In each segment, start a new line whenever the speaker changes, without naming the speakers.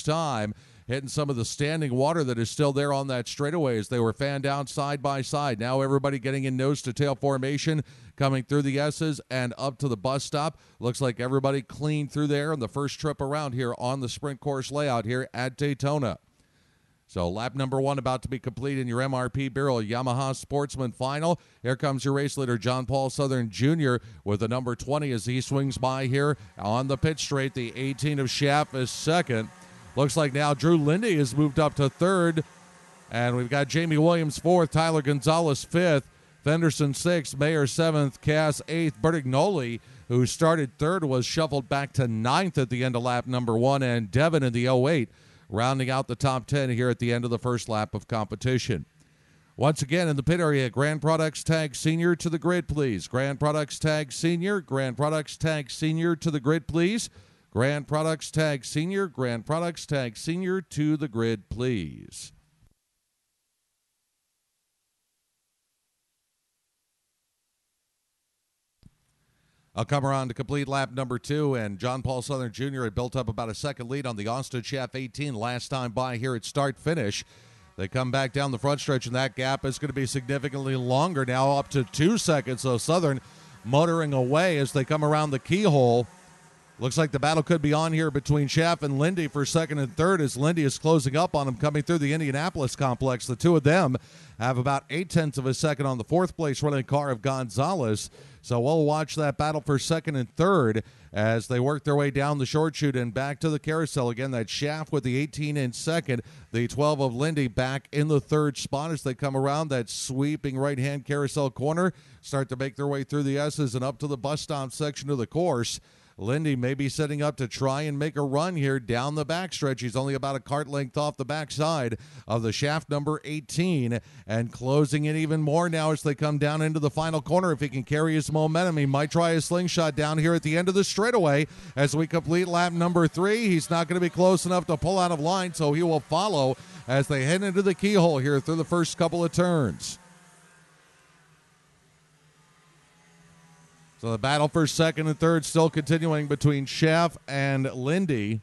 time, hitting some of the standing water that is still there on that straightaway as they were fanned out side by side. Now everybody getting in nose-to-tail formation, coming through the S's and up to the bus stop. Looks like everybody clean through there on the first trip around here on the sprint course layout here at Daytona. So lap number 1 about to be complete in your MRP Bureau Yamaha Sportsman Final. Here comes your race leader, John Paul Southern Jr. with the number 20 as he swings by here on the pit straight. The 18 of Schaff is second. Looks like now Drew Lindy has moved up to third. And we've got Jamie Williams fourth, Tyler Gonzalez fifth, Fenderson sixth, Mayer seventh, Cass eighth. Bertignoli, who started third, was shuffled back to ninth at the end of lap number 1. And Devin in the 08 rounding out the top 10 here at the end of the first lap of competition. Once again in the pit area, Grand Products Tag Senior to the grid, please. Grand Products Tag Senior, Grand Products Tag Senior to the grid, please. Grand Products Tag Senior, Grand Products Tag Senior to the grid, please. I'll come around to complete lap number 2, and John Paul Southern Jr. had built up about a second lead on the Austin Schaff 18 last time by here at start-finish. They come back down the front stretch, and that gap is going to be significantly longer now, up to 2 seconds. So Southern motoring away as they come around the keyhole. Looks like the battle could be on here between Schaff and Lindy for second and third as Lindy is closing up on him coming through the Indianapolis complex. The two of them have about 0.8 of a second on the fourth place running car of Gonzalez. So we'll watch that battle for second and third as they work their way down the short chute and back to the carousel. Again, that Schaff with the 18 in second, the 12 of Lindy back in the third spot as they come around that sweeping right-hand carousel corner, start to make their way through the S's and up to the bus stop section of the course. Lindy may be setting up to try and make a run here down the backstretch. He's only about a cart length off the backside of the Schaff number 18 and closing in even more now as they come down into the final corner. If he can carry his momentum, he might try a slingshot down here at the end of the straightaway as we complete lap number 3. He's not going to be close enough to pull out of line, so he will follow as they head into the keyhole here through the first couple of turns. So the battle for second and third still continuing between Schaff and Lindy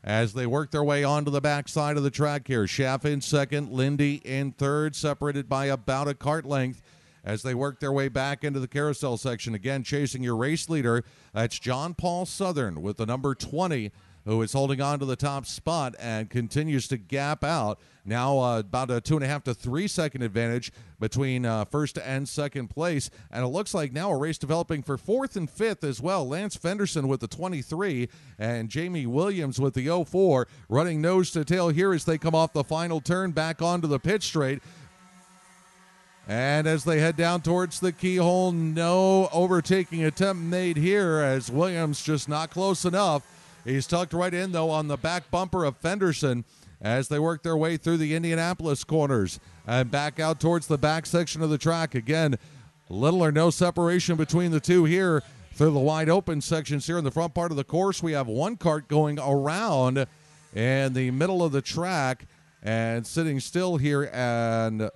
as they work their way onto the backside of the track here. Schaff in second, Lindy in third, separated by about a cart length as they work their way back into the carousel section. Again, chasing your race leader, that's John Paul Southern with the number 20, who is holding on to the top spot and continues to gap out. Now about a 2.5 to 3 second advantage between first and second place. And it looks like now a race developing for fourth and fifth as well. Lance Fenderson with the 23 and Jamie Williams with the 04 running nose to tail here as they come off the final turn back onto the pit straight. And as they head down towards the keyhole, no overtaking attempt made here as Williams just not close enough. He's tucked right in, though, on the back bumper of Fenderson as they work their way through the Indianapolis corners and back out towards the back section of the track. Again, little or no separation between the two here through the wide open sections here in the front part of the course. We have one kart going around in the middle of the track and sitting still here, and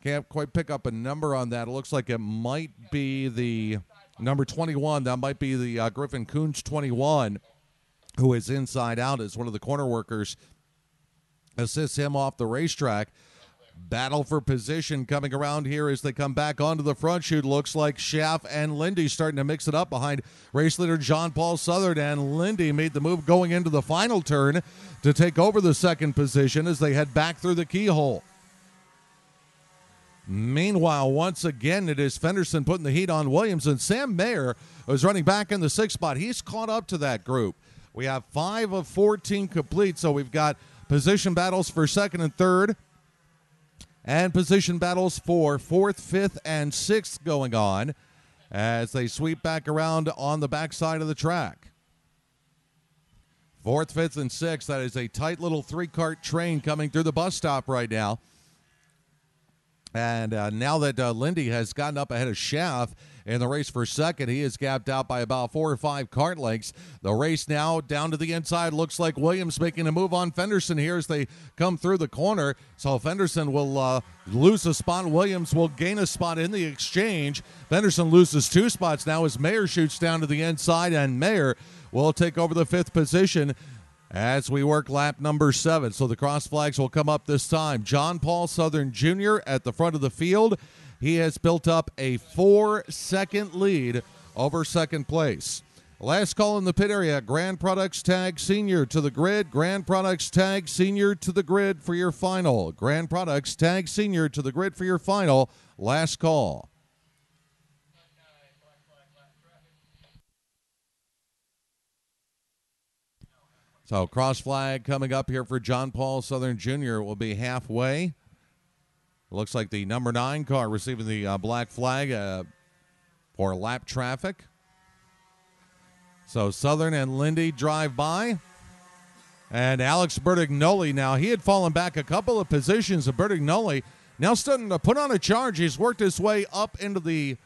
can't quite pick up a number on that. It looks like it might be the number 21. That might be the Griffin Coons 21. Who is inside out as one of the corner workers assists him off the racetrack. Battle for position coming around here as they come back onto the front chute. Looks like Schaff and Lindy starting to mix it up behind race leader John Paul Southern, and Lindy made the move going into the final turn to take over the second position as they head back through the keyhole. Meanwhile, once again, it is Fenderson putting the heat on Williams, and Sam Mayer was running back in the sixth spot. He's caught up to that group. We have 5 of 14 complete, so we've got position battles for second and third and position battles for fourth, fifth, and sixth going on as they sweep back around on the backside of the track. Fourth, fifth, and sixth, that is a tight little three-cart train coming through the bus stop right now. And now that Lindy has gotten up ahead of Schaff in the race for second, he is gapped out by about 4 or 5 cart lengths. The race now down to the inside. Looks like Williams making a move on Fenderson here as they come through the corner. So Fenderson will lose a spot. Williams will gain a spot in the exchange. Fenderson loses 2 spots now as Mayer shoots down to the inside, and Mayer will take over the 5th position. as we work lap number 7. So the cross flags will come up this time. John Paul Southern Jr. at the front of the field. He has built up a 4-second lead over second place. Last call in the pit area, Grand Products Tag Senior to the grid. Grand Products Tag Senior to the grid for your final. Grand Products Tag Senior to the grid for your final. Last call. So cross flag coming up here for John Paul Southern Jr. will be halfway. It looks like the number 9 car receiving the black flag for lap traffic. So Southern and Lindy drive by. And Alex Bertignoli now, he had fallen back a couple of positions. And Bertignoli now starting to put on a charge. He's worked his way up into the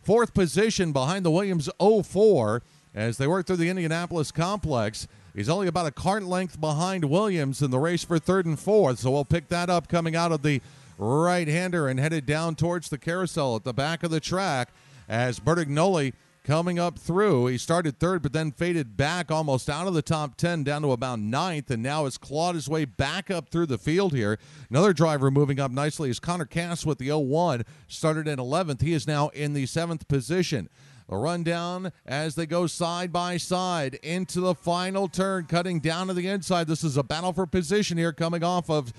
4th position behind the Williams 04 as they work through the Indianapolis complex. He's only about a kart length behind Williams in the race for 3rd and 4th. So we'll pick that up coming out of the right-hander and headed down towards the carousel at the back of the track as Bertignoli coming up through. He started 3rd but then faded back almost out of the top 10 down to about 9th and now has clawed his way back up through the field here. Another driver moving up nicely is Connor Cass with the 01. Started in 11th. He is now in the 7th position. The rundown as they go side by side into the final turn, cutting down to the inside. This is a battle for position here coming off of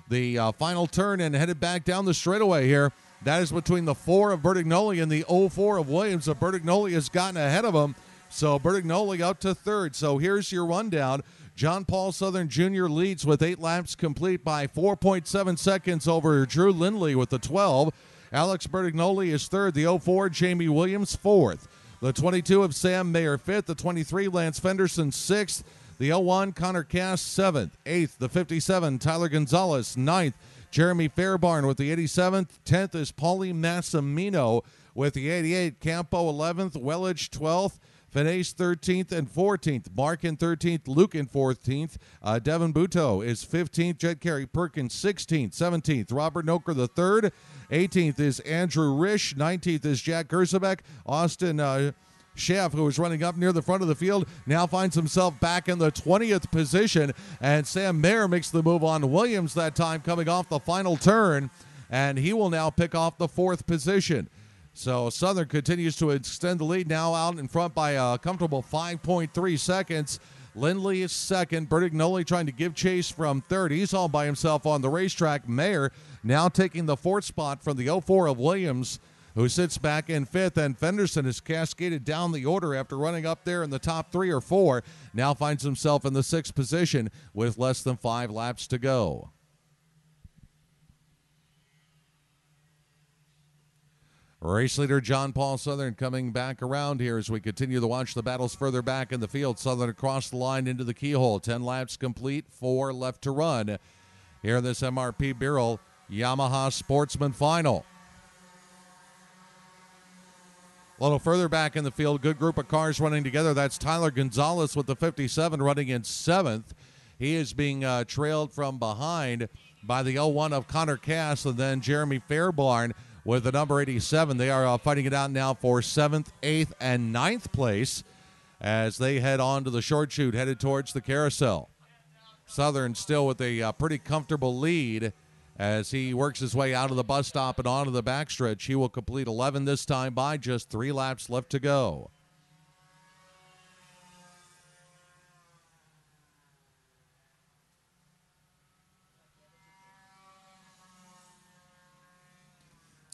the final turn and headed back down the straightaway here. That is between the 4 of Bertignoli and the 04 of Williams. So Bertignoli has gotten ahead of him. So Bertignoli out to 3rd. So here's your rundown. John Paul Southern Jr. leads with 8 laps complete by 4.7 seconds over Drew Lindley with the 12. Alex Bertignoli is 3rd. The 04, Jamie Williams, 4th. The 22 of Sam Mayer, 5th. The 23, Lance Fenderson, 6th. The 01, Connor Cass, 7th. 8th, the 57, Tyler Gonzalez, 9th. Jeremy Fairbarn with the 87th. 10th is Paulie Massimino with the 88. Campo 11th. Welledge 12th. Finesse 13th and 14th. Mark in 13th. Luke in 14th. Devin Buto is 15th. Jed Carey Perkins 16th. 17th. Robert Noker the 3rd. 18th is Andrew Risch. 19th is Jack Gersbeck. Austin Schaff, who was running up near the front of the field, now finds himself back in the 20th position, and Sam Mayer makes the move on Williams that time coming off the final turn, and he will now pick off the 4th position. So Southern continues to extend the lead, now out in front by a comfortable 5.3 seconds. Lindley is 2nd. Bertignoli trying to give chase from 3rd. He's all by himself on the racetrack. Mayer now taking the 4th spot from the 04 of Williams, who sits back in 5th, and Fenderson is cascaded down the order after running up there in the top 3 or 4. Now finds himself in the 6th position with less than 5 laps to go. Race leader John Paul Southern coming back around here as we continue to watch the battles further back in the field. Southern across the line into the keyhole. 10 laps complete, 4 left to run here in this MRP Bureau Yamaha Sportsman Final. A little further back in the field, good group of cars running together. That's Tyler Gonzalez with the 57 running in 7th. He is being trailed from behind by the 01 of Connor Cass and then Jeremy Fairbarn with the number 87. They are fighting it out now for 7th, 8th, and 9th place as they head on to the short chute, headed towards the carousel. Southern still with a pretty comfortable lead as he works his way out of the bus stop and onto the backstretch. He will complete 11 this time by just 3 laps left to go.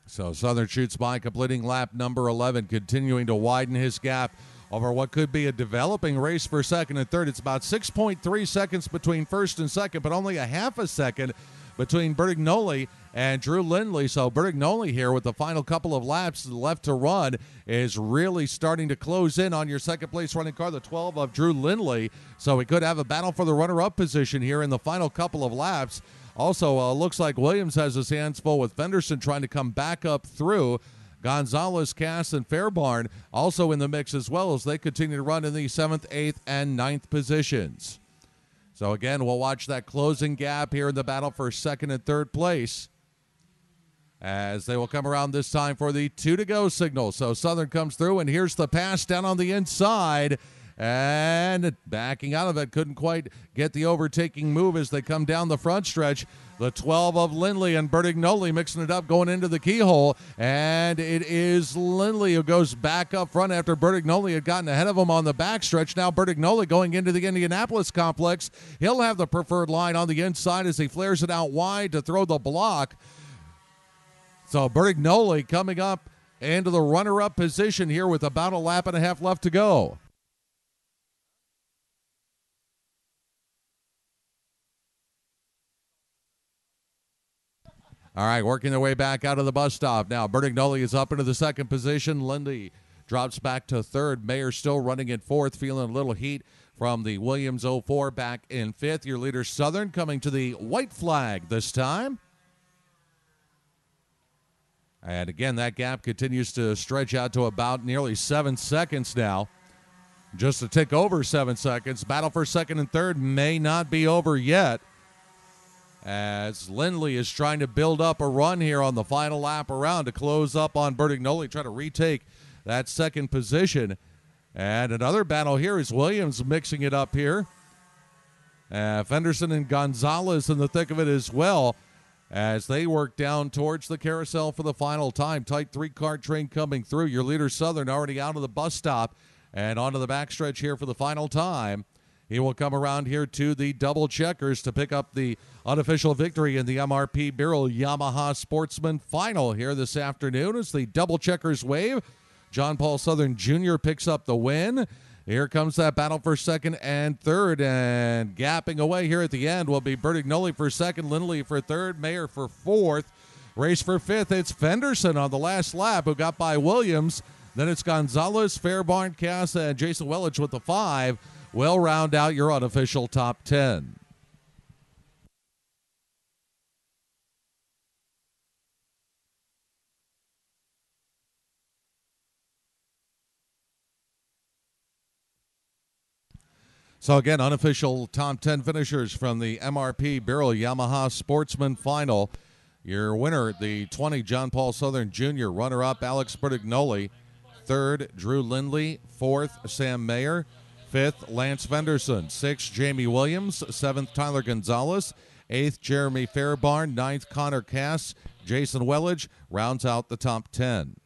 So Southern shoots by, completing lap number 11, continuing to widen his gap over what could be a developing race for 2nd and 3rd. It's about 6.3 seconds between 1st and 2nd, but only a half a second between Bertignoli and Drew Lindley. So Bertignoli here with the final couple of laps left to run is really starting to close in on your 2nd place running car, the 12 of Drew Lindley. So we could have a battle for the runner-up position here in the final couple of laps. Also, looks like Williams has his hands full with Fenderson trying to come back up through. Gonzalez, Cass, and Fairbarn also in the mix as well as they continue to run in the 7th, 8th, and 9th positions. So again, we'll watch that closing gap here in the battle for 2nd and 3rd place as they will come around this time for the 2 to go signal. So Southern comes through, and here's the pass down on the inside and backing out of it. Couldn't quite get the overtaking move as they come down the front stretch. The 12 of Lindley and Bertignoli mixing it up going into the keyhole. And it is Lindley who goes back up front after Bertignoli had gotten ahead of him on the backstretch. Now Bertignoli going into the Indianapolis complex. He'll have the preferred line on the inside as he flares it out wide to throw the block. So Bertignoli coming up into the runner-up position here with about a lap and a half left to go. All right, working their way back out of the bus stop. Now Bertignoli is up into the second position. Lindley drops back to third. Mayer still running in fourth, feeling a little heat from the Williams 04 back in fifth. Your leader Southern coming to the white flag this time. And again, that gap continues to stretch out to about nearly 7 seconds now. Just a tick over 7 seconds. Battle for second and third may not be over yet, as Lindley is trying to build up a run here on the final lap around to close up on Bertignoli, try to retake that second position. And another battle here is Williams mixing it up here. Fenderson and Gonzalez in the thick of it as well, as they work down towards the carousel for the final time. Tight three-car train coming through. Your leader Southern already out of the bus stop and onto the backstretch here for the final time. He will come around here to the double checkers to pick up the unofficial victory in the MRP Birrell Yamaha Sportsman Final here this afternoon as the double checkers wave. John Paul Southern Jr. picks up the win. Here comes that battle for second and third, and gapping away here at the end will be Bertignoli for second, Lindley for third, Mayer for fourth. Race for fifth, it's Fenderson on the last lap who got by Williams. Then it's Gonzalez, Fairbarn, Cass, and Jason Wellich with the 5. Will round out your unofficial top 10. So again, unofficial top 10 finishers from the MRP Birrell Yamaha Sportsman Final. Your winner, the 20, John Paul Southern Jr. Runner-up, Alex Bertignoli. Third, Drew Lindley. Fourth, Sam Mayer. Fifth, Lance Fenderson. Sixth, Jamie Williams. Seventh, Tyler Gonzalez. Eighth, Jeremy Fairbarn. Ninth, Connor Cass. Jason Wellich rounds out the top 10.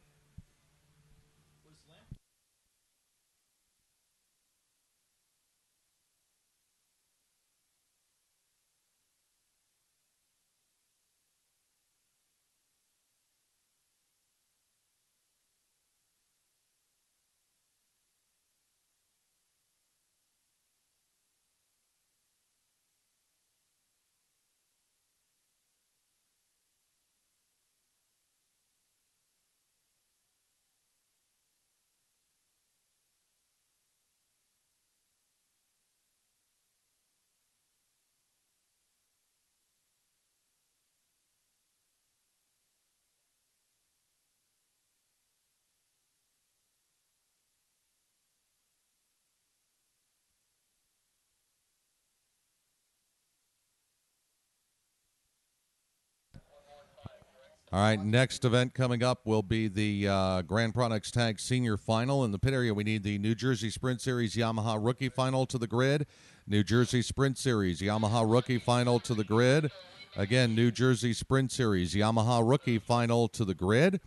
All right, next event coming up will be the Grand Products Tag Senior Final. In the pit area, we need the New Jersey Sprint Series Yamaha Rookie Final to the grid. New Jersey Sprint Series Yamaha Rookie Final to the grid. Again, New Jersey Sprint Series Yamaha Rookie Final to the grid.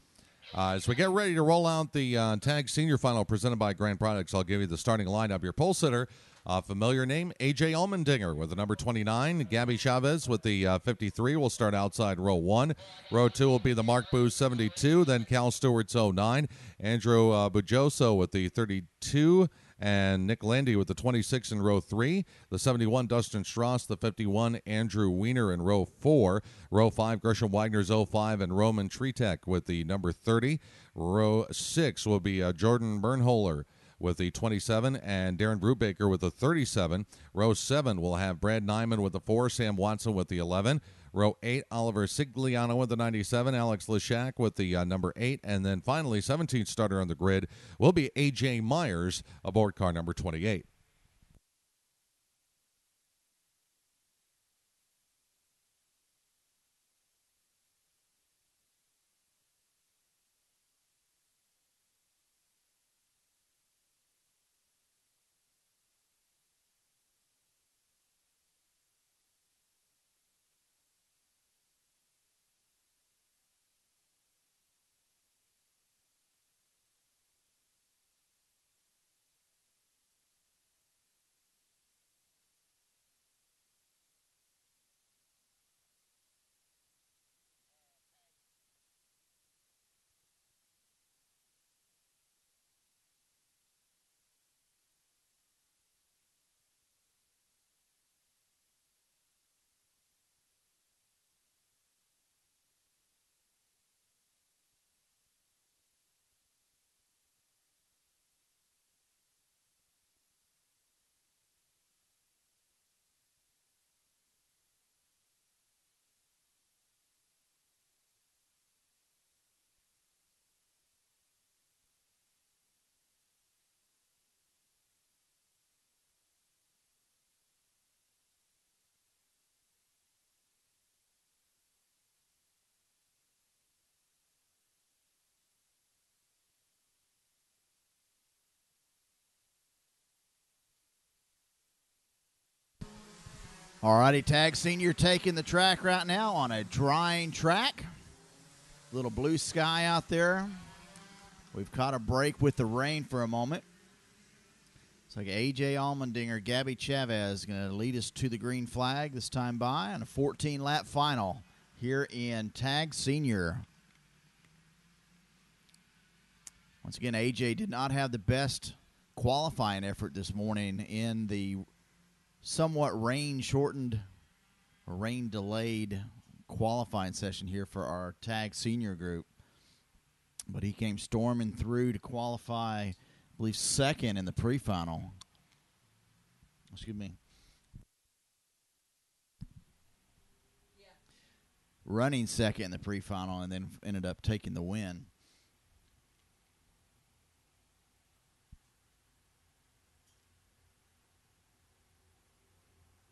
As we get ready to roll out the Tag Senior Final presented by Grand Products, I'll give you the starting lineup. Your pole sitter, familiar name, A.J. Allmendinger with the number 29. Gabby Chavez with the 53 will start outside row 1. Row 2 will be the Mark Booth 72, then Cal Stewart's 09. Andrew Bujoso with the 32. And Nick Landy with the 26 in row 3. The 71, Dustin Strauss. The 51, Andrew Weiner in row 4. Row 5, Gresham Wagner's 05 and Roman Tritek with the number 30. Row 6 will be Jordan Bernholer with the 27 and Darren Brubaker with the 37. Row 7 will have Brad Nyman with the 4, Sam Watson with the 11. Row 8, Oliver Sigliano with the 97, Alex Leshak with the number 8, and then finally, 17th starter on the grid will be A.J. Myers aboard car number 28.
Alrighty, Tag Senior taking the track right now on a drying track. Little blue sky out there. We've caught a break with the rain for a moment. It's like A.J. Allmendinger, Gabby Chavez going to lead us to the green flag this time by on a 14-lap final here in Tag Senior. Once again, A.J. did not have the best qualifying effort this morning in the somewhat rain-shortened or rain-delayed qualifying session here for our Tag Senior group. But he came storming through to qualify, I believe, second in the pre-final. Excuse me. Yeah. Running second in the pre-final and then ended up taking the win.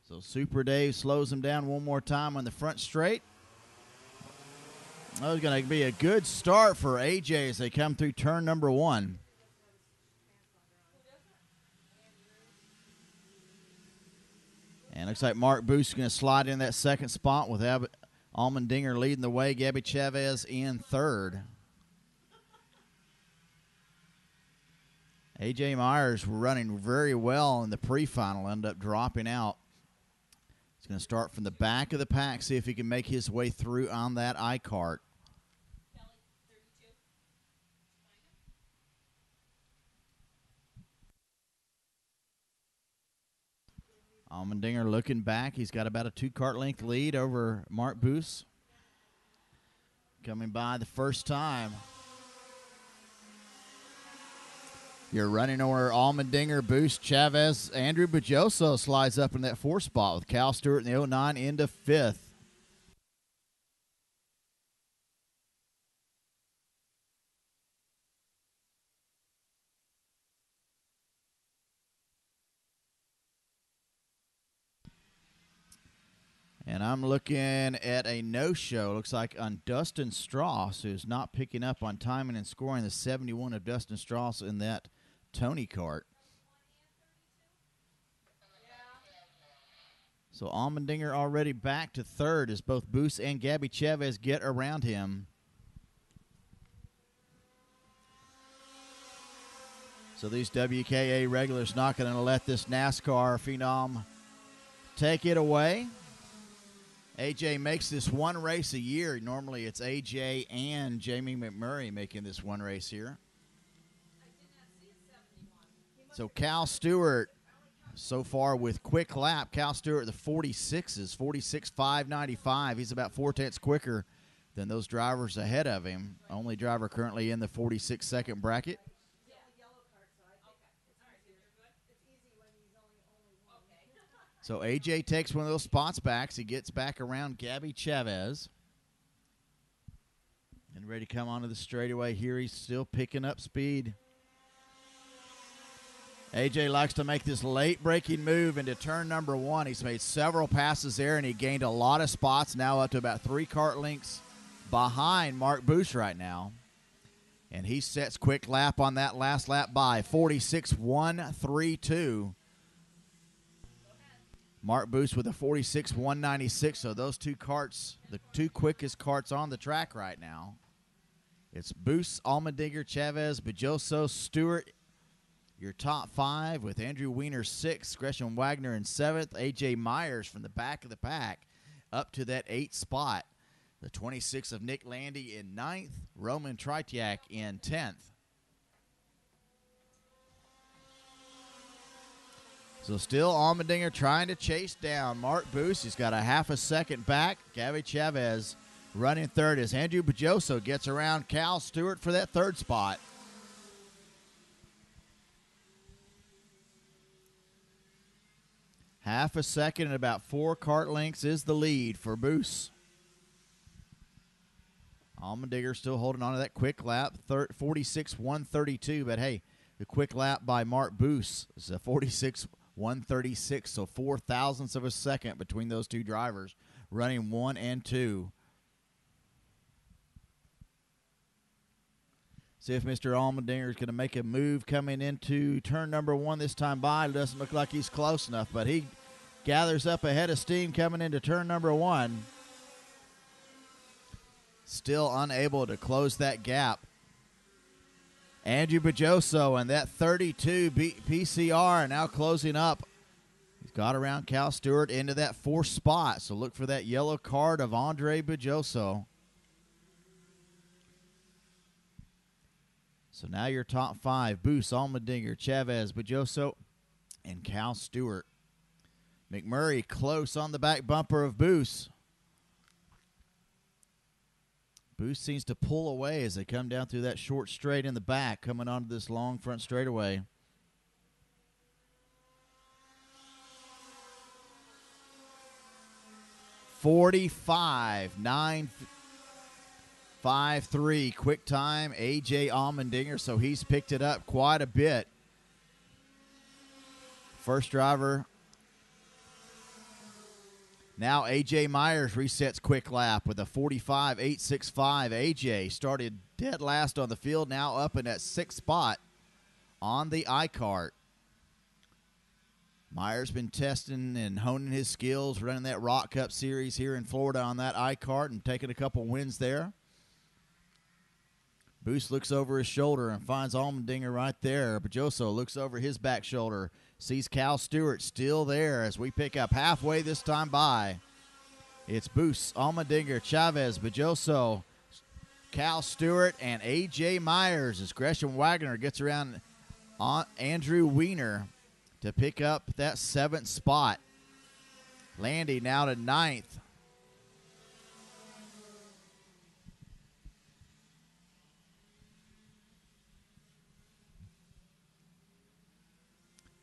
So Super Dave slows him down one more time on the front straight. That was going to be a good start for AJ as they come through turn number 1. And looks like Mark Booth is going to slide in that second spot with Allmendinger leading the way, Gabby Chavez in third. AJ Myers running very well in the pre-final, ended up dropping out. He's going to start from the back of the pack, see if he can make his way through on that iCart. Allmendinger looking back. He's got about a 2-cart length lead over Mark Booth. Coming by the first time. You're running over Allmendinger, Booth, Chavez. Andrew Bajoso slides up in that 4th spot with Cal Stewart in the 09 into 5th. And I'm looking at a no-show. Looks like on Dustin Strauss, who's not picking up on timing and scoring the 71 of Dustin Strauss in that Tony kart. So Allmendinger already back to third as both Booth and Gabby Chavez get around him. So these WKA regulars not going to let this NASCAR phenom take it away. AJ makes this one race a year. Normally it's AJ and Jamie McMurray making this one race here. So Cal Stewart so far with quick lap. Cal Stewart, the 46s, 46.595. He's about 4/10 quicker than those drivers ahead of him. Only driver currently in the 46-second bracket. So AJ takes one of those spots back. He gets back around Gabby Chavez. And ready to come onto the straightaway here. He's still picking up speed. AJ likes to make this late breaking move into turn number 1. He's made several passes there, and he gained a lot of spots, now up to about 3 cart lengths behind Mark Booth right now. And he sets quick lap on that last lap by 46.132. Mark Booth with a 46.196. So those 2 carts, the 2 quickest carts on the track right now. It's Booth, Allmendinger, Chavez, Bajoso, Stewart, your top 5 with Andrew Weiner 6th, Gresham Wagner in 7th, A.J. Myers from the back of the pack up to that 8th spot. The 26 of Nick Landy in 9th, Roman Tritiak in 10th. So still Allmendinger trying to chase down Mark Booth. He's got a half a second back. Gabby Chavez running third as Andrew Bajoso gets around Cal Stewart for that 3rd spot. Half a second and about 4 cart lengths is the lead for Booth. Allmendinger still holding on to that quick lap, 46.132. But hey, the quick lap by Mark Booth is a 46.136, so 4 thousandths of a second between those 2 drivers, running 1 and 2. See if Mr. Allmendinger is going to make a move coming into turn number 1 this time by. It doesn't look like he's close enough, but he gathers up a head of steam coming into turn number 1. Still unable to close that gap. Andrew Bajoso and that 32 PCR now closing up. He's got around Cal Stewart into that 4th spot, so look for that yellow card of Andre Bajoso. So now your top 5, Boos, Allmendinger, Chavez, Bajoso, and Cal Stewart. McMurray close on the back bumper of Boos. Boos seems to pull away as they come down through that short straight in the back, coming onto this long front straightaway. .45.953 quick time, A.J. Allmendinger, so he's picked it up quite a bit. First driver. Now A.J. Myers resets quick lap with a 45.865. A.J. started dead last on the field, now up in that 6th spot on the iCart. Myers been testing and honing his skills, running that Rock Cup series here in Florida on that iCart and taking a couple wins there. Boos looks over his shoulder and finds Allmendinger right there. Bajoso looks over his back shoulder, sees Cal Stewart still there as we pick up halfway this time by. It's Boos, Allmendinger, Chavez, Bajoso, Cal Stewart, and A.J. Myers as Gresham Wagner gets around Andrew Weiner to pick up that 7th spot. Landy now to 9th.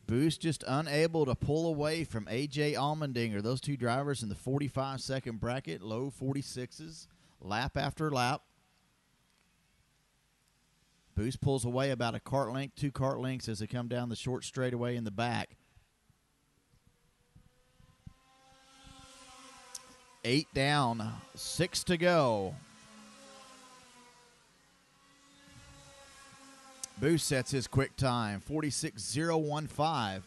Boos just unable to pull away from A.J. Allmendinger. Those two drivers in the 45-second bracket, low 46s, lap after lap. Boos pulls away about a kart length, 2 kart lengths as they come down the short straightaway in the back. 8 down, 6 to go. Boos sets his quick time, 46.015.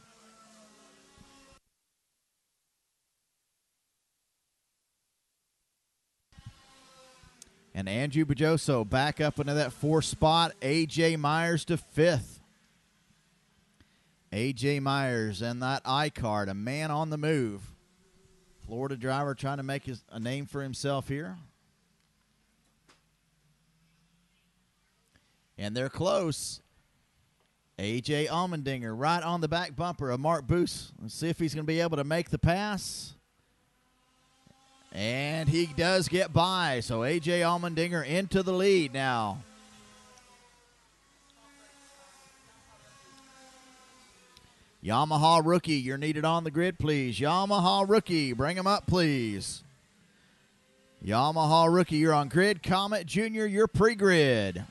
And Andrew Bajoso back up into that 4th spot. A.J. Myers to 5th. A.J. Myers and that iCard, a man on the move. Florida driver trying to make a name for himself here. And they're close. A.J. Allmendinger right on the back bumper of Mark Boos. Let's see if he's going to be able to make the pass. And he does get by. So A.J. Allmendinger into the lead now. Yamaha rookie, you're needed on the grid, please. Yamaha rookie, bring him up, please. Yamaha rookie, you're on grid. Comet Jr., you're pre-grid.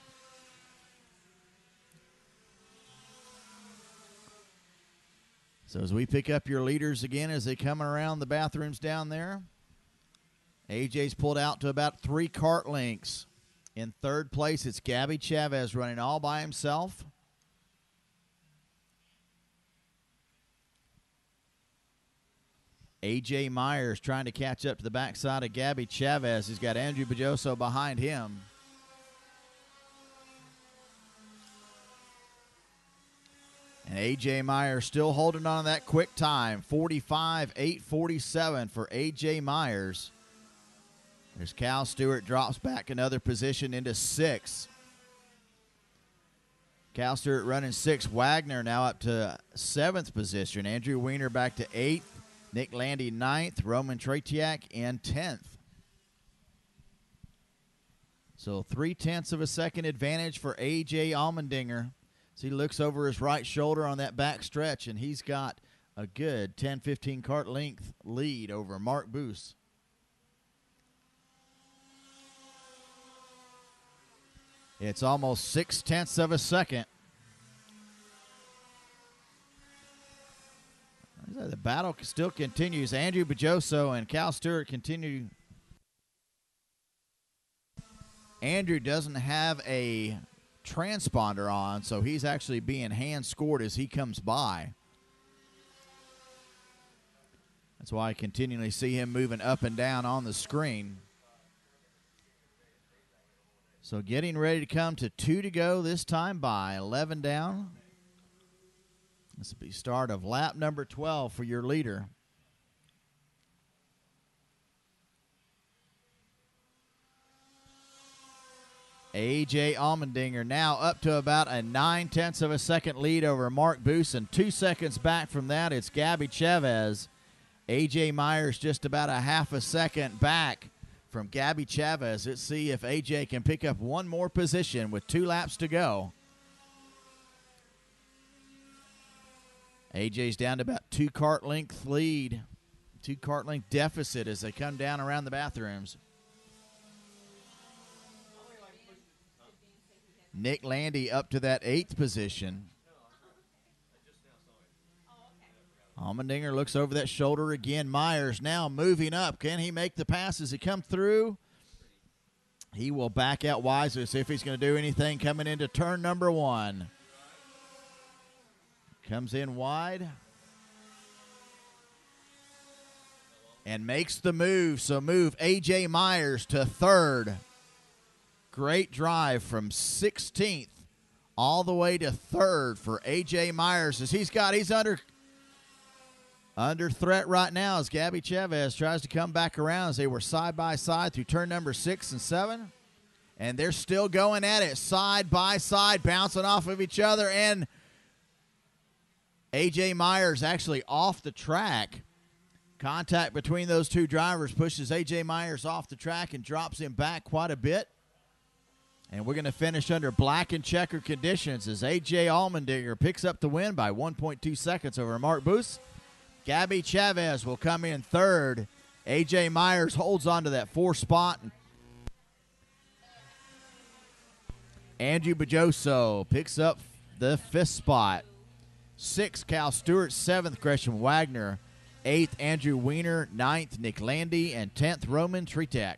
So as we pick up your leaders again as they come around the bathrooms down there, AJ's pulled out to about 3 kart lengths. In 3rd place, it's Gabby Chavez running all by himself. A.J. Myers trying to catch up to the backside of Gabby Chavez. He's got Andrew Bajoso behind him. And A.J. Myers still holding on to that quick time, 45.847 for A.J. Myers. There's Cal Stewart, drops back another position into 6th. Cal Stewart running 6th. Wagner now up to 7th position. Andrew Weiner back to 8th. Nick Landy 9th. Roman Tretiak in 10th. So 0.3 of a second advantage for A.J. Allmendinger. So he looks over his right shoulder on that back stretch, and he's got a good 10-15 kart length lead over Mark Boos. It's almost 0.6 of a second. The battle still continues. Andrew Bajoso and Cal Stewart continue. Andrew doesn't have a transponder on, so he's actually being hand scored as he comes by. That's why I continually see him moving up and down on the screen. So getting ready to come to 2 to go this time by 11 down. This will be start of lap number 12 for your leader. A.J. Allmendinger now up to about a 9/10 of a second lead over Mark Boos, and 2 seconds back from that, it's Gabby Chavez. A.J. Myers just about a half a second back from Gabby Chavez. Let's see if A.J. can pick up one more position with 2 laps to go. A.J.'s down to about 2 kart length lead, 2 kart length deficit as they come down around the bathrooms. Nick Landy up to that 8th position. Allmendinger looks over that shoulder again. Myers now moving up. Can he make the pass as he comes through? He will back out wisely, see if he's going to do anything coming into turn number 1. Comes in wide. And makes the move. So move A.J. Myers to 3rd. Great drive from 16th all the way to 3rd for A.J. Myers as he's under threat right now as Gabby Chavez tries to come back around as they were side by side through turn number 6 and 7. And they're still going at it side by side, bouncing off of each other. And A.J. Myers actually off the track. Contact between those two drivers pushes A.J. Myers off the track and drops him back quite a bit. And we're going to finish under black and checker conditions as A.J. Allmendinger picks up the win by 1.2 seconds over Mark Boos. Gabby Chavez will come in 3rd. A.J. Myers holds on to that 4th spot. Andrew Bajoso picks up the 5th spot. 6th, Cal Stewart. 7th, Gresham Wagner. 8th, Andrew Weiner. 9th, Nick Landy. And 10th, Roman Tritek.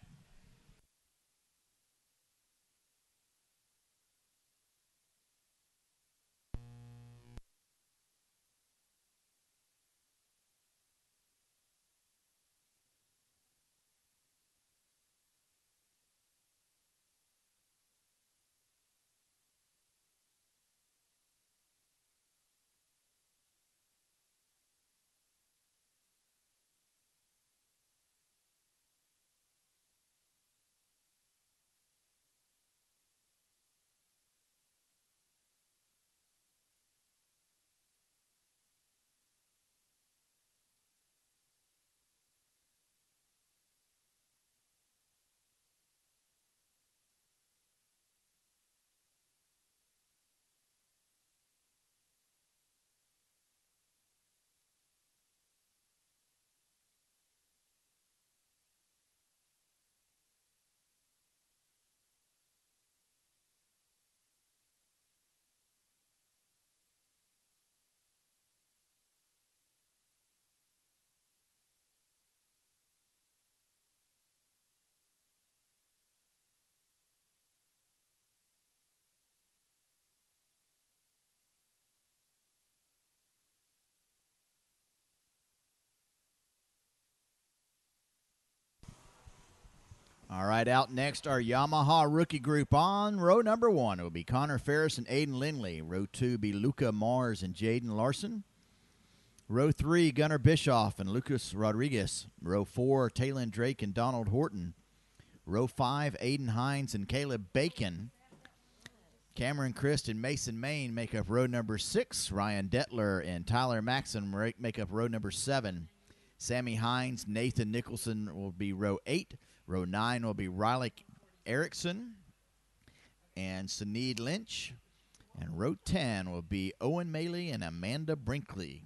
All right, out next, our Yamaha rookie group on row number 1. It will be Connor Ferris and Aiden Lindley. Row 2 will be Luca Mars and Jaden Larson. Row 3, Gunnar Bischoff and Lucas Rodriguez. Row 4, Taylon Drake and Donald Horton. Row 5, Aiden Hines and Caleb Bacon. Cameron Christ and Mason Main make up row number 6. Ryan Detler and Tyler Maxon make up row number 7. Sammy Hines, Nathan Nicholson will be row 8. Row 9 will be Riley Erickson and Sinead Lynch. And row 10 will be Owen Maley and Amanda Brinkley.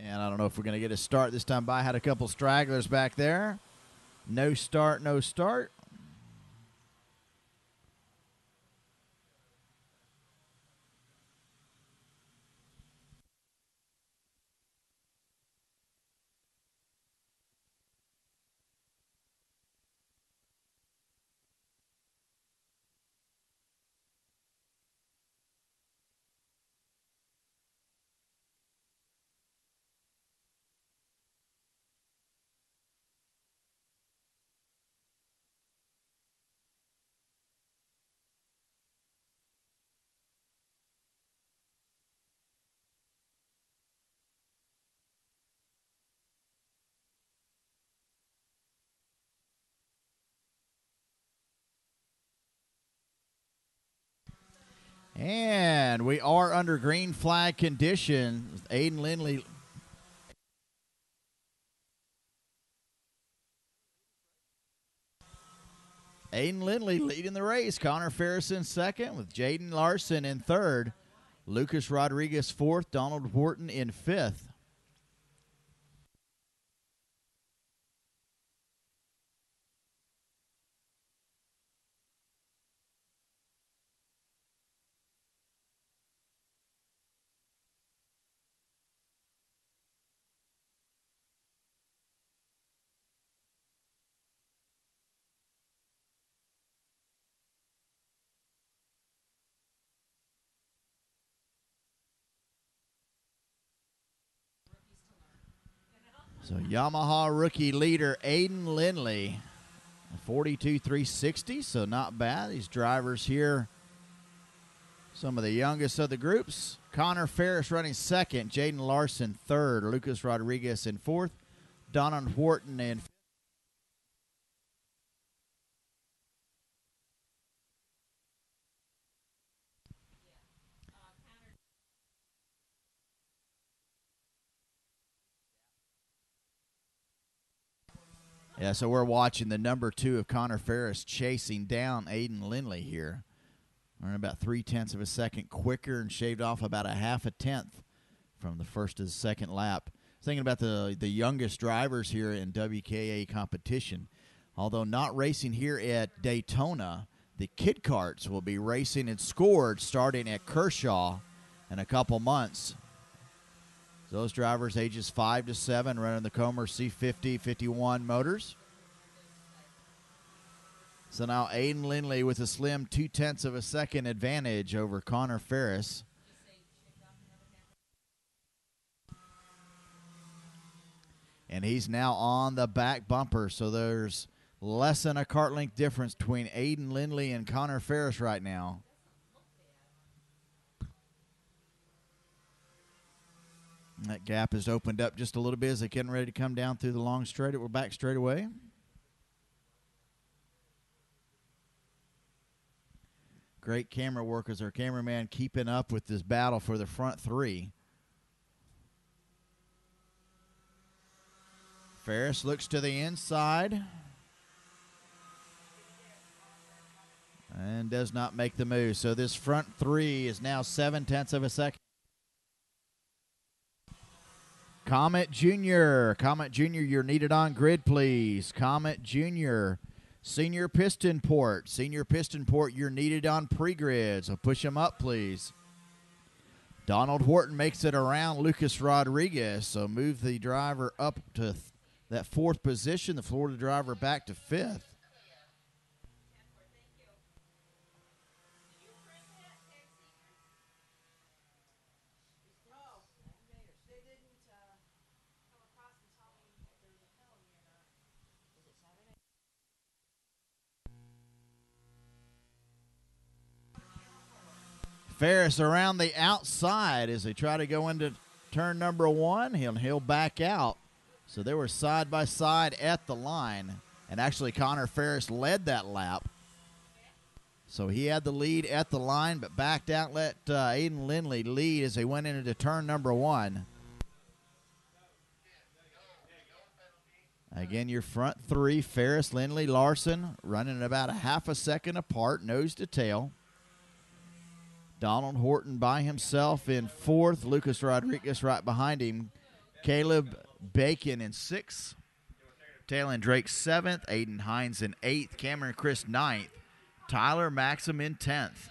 And I don't know if we're going to get a start this time by. Had a couple stragglers back there. No start, no start. And we are under green flag condition. Aiden Lindley. Aiden Lindley leading the race. Connor Ferris in second with Jaden Larson in third. Lucas Rodriguez fourth. Donald Horton in fifth. So Yamaha rookie leader Aiden Lindley, 42.360, so not bad. These drivers here, some of the youngest of the groups. Connor Ferris running second, Jaden Larson third, Lucas Rodriguez in fourth, Donald Horton in fifth. Yeah, so we're watching the number 2 of Connor Ferris chasing down Aiden Lindley here. Running about 0.3 of a second quicker and shaved off about a half a tenth from the first to the second lap. Thinking about the youngest drivers here in WKA competition. Although not racing here at Daytona, the kid karts will be racing and scored starting at Kershaw in a couple months. Those drivers ages 5 to 7 running the Comer C50 51 motors. So now Aiden Lindley with a slim 0.2 of a second advantage over Connor Ferris. And he's now on the back bumper, so there's less than a kart length difference between Aiden Lindley and Connor Ferris right now. That gap has opened up just a little bit as they're getting ready to come down through the long straight. We're back straight away. Great camera work as our cameraman keeping up with this battle for the front three. Ferris looks to the inside and does not make the move. So this front three is now 0.7 of a second. Comet Jr. Comet Jr., you're needed on grid, please. Comet Jr. Senior Piston Port. Senior Piston Port, you're needed on pre-grid, so push them up, please. Donald Horton makes it around Lucas Rodriguez, so move the driver up to that fourth position, the Florida driver back to fifth. Ferris around the outside as they try to go into turn number 1. He'll back out. So they were side by side at the line. And actually Connor Ferris led that lap. So he had the lead at the line but backed out, let Aiden Lindley lead as they went into turn number 1. Again, your front three, Ferris, Lindley, Larson, running about a half a second apart, nose to tail. Donald Horton by himself in fourth. Lucas Rodriguez right behind him. Caleb Bacon in sixth. Talon Drake seventh. Aiden Hines in eighth. Cameron Chris ninth. Tyler Maxim in 10th.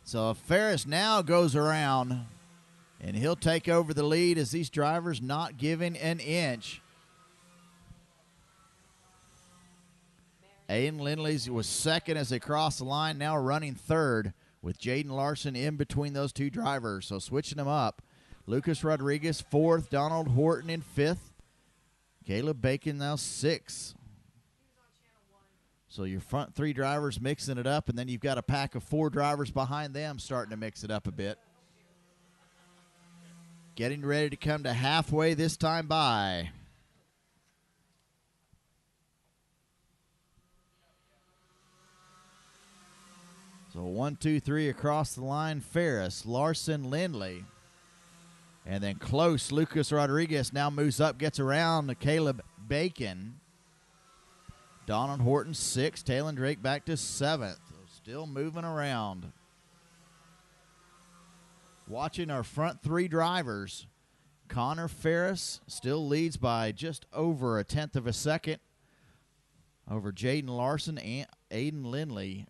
So Ferris now goes around, and he'll take over the lead as these drivers not giving an inch. Aiden Lindley was second as they crossed the line, now running third with Jaden Larson in between those two drivers. So switching them up. Lucas Rodriguez fourth, Donald Horton in fifth, Caleb Bacon now sixth. So your front three drivers mixing it up, and then you've got a pack of four drivers behind them starting to mix it up a bit. Getting ready to come to halfway this time by. So 1, 2, 3 across the line. Ferris, Larson, Lindley. And then close. Lucas Rodriguez now moves up, gets around to Caleb Bacon. Donald Horton 6th. Talon Drake back to 7th. Still moving around. Watching our front three drivers. Connor Ferris still leads by just over a tenth of a second over Jaden Larson and Aiden Lindley.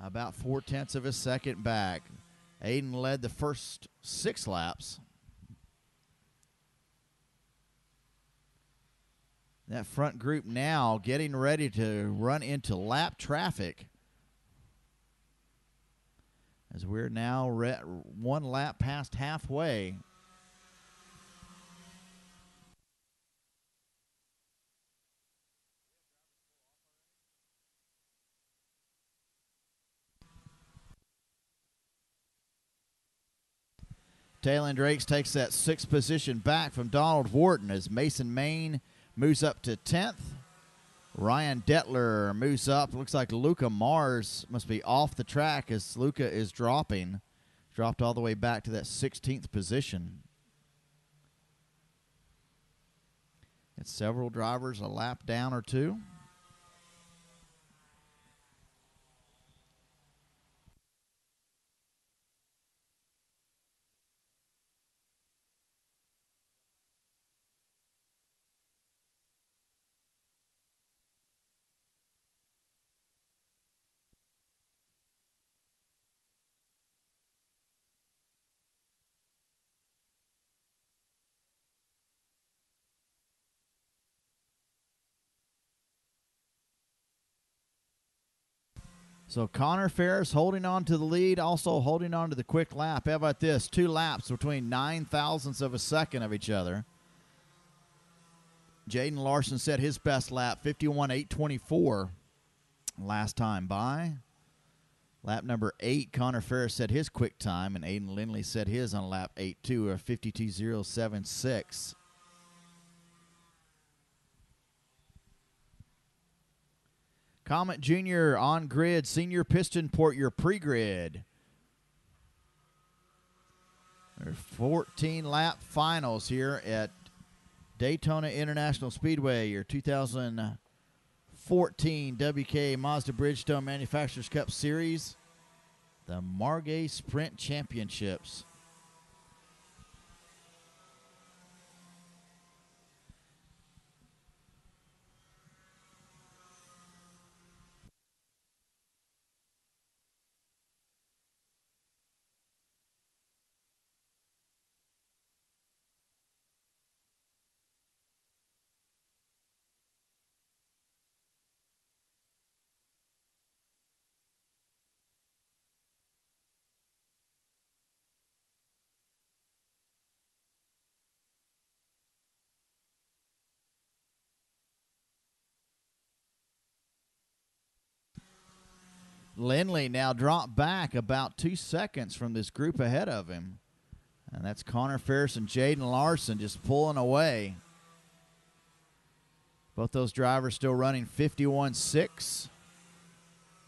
About 4/10 of a second back. Aiden led the first 6 laps. That front group now getting ready to run into lap traffic, as we're now 1 lap past halfway. Talon Drakes takes that 6th position back from Donald Wharton as Mason Main moves up to 10th. Ryan Detler moves up. Looks like Luca Mars must be off the track as Luca is dropping. Dropped all the way back to that 16th position. It's several drivers a lap down or two. So Connor Ferris holding on to the lead, also holding on to the quick lap. How about this? 2 laps between 9 thousandths of a second of each other. Jaden Larson set his best lap, 51.824, last time by. Lap number 8, Connor Ferris set his quick time, and Aiden Lindley set his on lap 8-2, or 52.076. Comet Jr. on grid. Senior Piston Port, your pre-grid. 14-lap finals here at Daytona International Speedway, your 2014 WKA Mazda Bridgestone Manufacturers Cup Series, the Margay Sprint Championships. Lindley now dropped back about 2 seconds from this group ahead of him. And that's Connor Ferris and Jaden Larson just pulling away. Both those drivers still running 51.6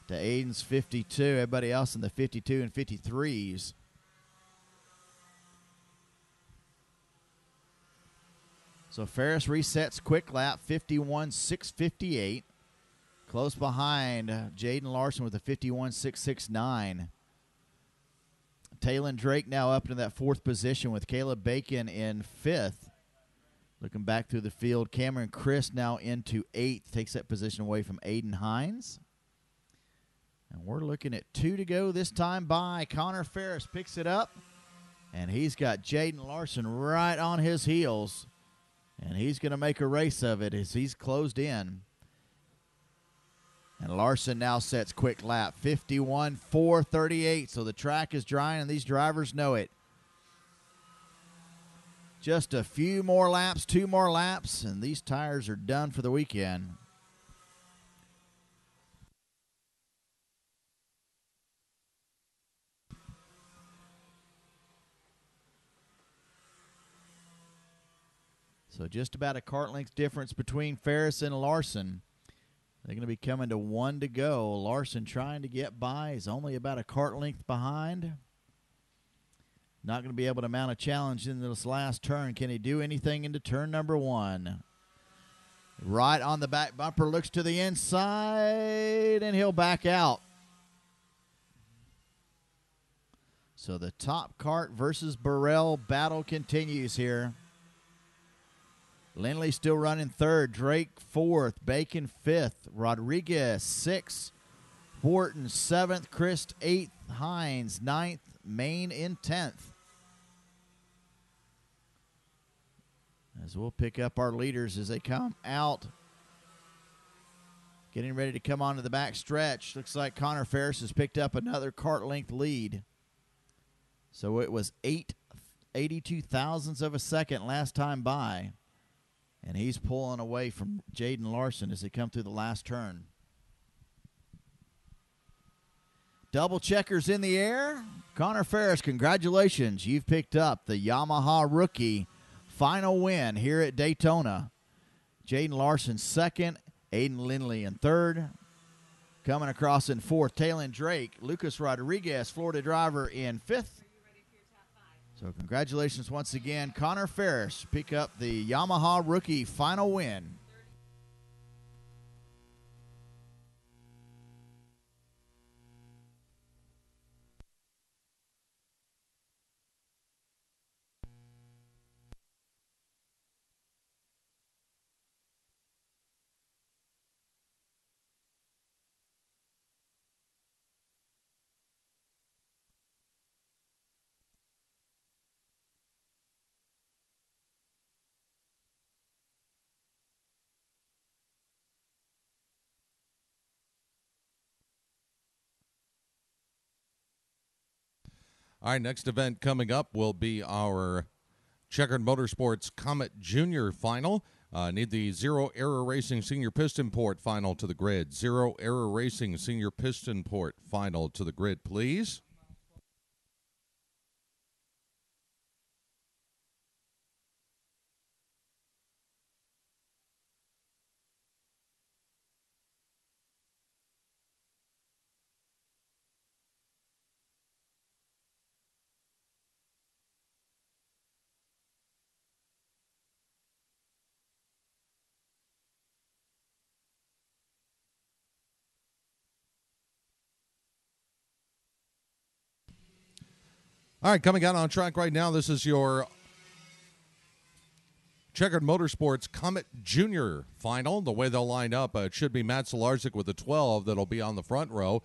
to Aiden's 52. Everybody else in the 52 and 53s. So Ferris resets quick lap, 51.658. Close behind Jaden Larson with a 51.669. Talon Drake now up into that 4th position with Caleb Bacon in 5th. Looking back through the field, Cameron Christ now into 8th. Takes that position away from Aiden Hines. And we're looking at 2 to go this time by. Connor Ferris picks it up. And he's got Jaden Larson right on his heels. And he's going to make a race of it as he's closed in. And Larson now sets quick lap, 51.438. So the track is drying, and these drivers know it. Just a few more laps, 2 more laps, and these tires are done for the weekend. So just about a cart length difference between Ferris and Larson. They're going to be coming to 1 to go. Larson trying to get by. He's only about a cart length behind. Not going to be able to mount a challenge in this last turn. Can he do anything into turn number 1? Right on the back bumper, looks to the inside, and he'll back out. So the top cart versus Burrell battle continues here. Lindley still running third. Drake fourth. Bacon fifth. Rodriguez sixth. Wharton seventh. Christ eighth. Hines ninth. Main in 10th. As we'll pick up our leaders as they come out. Getting ready to come onto the back stretch. Looks like Connor Ferris has picked up another cart length lead. So it was 82 thousandths of a second last time by. And he's pulling away from Jaden Larson as they come through the last turn. Double checkers in the air. Connor Ferris, congratulations. You've picked up the Yamaha rookie final win here at Daytona. Jaden Larson second. Aiden Lindley in third. Coming across in fourth, Taylon Drake. Lucas Rodriguez, Florida driver, in fifth. So congratulations once again, Connor Ferris. Pick up the Yamaha rookie final win.
All right, next event coming up will be our Checkered Motorsports Comet Junior Final. Need the Zero Error Racing Senior Piston Port Final to the grid. Zero Error Racing Senior Piston Port Final to the grid, please. All right, coming out on track right now, this is your Checkered Motorsports Comet Junior Final. The way they'll line up, it should be Matt Solarzik with the 12 that'll be on the front row,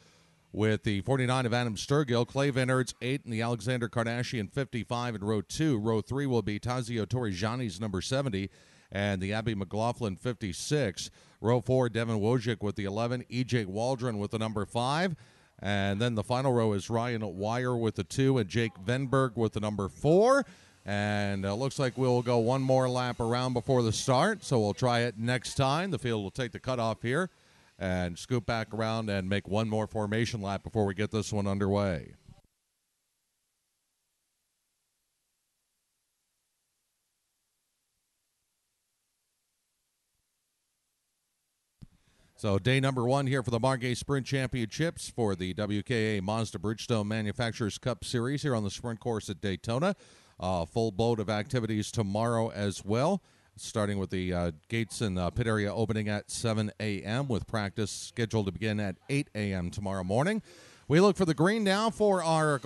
with the 49 of Adam Sturgill, Clay Van Aerts 8, and the Alexander Kardashian 55 in row 2. Row 3 will be Tazio Torrijani's number 70 and the Abby McLaughlin 56. Row 4, Devin Wojcik with the 11, EJ Waldron with the number 5. And then the final row is Ryan Wire with the 2 and Jake Venberg with the number 4. And it looks like we'll go one more lap around before the start, so we'll try it next time. The field will take the cutoff here and scoop back around and make one more formation lap before we get this one underway. So day number 1 here for the Margay Sprint Championships for the WKA Mazda Bridgestone Manufacturers Cup Series here on the sprint course at Daytona. Full boat of activities tomorrow as well, starting with the gates and pit area opening at 7 a.m. with practice scheduled to begin at 8 a.m. tomorrow morning. We look for the green now for our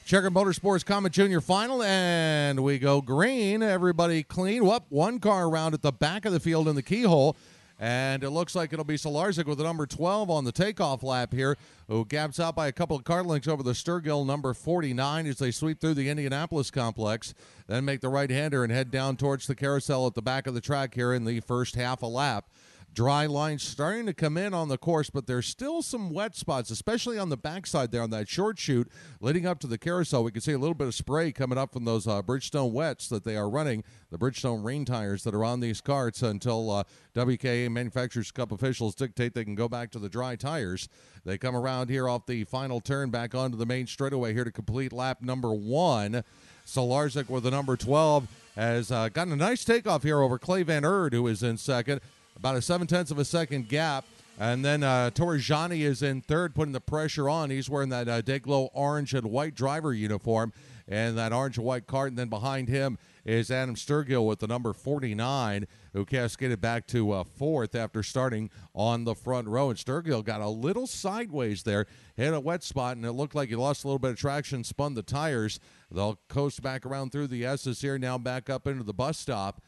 Checkered Motorsports Comet Junior Final, and we go green. Everybody clean. Whoop, one car around at the back of the field in the keyhole. And it looks like it'll be Solarzik with the number 12 on the takeoff lap here, who gaps out by a couple of car lengths over the Sturgill number 49 as they sweep through the Indianapolis complex, then make the right-hander and head down towards the carousel at the back of the track here in the first half a lap. Dry lines starting to come in on the course, but there's still some wet spots, especially on the backside there on that short chute leading up to the carousel. We can see a little bit of spray coming up from those Bridgestone wets that they are running, the Bridgestone rain tires that are on these carts until WKA Manufacturers Cup officials dictate they can go back to the dry tires. They come around here off the final turn back onto the main straightaway here to complete lap number 1. Solarzik with the number 12 has gotten a nice takeoff here over Clay Van Erd, who is in second. About a 0.7 of a second gap. And then Torrijani is in third, putting the pressure on. He's wearing that Dayglow orange and white driver uniform and that orange and white cart. And then behind him is Adam Sturgill with the number 49, who cascaded back to fourth after starting on the front row. And Sturgill got a little sideways there, hit a wet spot, and it looked like he lost a little bit of traction, spun the tires. They'll coast back around through the S's here, now back up into the bus stop.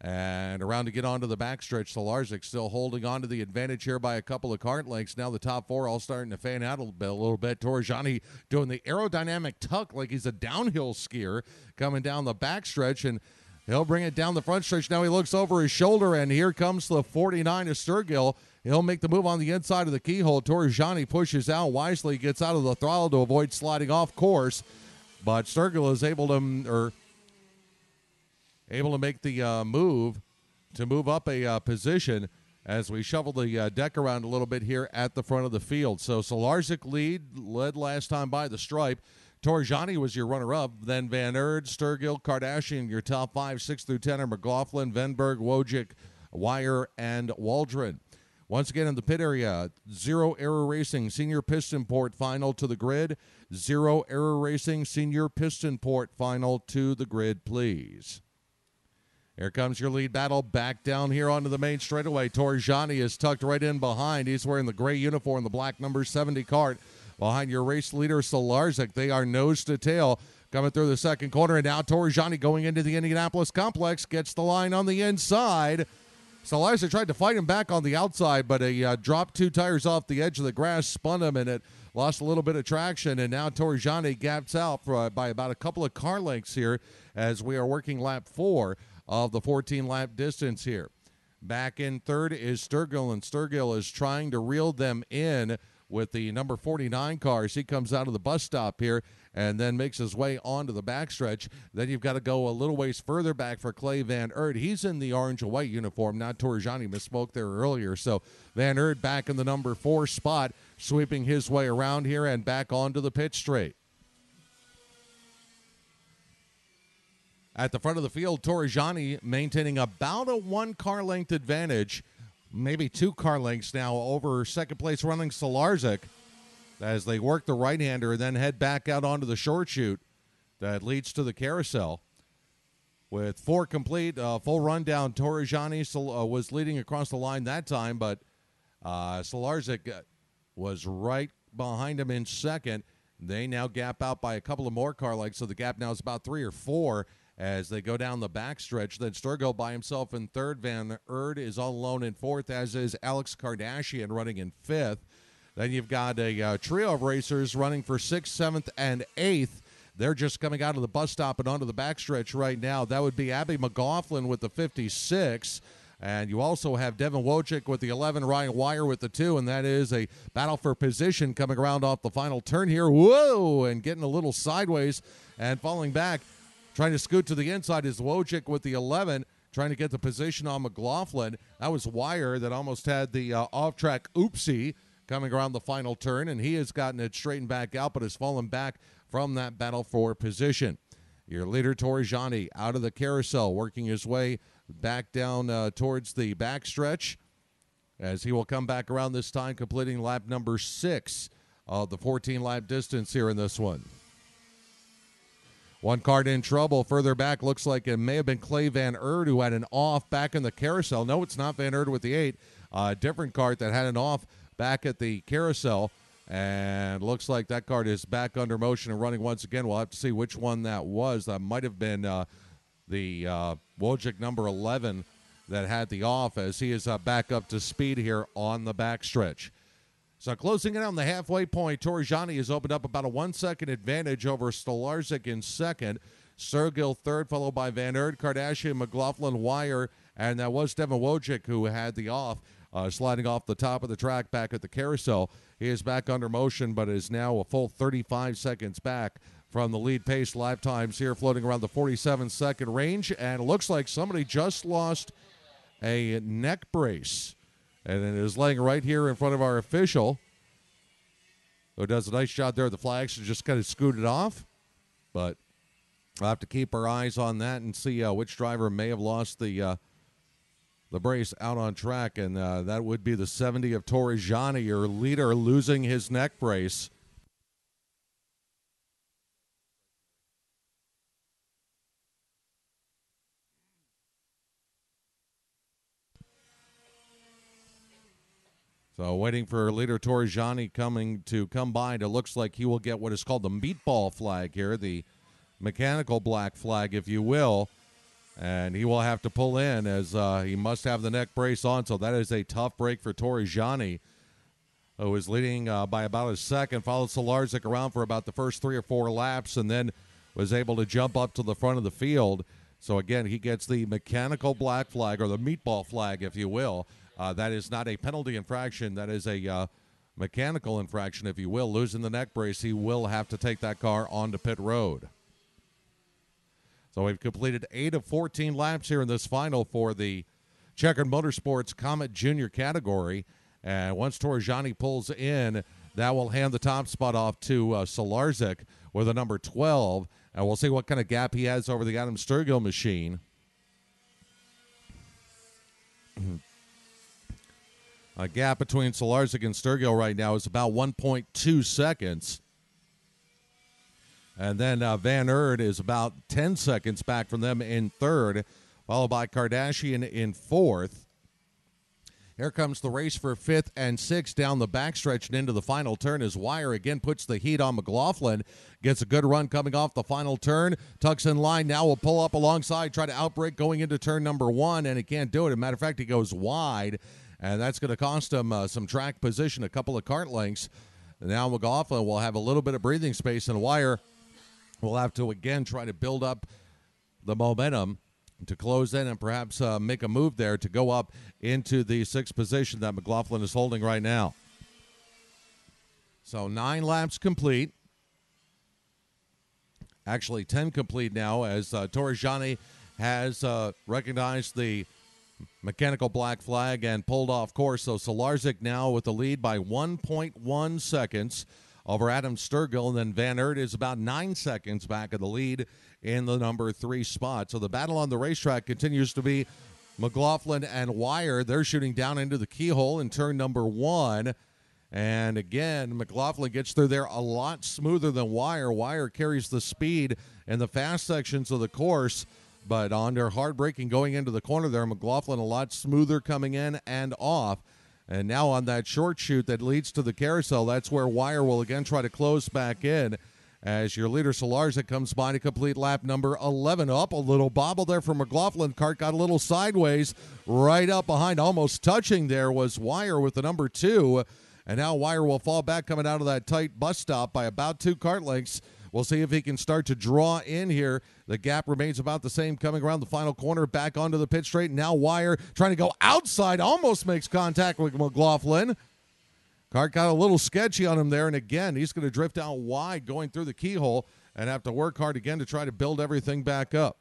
And around to get onto the backstretch. Solarzik still holding on to the advantage here by a couple of kart lengths. Now the top four all starting to fan out a little bit. Torrijani doing the aerodynamic tuck like he's a downhill skier coming down the backstretch, and he'll bring it down the front stretch. Now he looks over his shoulder, and here comes the 49 of Sturgill. He'll make the move on the inside of the keyhole. Torrijani pushes out wisely, gets out of the throttle to avoid sliding off course, but Sturgill is able to make the move to move up a position as we shuffle the deck around a little bit here at the front of the field. So Solarzik led last time by the stripe. Torrijani was your runner-up. Then Van Erd, Sturgill, Kardashian, your top 5, 6 through 10 are McLaughlin, Venberg, Wojcik, Wire, and Waldron. Once again in the pit area, Zero Error Racing Senior Piston Port Final to the grid. Zero Error Racing Senior Piston Port Final to the grid, please. Here comes your lead battle back down here onto the main straightaway. Torrijani is tucked right in behind. He's wearing the gray uniform, the black number 70 cart. Behind your race leader, Solarzik. They are nose to tail coming through the second corner. And now Torrijani going into the Indianapolis complex. Gets the line on the inside. Solarzik tried to fight him back on the outside, but he dropped 2 tires off the edge of the grass, spun him, and it lost a little bit of traction. And now Torrijani gaps out by about a couple of car lengths here as we are working lap 4 of the 14-lap distance here. Back in third is Sturgill, and Sturgill is trying to reel them in with the number 49 cars. He comes out of the bus stop here and then makes his way onto the backstretch. Then you've got to go a little ways further back for Clay Van Erd. He's in the orange and white uniform, not Torrijani. Misspoke there earlier. So Van Erd back in the number 4 spot, sweeping his way around here and back onto the pit straight. At the front of the field, Torrijani maintaining about a 1 car length advantage, maybe 2 car lengths now over second place running Solarzik as they work the right-hander and then head back out onto the short chute that leads to the carousel. With 4 complete, full rundown, Torrijani was leading across the line that time, but Solarzik was right behind him in second. They now gap out by a couple of more car lengths, so the gap now is about 3 or 4 as they go down the backstretch. Then Sturgill by himself in third. Van Erd is all alone in fourth, as is Alex Kardashian running in fifth. Then you've got a trio of racers running for 6th, 7th, and 8th. They're just coming out of the bus stop and onto the backstretch right now. That would be Abby McLaughlin with the 56. And you also have Devin Wojcik with the 11, Ryan Wire with the 2, and that is a battle for position coming around off the final turn here. Whoa! And getting a little sideways and falling back. Trying to scoot to the inside is Wojcik with the 11, trying to get the position on McLaughlin. That was Wire that almost had the off-track oopsie coming around the final turn, and he has gotten it straightened back out but has fallen back from that battle for position. Your leader, Torrijani, out of the carousel, working his way back down towards the backstretch as he will come back around this time, completing lap number 6 of the 14-lap distance here in this one. One cart in trouble further back. Looks like it may have been Clay Van Erd who had an off back in the carousel. No, it's not Van Erd with the 8. Different cart that had an off back at the carousel. And looks like that cart is back under motion and running once again. We'll have to see which one that was. That might have been the Wojcik number 11 that had the off, as he is back up to speed here on the backstretch. So closing in on the halfway point, Torrijani has opened up about a 1-second advantage over Stolarzik in second. Sturgill third, followed by Van Erd, Kardashian, McLaughlin, Wire, and that was Devin Wojcik who had the off, sliding off the top of the track back at the carousel. He is back under motion, but is now a full 35 seconds back from the lead pace. Lap times here floating around the 47-second range, and it looks like somebody just lost a neck brace. And it is laying right here in front of our official, who does a nice job there at the flags to just kind of scoot it off. But We'll have to keep our eyes on that and see which driver may have lost the brace out on track, and that would be the 70 of Torrigiani, your leader, losing his neck brace. So waiting for leader Torrigiani coming to come by. It looks like he will get what is called the meatball flag here, the mechanical black flag, if you will. And he will have to pull in as he must have the neck brace on. So that is a tough break for Torrigiani, who is leading by about a second. Followed Solarzik around for about the first 3 or 4 laps and then was able to jump up to the front of the field. So, again, he gets the mechanical black flag, or the meatball flag, if you will. That is not a penalty infraction. That is a mechanical infraction, if you will. Losing the neck brace, he will have to take that car onto pit road. So we've completed 8 of 14 laps here in this final for the Checkered Motorsports Comet Junior category. And once Torrigiani pulls in, that will hand the top spot off to Solarzik with a number 12. And we'll see what kind of gap he has over the Adam Sturgill machine. A gap between Solarzik and Sturgill right now is about 1.2 seconds. And then Van Aert is about 10 seconds back from them in third, followed by Kardashian in fourth. Here comes the race for 5th and 6th down the backstretch and into the final turn as Wire again puts the heat on McLaughlin. Gets a good run coming off the final turn. Tucks in line. Now will pull up alongside, try to outbrake going into turn number 1, and he can't do it. As a matter of fact, he goes wide, and that's going to cost him some track position, a couple of kart lengths. And now McLaughlin will have a little bit of breathing space, and Wire will have to again try to build up the momentum to close in and perhaps make a move there to go up into the 6th position that McLaughlin is holding right now. So 9 laps complete. Actually 10 complete now as Torrigiani has recognized the mechanical black flag and pulled off course. So Solarzik now with the lead by 1.1 seconds over Adam Sturgill, and then Van Aert is about 9 seconds back of the lead in the number 3 spot. So the battle on the racetrack continues to be McLaughlin and Wire. They're shooting down into the keyhole in turn number 1. And again, McLaughlin gets through there a lot smoother than Wire. Wire carries the speed in the fast sections of the course, but on their hard braking going into the corner there, McLaughlin a lot smoother coming in and off. And now on that short chute that leads to the carousel, that's where Wire will again try to close back in as your leader Solarzik comes by to complete lap number 11. Up a little bobble there for McLaughlin. Kart got a little sideways right up behind. Almost touching there was Wire with the number 2. And now Wire will fall back coming out of that tight bus stop by about 2 kart lengths. We'll see if he can start to draw in here. The gap remains about the same coming around the final corner, back onto the pit straight. Now Wire trying to go outside, almost makes contact with McLaughlin. Kart got a little sketchy on him there, and again, he's going to drift out wide going through the keyhole and have to work hard again to try to build everything back up.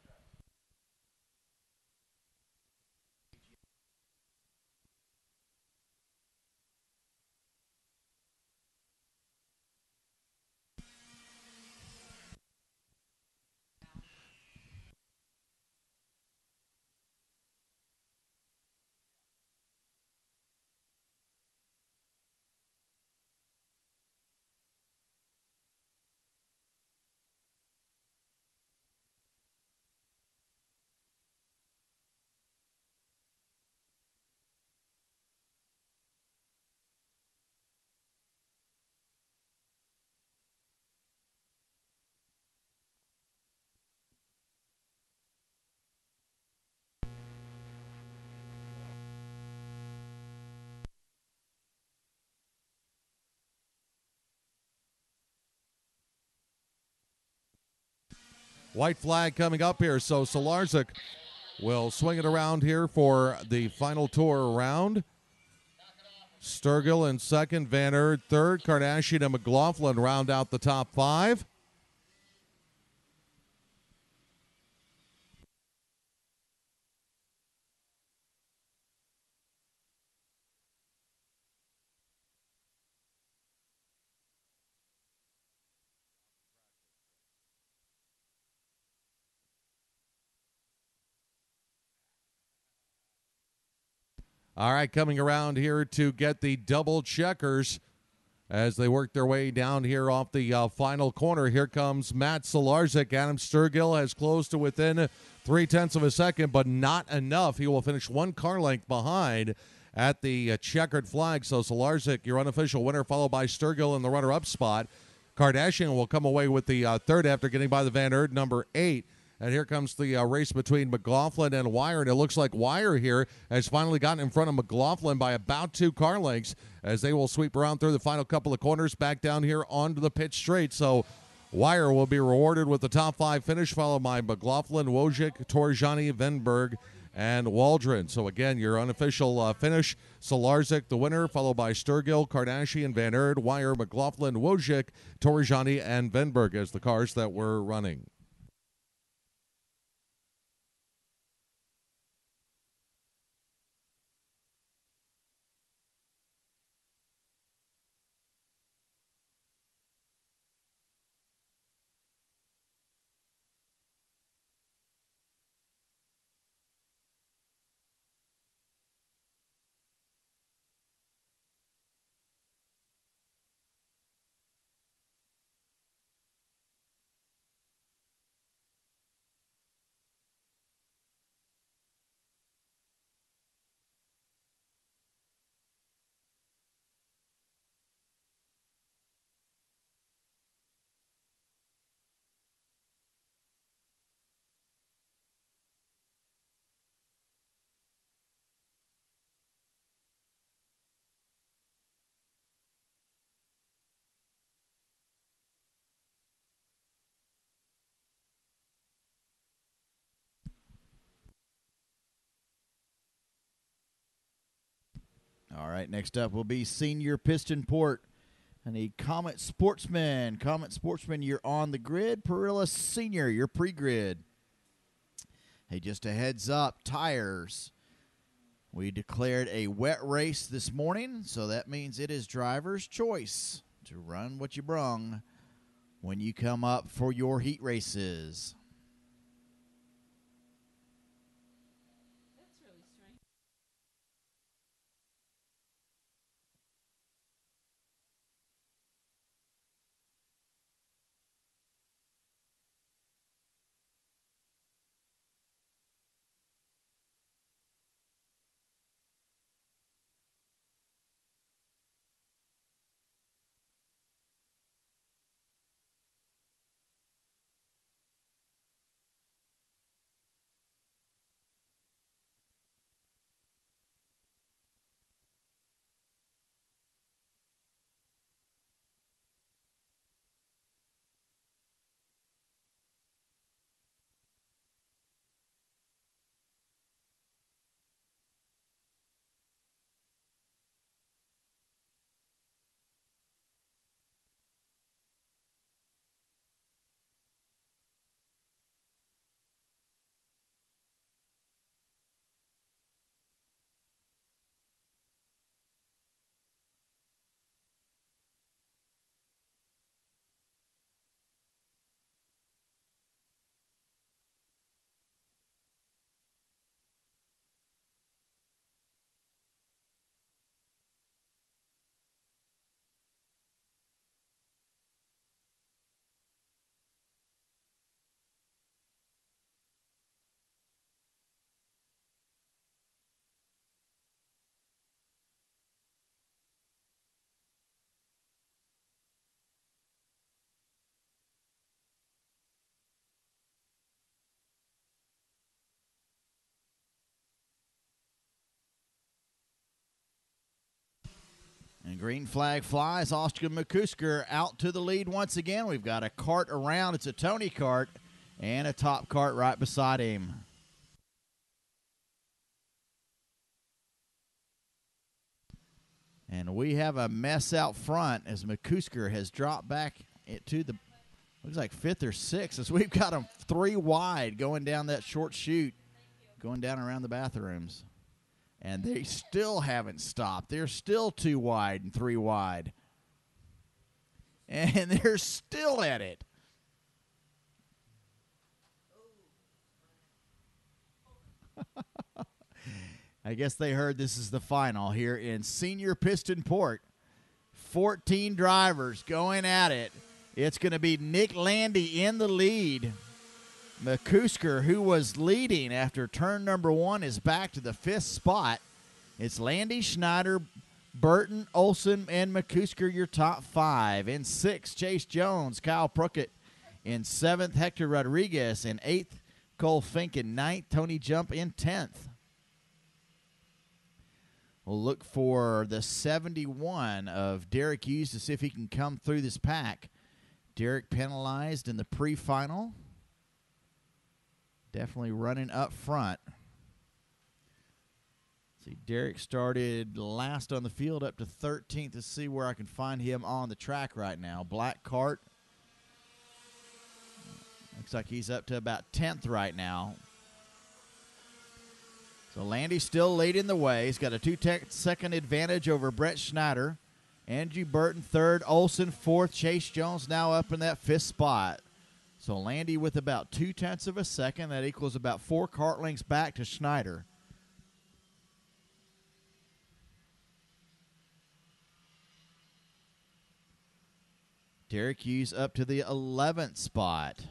White flag coming up here, so Solarzik will swing it around here for the final tour around. Sturgill in second, Van Aert third, Kardashian and McLaughlin round out the top 5. All right, coming around here to get the double checkers as they work their way down here off the final corner. Here comes Matt Solarzik. Adam Sturgill has closed to within 0.3 of a second, but not enough. He will finish 1 car length behind at the checkered flag. So Solarzik, your unofficial winner, followed by Sturgill in the runner-up spot. Kardashian will come away with the third after getting by the Van Erd, number 8. And here comes the race between McLaughlin and Wire, and it looks like Wire here has finally gotten in front of McLaughlin by about 2 car lengths as they will sweep around through the final couple of corners back down here onto the pit straight. So Wire will be rewarded with the top 5 finish, followed by McLaughlin, Wojcik, Torjani, Venberg, and Waldron. So again, your unofficial finish, Solarzik the winner, followed by Sturgill, Kardashian, Van Erd, Wire, McLaughlin, Wojcik, Torjani, and Venberg as the cars that were running.
All right, next up will be Senior Piston Port. I need Comet Sportsman. Comet Sportsman, you're on the grid. Perilla Senior, you're pre-grid. Hey, just a heads up, tires. We declared a wet race this morning, so that means it is driver's choice to run what you brung when you come up for your heat races. And green flag flies. Oscar McCusker out to the lead once again. We've got a cart around. It's a Tony cart and a top cart right beside him. And we have a mess out front as McCusker has dropped back to the, looks like 5th or 6th, as we've got them 3 wide going down that short chute, going down around the bathrooms. And they still haven't stopped. They're still 2 wide and 3 wide. And they're still at it. I guess they heard this is the final here in Senior Piston Port. 14 drivers going at it. It's going to be Nick Landy in the lead. McCusker, who was leading after turn number 1, is back to the 5th spot. It's Landy, Schneider, Burton, Olson, and McCusker, your top 5. In 6th, Chase Jones, Kyle Pruckett. In 7th, Hector Rodriguez. In 8th, Cole Fink. In 9th, Tony Jump. In 10th. We'll look for the 71 of Derek Hughes to see if he can come through this pack. Derek penalized in the pre-final. Definitely running up front. See, Derek started last on the field up to 13th. To see where I can find him on the track right now. Black cart. Looks like he's up to about 10th right now. So Landy still leading the way. He's got a 2-second advantage over Brett Schneider. Andrew Burton 3rd, Olson 4th, Chase Jones now up in that 5th spot. So Landy with about 0.2 of a second. That equals about 4 kart lengths back to Schneider. Derek Hughes up to the 11th spot.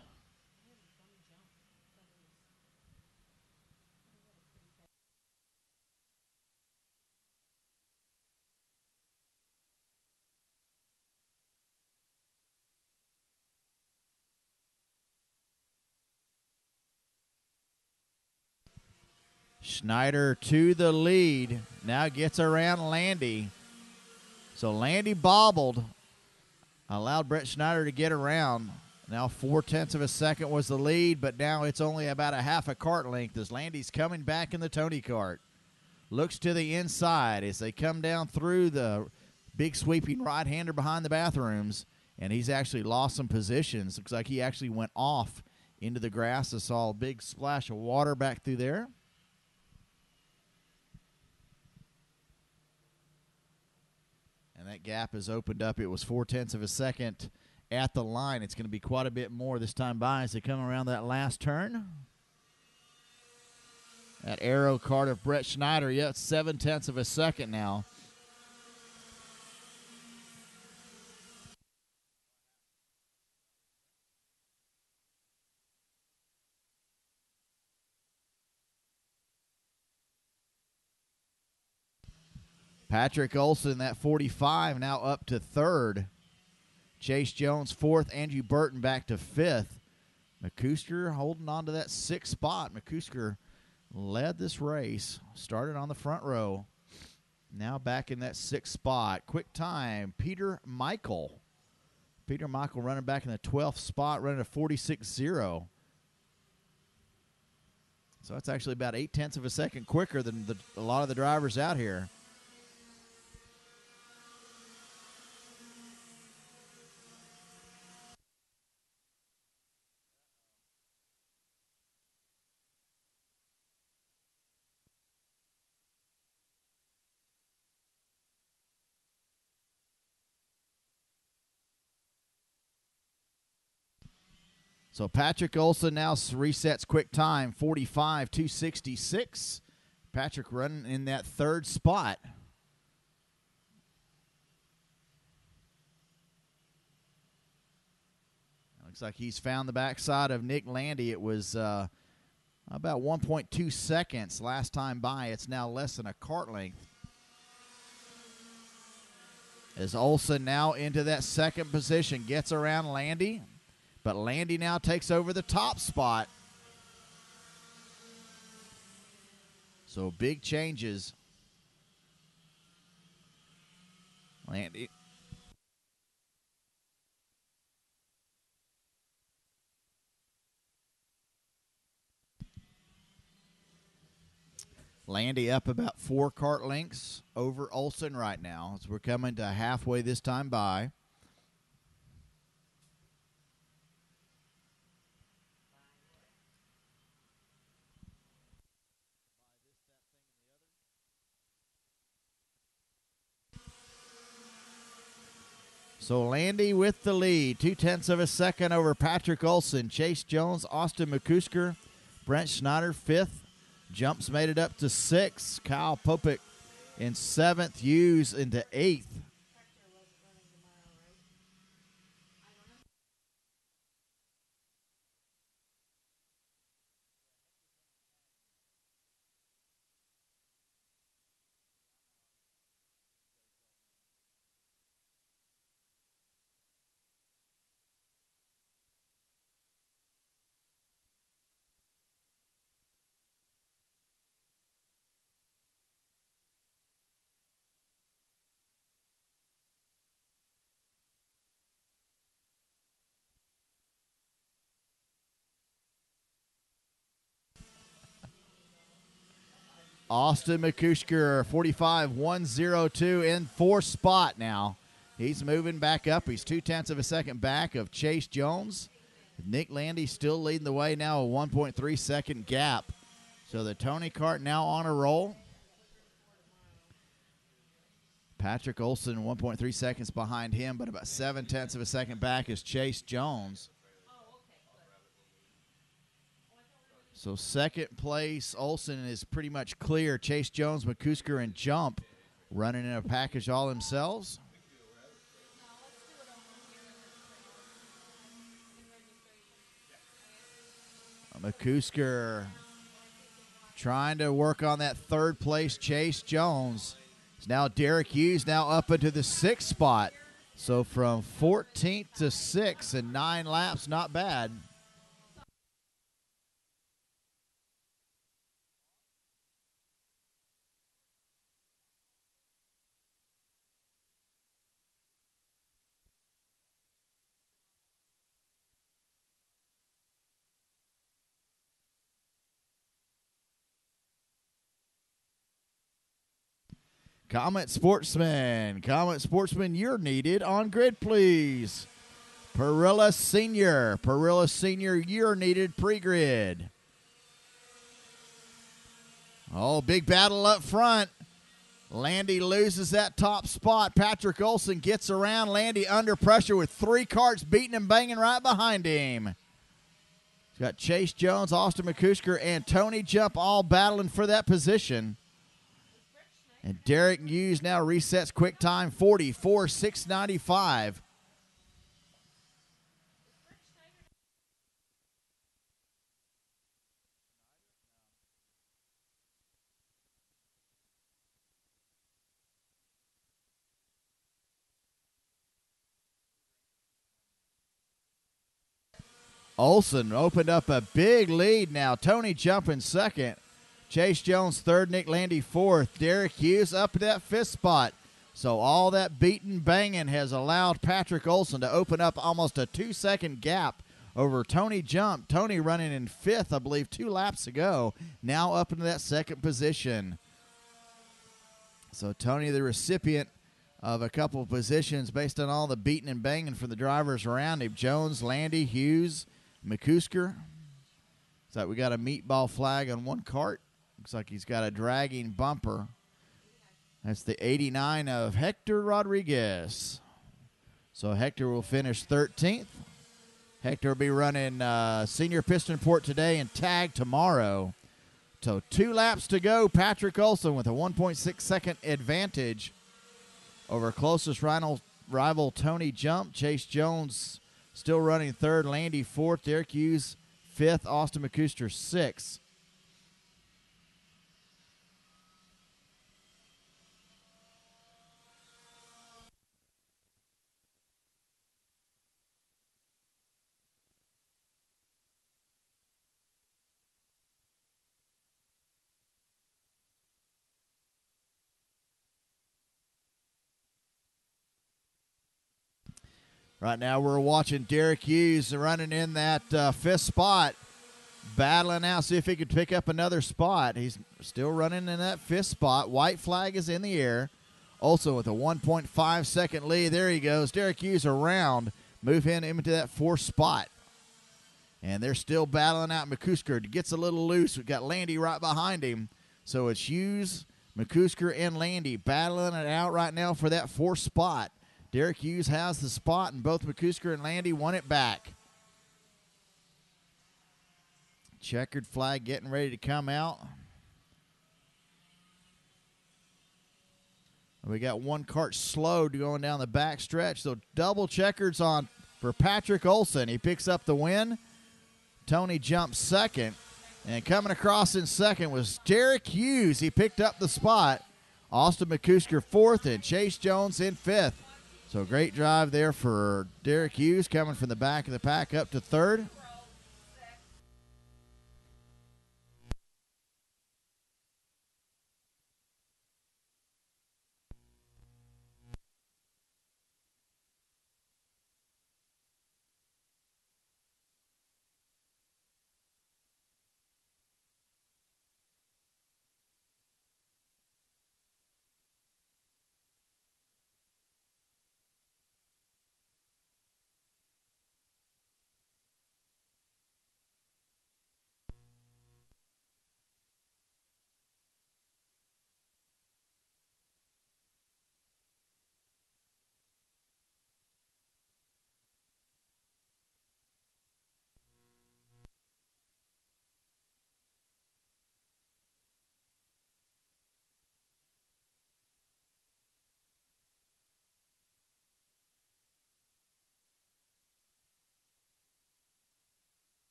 Schneider to the lead. Now gets around Landy. So Landy bobbled. Allowed Brett Schneider to get around. Now 0.4 of a second was the lead, but now it's only about a half a kart length as Landy's coming back in the Tony kart. Looks to the inside as they come down through the big sweeping right-hander behind the bathrooms, and he's actually lost some positions. Looks like he actually went off into the grass. I saw a big splash of water back through there. And that gap has opened up. It was 0.4 of a second at the line. It's going to be quite a bit more this time by as they come around that last turn. That arrow card of Brett Schneider, yeah, it's 0.7 of a second now. Patrick Olson, that 45, now up to 3rd. Chase Jones, 4th. Andrew Burton back to 5th. McCusker holding on to that 6th spot. McCusker led this race, started on the front row. Now back in that 6th spot. Quick time, Peter Michael. Peter Michael running back in the 12th spot, running a 46.0. So that's actually about 0.8 of a second quicker than a lot of the drivers out here. So Patrick Olson now resets quick time, 45.266. Patrick running in that 3rd spot. Looks like he's found the backside of Nick Landy. It was about 1.2 seconds last time by. It's now less than a kart length. As Olson now into that 2nd position, gets around Landy. But Landy now takes over the top spot. So big changes. Landy. Landy up about 4 kart lengths over Olson right now as we're coming to halfway this time by. So Landy with the lead, 0.2 of a second over Patrick Olson. Chase Jones, Austin McCusker, Brent Schneider 5th, Jumps made it up to 6. Kyle Popek in 7th. Hughes into 8th. Austin McCusker, 45-102 in 4th spot now. He's moving back up. He's 0.2 of a second back of Chase Jones. Nick Landy still leading the way now, a 1.3 second gap. So the Tony Kart now on a roll. Patrick Olson 1.3 seconds behind him, but about 0.7 of a second back is Chase Jones. So second place, Olson is pretty much clear. Chase Jones, McCusker, and Jump running in a package all themselves. McCusker trying to work on that third place. Chase Jones. It's now Derek Hughes now up into the 6th spot. So from 14th to 6th in 9 laps, not bad. Comet Sportsman, you're needed on grid, please. Perilla Senior, you're needed pre-grid. Oh, big battle up front. Landy loses that top spot. Patrick Olson gets around. Landy under pressure with 3 carts beating and banging right behind him. He's got Chase Jones, Austin McCusker, and Tony Jump all battling for that position. And Derek Hughes now resets quick time, 44.695. Olson opened up a big lead now. Tony Jump in 2nd. Chase Jones 3rd, Nick Landy 4th. Derek Hughes up to that 5th spot. So all that beating banging has allowed Patrick Olson to open up almost a 2-second gap over Tony Jump. Tony running in 5th, I believe, 2 laps ago. Now up into that 2nd position. So Tony, the recipient of a couple of positions based on all the beating and banging from the drivers around him. Jones, Landy, Hughes, McCusker. Looks like we got a meatball flag on one cart. Looks like he's got a dragging bumper. That's the 89 of Hector Rodriguez. So Hector will finish 13th. Hector will be running senior piston port today and tag tomorrow. So 2 laps to go. Patrick Olson with a 1.6 second advantage over closest rival Tony Jump. Chase Jones still running 3rd. Landy 4th. Derek Hughes 5th. Austin McCusker 6th. Right now we're watching Derek Hughes running in that 5th spot, battling out, see if he could pick up another spot. He's still running in that 5th spot. White flag is in the air. Also with a 1.5 second lead. There he goes. Derek Hughes around. Move him into that 4th spot. And they're still battling out. McCusker gets a little loose. We've got Landy right behind him. So it's Hughes, McCusker, and Landy battling it out right now for that 4th spot. Derek Hughes has the spot, and both McCusker and Landy won it back. Checkered flag getting ready to come out. We got one cart slowed going down the back stretch. So double checkers on for Patrick Olson. He picks up the win. Tony jumps second. And coming across in second was Derek Hughes. He picked up the spot. Austin McCusker fourth and Chase Jones in fifth. So great drive there for Derek Hughes coming from the back of the pack up to third.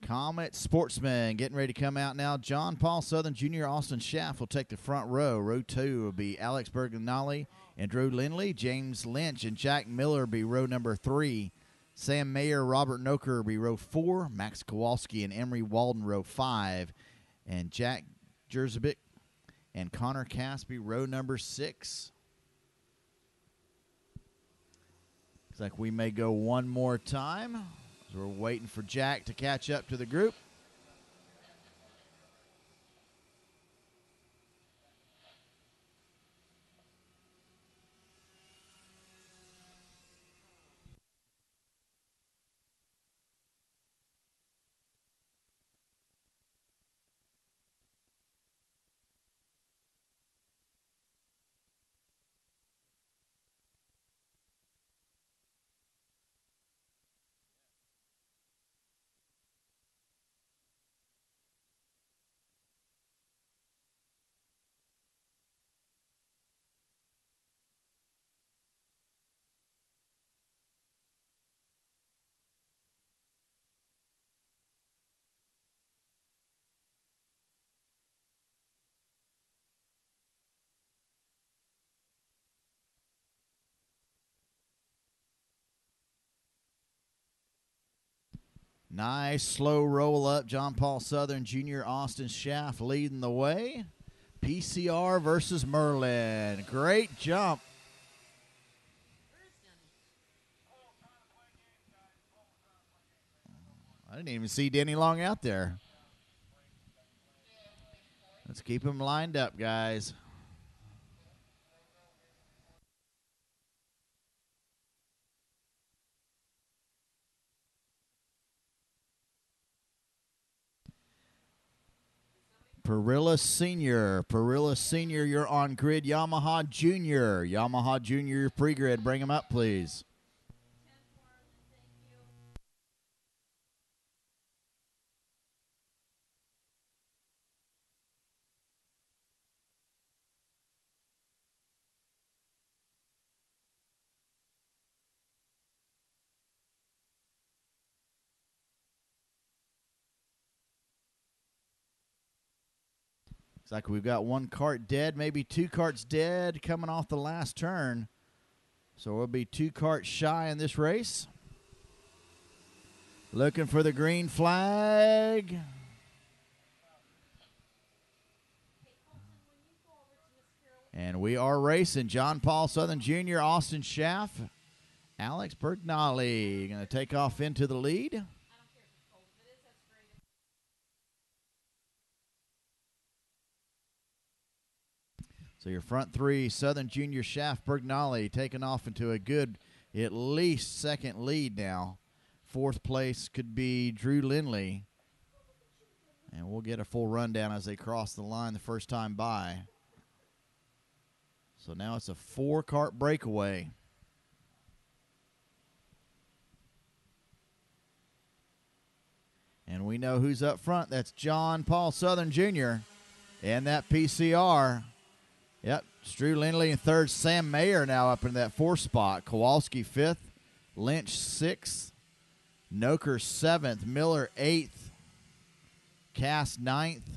Comet Sportsman getting ready to come out now. John Paul Southern Jr., Austin Schaff will take the front row. Row 2 will be Alex Berginelli and Drew Lindley. James Lynch and Jack Miller will be row number 3. Sam Mayer, Robert Noker will be row 4. Max Kowalski and Emery Walden row 5. And Jack Jerzovic and Connor Caspi row number 6. Looks like we may go one more time. We're waiting for Jack to catch up to the group. Nice slow roll up. John Paul Southern Jr., Austin Schaff leading the way. PCR versus Merlin. Great jump. I didn't even see Denny Long out there. Let's keep him lined up, guys. Perilla Senior. Perilla Senior, you're on grid. Yamaha Junior. Yamaha Junior, your pre-grid. Bring them up, please. Looks like we've got one cart dead, maybe two carts dead coming off the last turn. So we'll be 2 carts shy in this race. Looking for the green flag. And we are racing. John Paul Southern Jr., Austin Schaff, Alex Bergnali going to take off into the lead. So your front 3, Southern Junior, Schaff, Bergnali, taking off into a good, at least second lead now. 4th place could be Drew Lindley. And we'll get a full rundown as they cross the line the first time by. So now it's a 4-cart breakaway. And we know who's up front. That's John Paul Southern Jr. and that PCR. Yep, it's Drew Lindley in 3rd. Sam Mayer now up in that 4th spot. Kowalski 5th. Lynch 6th. Noker 7th. Miller 8th. Cass 9th.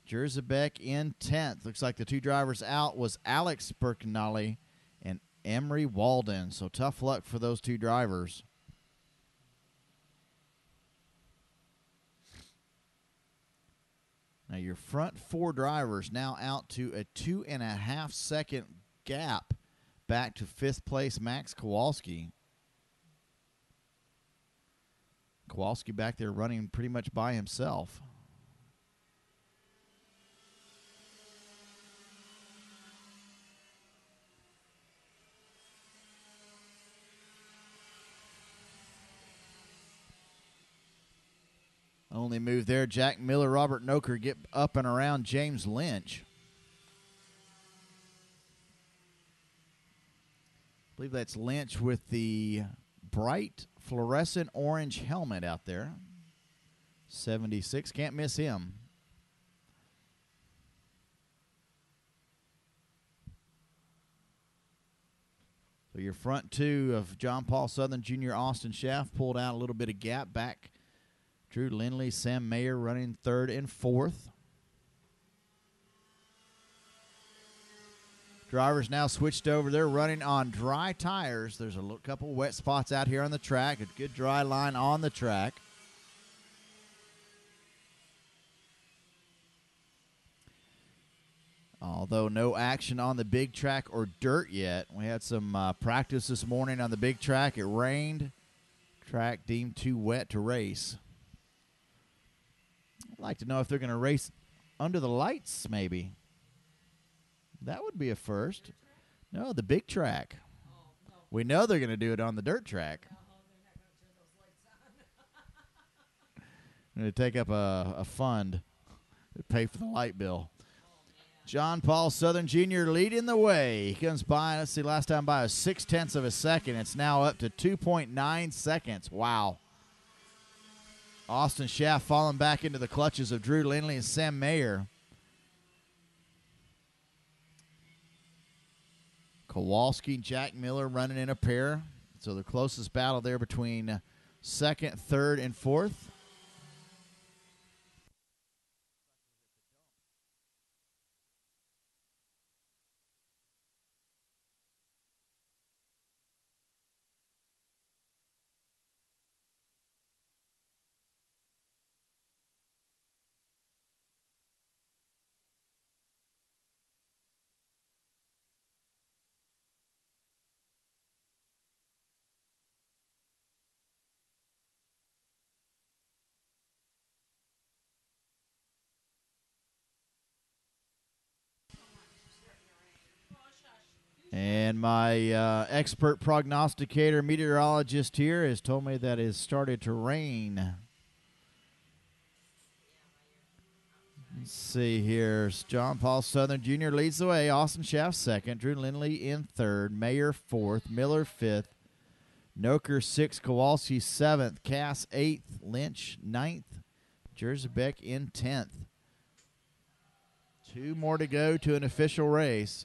Jerzebek in 10th. Looks like the 2 drivers out was Alex Bergnali and Emery Walden. So tough luck for those 2 drivers. Now your front 4 drivers now out to a 2.5 second gap back to 5th place Max Kowalski. Kowalski back there running pretty much by himself. Only move there. Jack Miller, Robert Noker get up and around James Lynch. I believe that's Lynch with the bright fluorescent orange helmet out there. 76. Can't miss him. So your front 2 of John Paul Southern Jr., Austin Schaff pulled out a little bit of gap back. Drew Lindley, Sam Mayer running 3rd and 4th. Drivers now switched over. They're running on dry tires. There's a couple wet spots out here on the track. A good dry line on the track. Although no action on the big track or dirt yet. We had some practice this morning on the big track. It rained. Track deemed too wet to race. I'd like to know if they're going to race under the lights, maybe. That would be a first. No, the big track. We know they're going to do it on the dirt track. Going to take up a fund to pay for the light bill. John Paul Southern Jr. leading the way. He comes by, let's see, last time by a 0.6 of a second. It's now up to 2.9 seconds. Wow. Austin Schaff falling back into the clutches of Drew Lindley and Sam Mayer. Kowalski and Jack Miller running in a pair. So the closest battle there between 2nd, 3rd, and 4th. And my expert prognosticator, meteorologist here has told me that it started to rain. Let's see here. John Paul Southern Jr. leads the way. Austin Schaff second. Drew Lindley in third. Mayer fourth. Miller fifth. Noker sixth. Kowalski seventh. Cass eighth. Lynch ninth. Jerzebek in 10th. 2 more to go to an official race.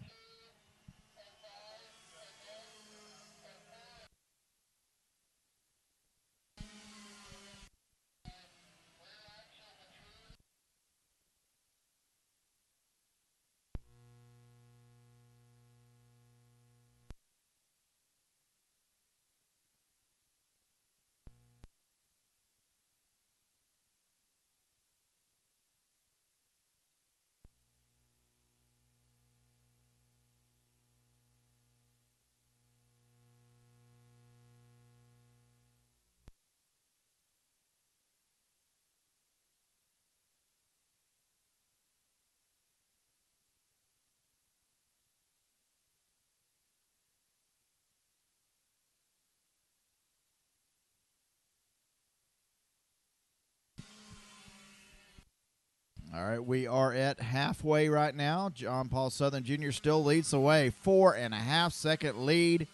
All right, we are at halfway right now. John Paul Southern Jr. still leads the way. 4.5 second lead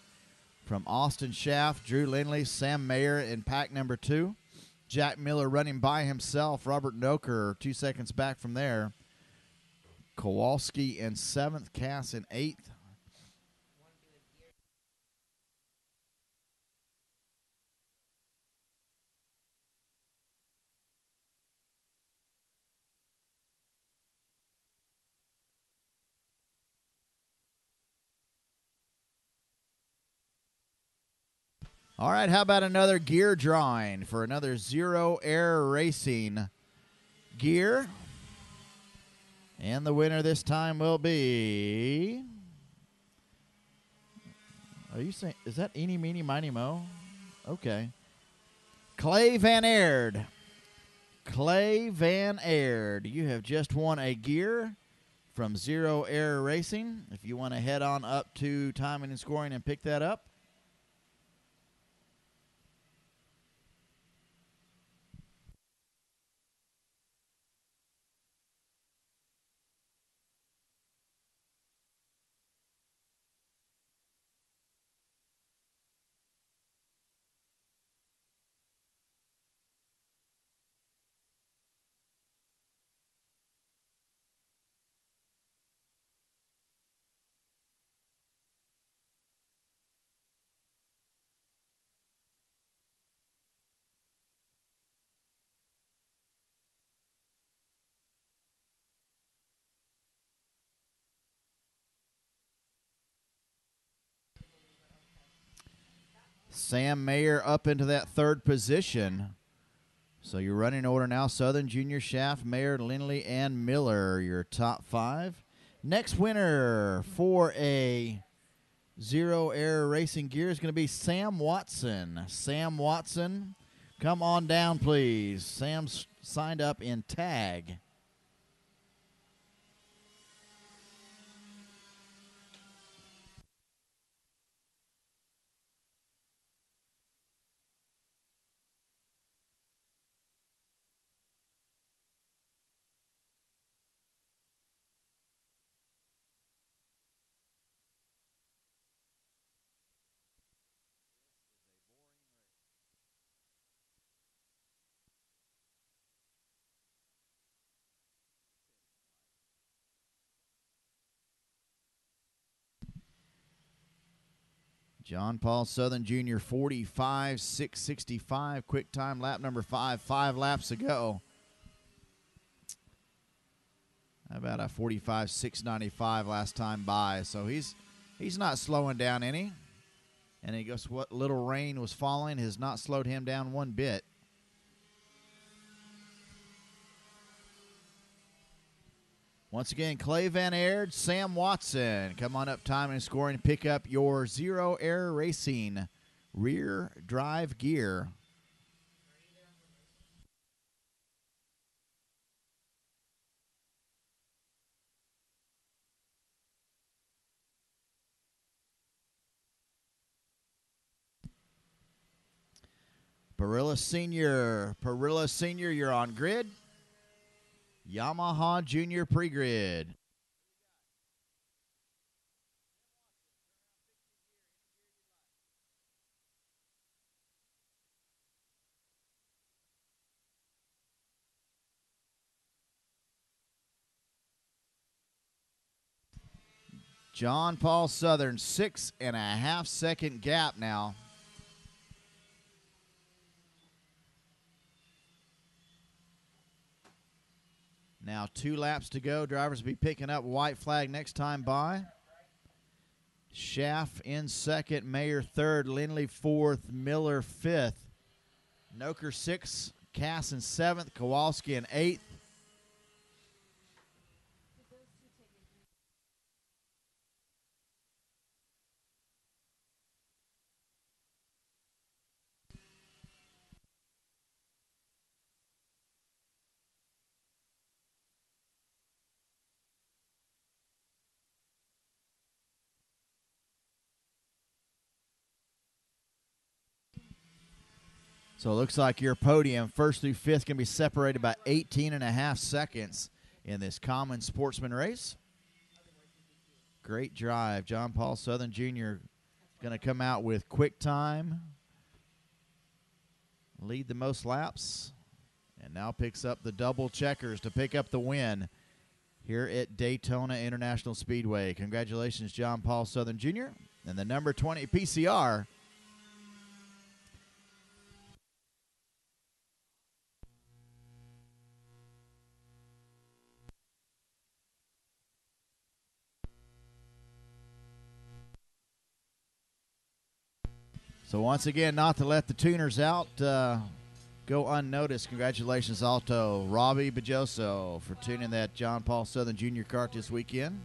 from Austin Schaff, Drew Lindley, Sam Mayer in pack number 2. Jack Miller running by himself. Robert Noker 2 seconds back from there. Kowalski in 7th, Cass in 8th. All right, how about another gear drawing for another Zero Air Racing gear? And the winner this time will be... Are you saying... Is that Eeny, Meeny, Miny, Mo? Okay. Clay Van Aird. Clay Van Aird. You have just won a gear from Zero Air Racing. If you want to head on up to Timing and Scoring and pick that up. Sam Mayer up into that 3rd position. So your running order now, Southern Junior, Schaff, Mayer, Lindley, and Miller, your top 5. Next winner for a Zero Air Racing gear is going to be Sam Watson. Sam Watson, come on down, please. Sam's signed up in tag. John Paul Southern Jr., 45.665. Quick time lap number 5. 5 laps to go. How about a 45.695 last time by? So he's not slowing down any. And I guess what little rain was falling has not slowed him down one bit. Once again, Clay Van Aird, Sam Watson. Come on up, Timing and Scoring, and pick up your Zero Air Racing rear drive gear. Parilla Senior, you're on grid. Yamaha Junior Pre-Grid. John Paul Southern, 6.5 second gap now. Now 2 laps to go. Drivers will be picking up white flag next time by. Schaff in second, Mayer third, Lindley fourth, Miller fifth. Noker 6th, Cass in 7th, Kowalski in 8th. So it looks like your podium, 1st through 5th, going to be separated by 18.5 seconds in this common sportsman race. Great drive. John Paul Southern Jr. going to come out with quick time, lead the most laps, and now picks up the double checkers to pick up the win here at Daytona International Speedway. Congratulations, John Paul Southern Jr. and the number 20 PCR. So once again, not to let the tuners out go unnoticed. Congratulations also, Robbie Bajoso, for tuning that John Paul Southern Jr. kart this weekend.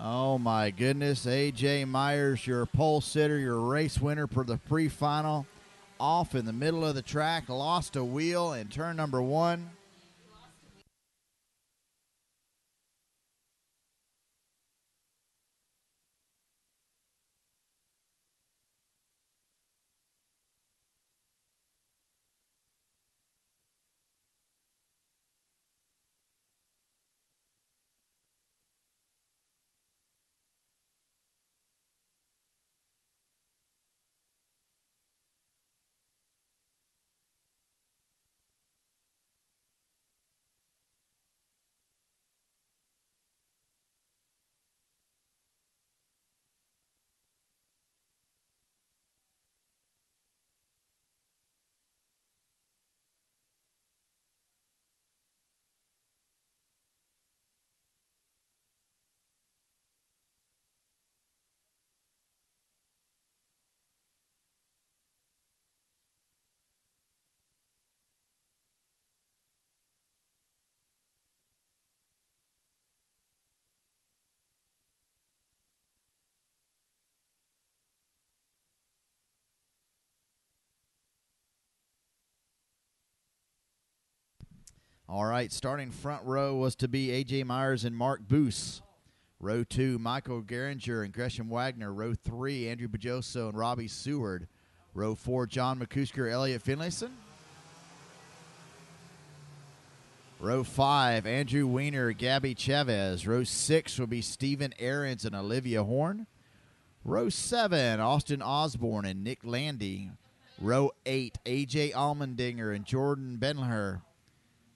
Oh, my goodness. A.J. Myers, your pole sitter, your race winner for the pre-final, off in the middle of the track, lost a wheel in turn number 1. All right, starting front row was to be A.J. Myers and Mark Boos. Row 2, Michael Geringer and Gresham Wagner. Row 3, Andrew Bajoso and Robbie Seward. Row 4, John McCusker, Elliott Finlayson. Row 5, Andrew Weiner, Gabby Chavez. Row 6 will be Stephen Ahrens and Olivia Horn. Row 7, Austin Osborne and Nick Landy. Row 8, A.J. Allmendinger and Jordan Benler.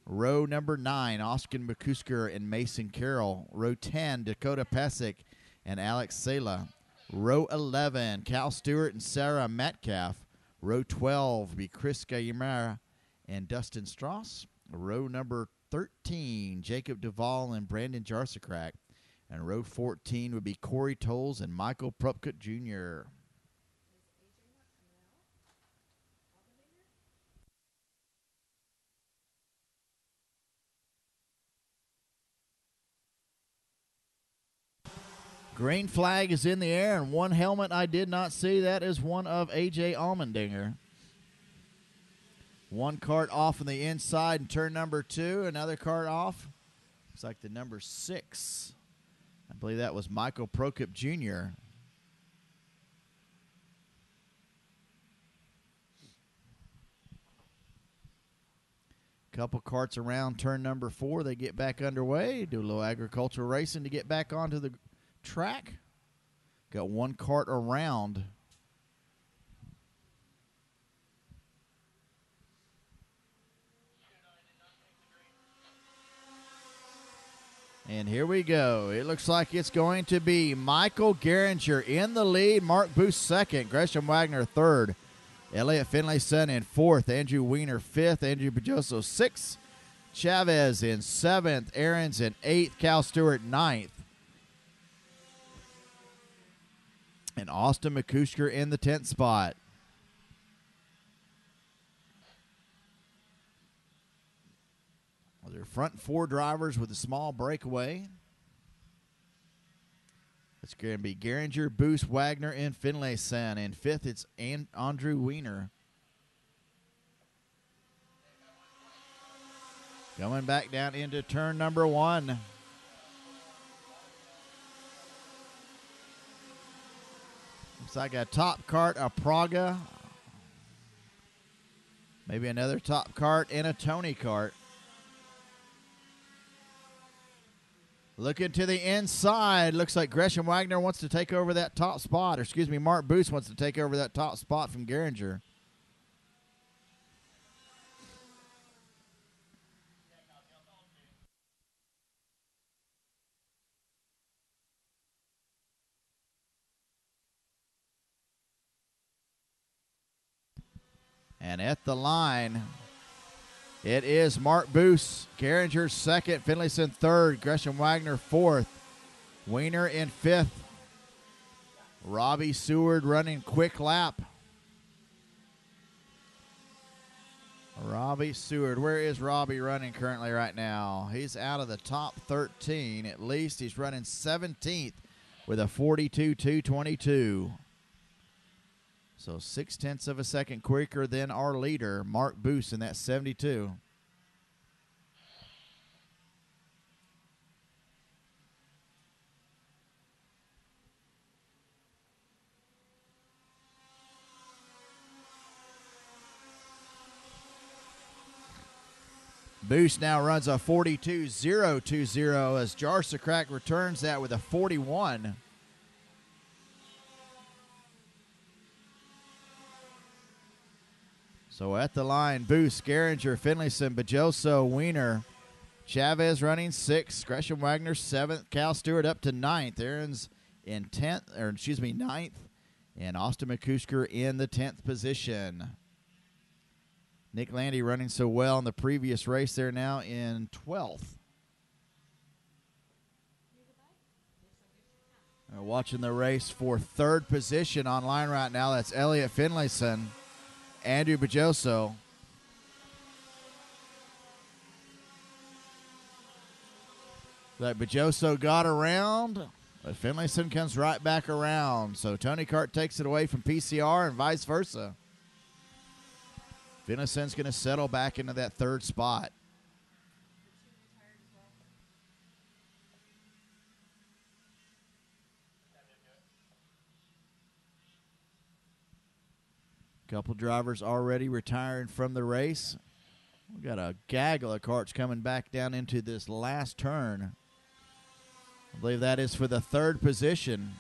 Row number 9, Austin McCusker and Mason Carroll. Row 10, Dakota Pesic and Alex Sala. Row 11, Cal Stewart and Sarah Metcalf. Row 12 will be Chris Gallimera and Dustin Strauss. Row number 13, Jacob Duvall and Brandon Jarsakrak. And row 14 would be Corey Tolles and Michael Prupkut Jr. Green flag is in the air, and one helmet I did not see. That is one of A.J. Allmendinger. One cart off on the inside in turn number 2. Another cart off. Looks like the number 6. I believe that was Michael Prokop Jr. Couple carts around turn number 4. They get back underway. Do a little agricultural racing to get back onto the track. Got one cart around. And here we go. It looks like it's going to be Michael Geringer in the lead. Mark Booth second. Gresham Wagner third. Elliott Finlayson in fourth. Andrew Weiner fifth. Andrew Bajoso sixth. Chavez in seventh. Aarons in eighth. Cal Stewart ninth. And Austin McCusker in the 10th spot. Well, their front 4 drivers with a small breakaway. It's going to be Geringer, Booth, Wagner, and Finlayson. In 5th, it's Andrew Weiner. Going back down into turn number 1. Looks like a top cart, a Praga. Maybe another top cart and a Tony cart. Looking to the inside. Looks like Gresham Wagner wants to take over that top spot. Or excuse me, Mark Booth wants to take over that top spot from Geringer. And at the line, it is Mark Booth. Geringer second, Finlayson third, Gresham Wagner fourth, Weiner in fifth. Robbie Seward running quick lap. Robbie Seward, where is Robbie running currently right now? He's out of the top 13 at least. He's running 17th with a 42.222. So 0.6 of a second quicker than our leader, Mark Booth, in that 72. Booth now runs a 42.020 as Jarsakrak returns that with a 41. So at the line, Booth, Geringer, Finlayson, Bajoso, Weiner, Chavez running 6th, Gresham Wagner 7th, Cal Stewart up to 9th, Aaron's in 9th, and Austin McCusker in the 10th position. Nick Landy running so well in the previous race, they're now in 12th. We're watching the race for 3rd position online right now. That's Elliott Finlayson, Andrew Bajoso. That Bajoso got around, but Finlayson comes right back around. So Tony Kart takes it away from PCR and vice versa. Finlayson's going to settle back into that 3rd spot. Couple drivers already retiring from the race. We've got a gaggle of carts coming back down into this last turn. I believe that is for the 3rd position.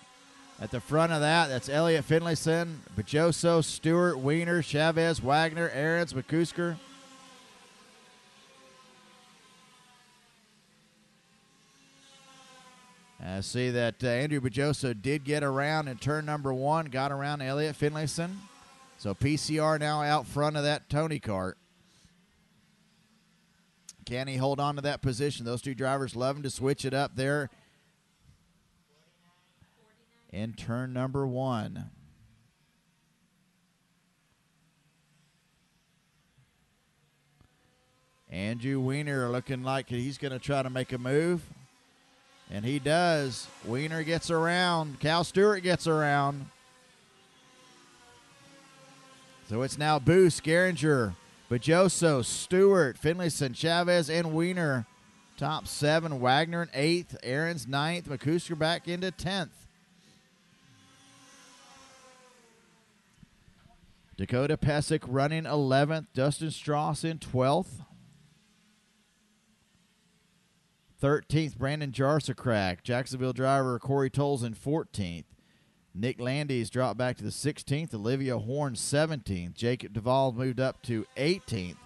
At the front of that, that's Elliott Finlayson, Bajoso, Stewart, Wiener, Chavez, Wagner, Ahrens, McCusker. I see that Andrew Bajoso did get around in turn number 1, got around Elliott Finlayson. So PCR now out front of that Tony kart. Can he hold on to that position? Those two drivers loving to switch it up there in turn number 1. Andrew Wiener looking like he's going to try to make a move. And he does. Wiener gets around. Cal Stewart gets around. So it's now Boos, Geringer, Bajoso, Stewart, Finlayson, Chavez, and Wiener. Top 7. Wagner in 8th. Ahrens 9th. McCusker back into 10th. Dakota Pesic running 11th. Dustin Strauss in 12th. 13th, Brandon Jarsacrack. Jacksonville driver Corey Tolles in 14th. Nick Landis dropped back to the 16th. Olivia Horn 17th. Jacob Duvall moved up to 18th.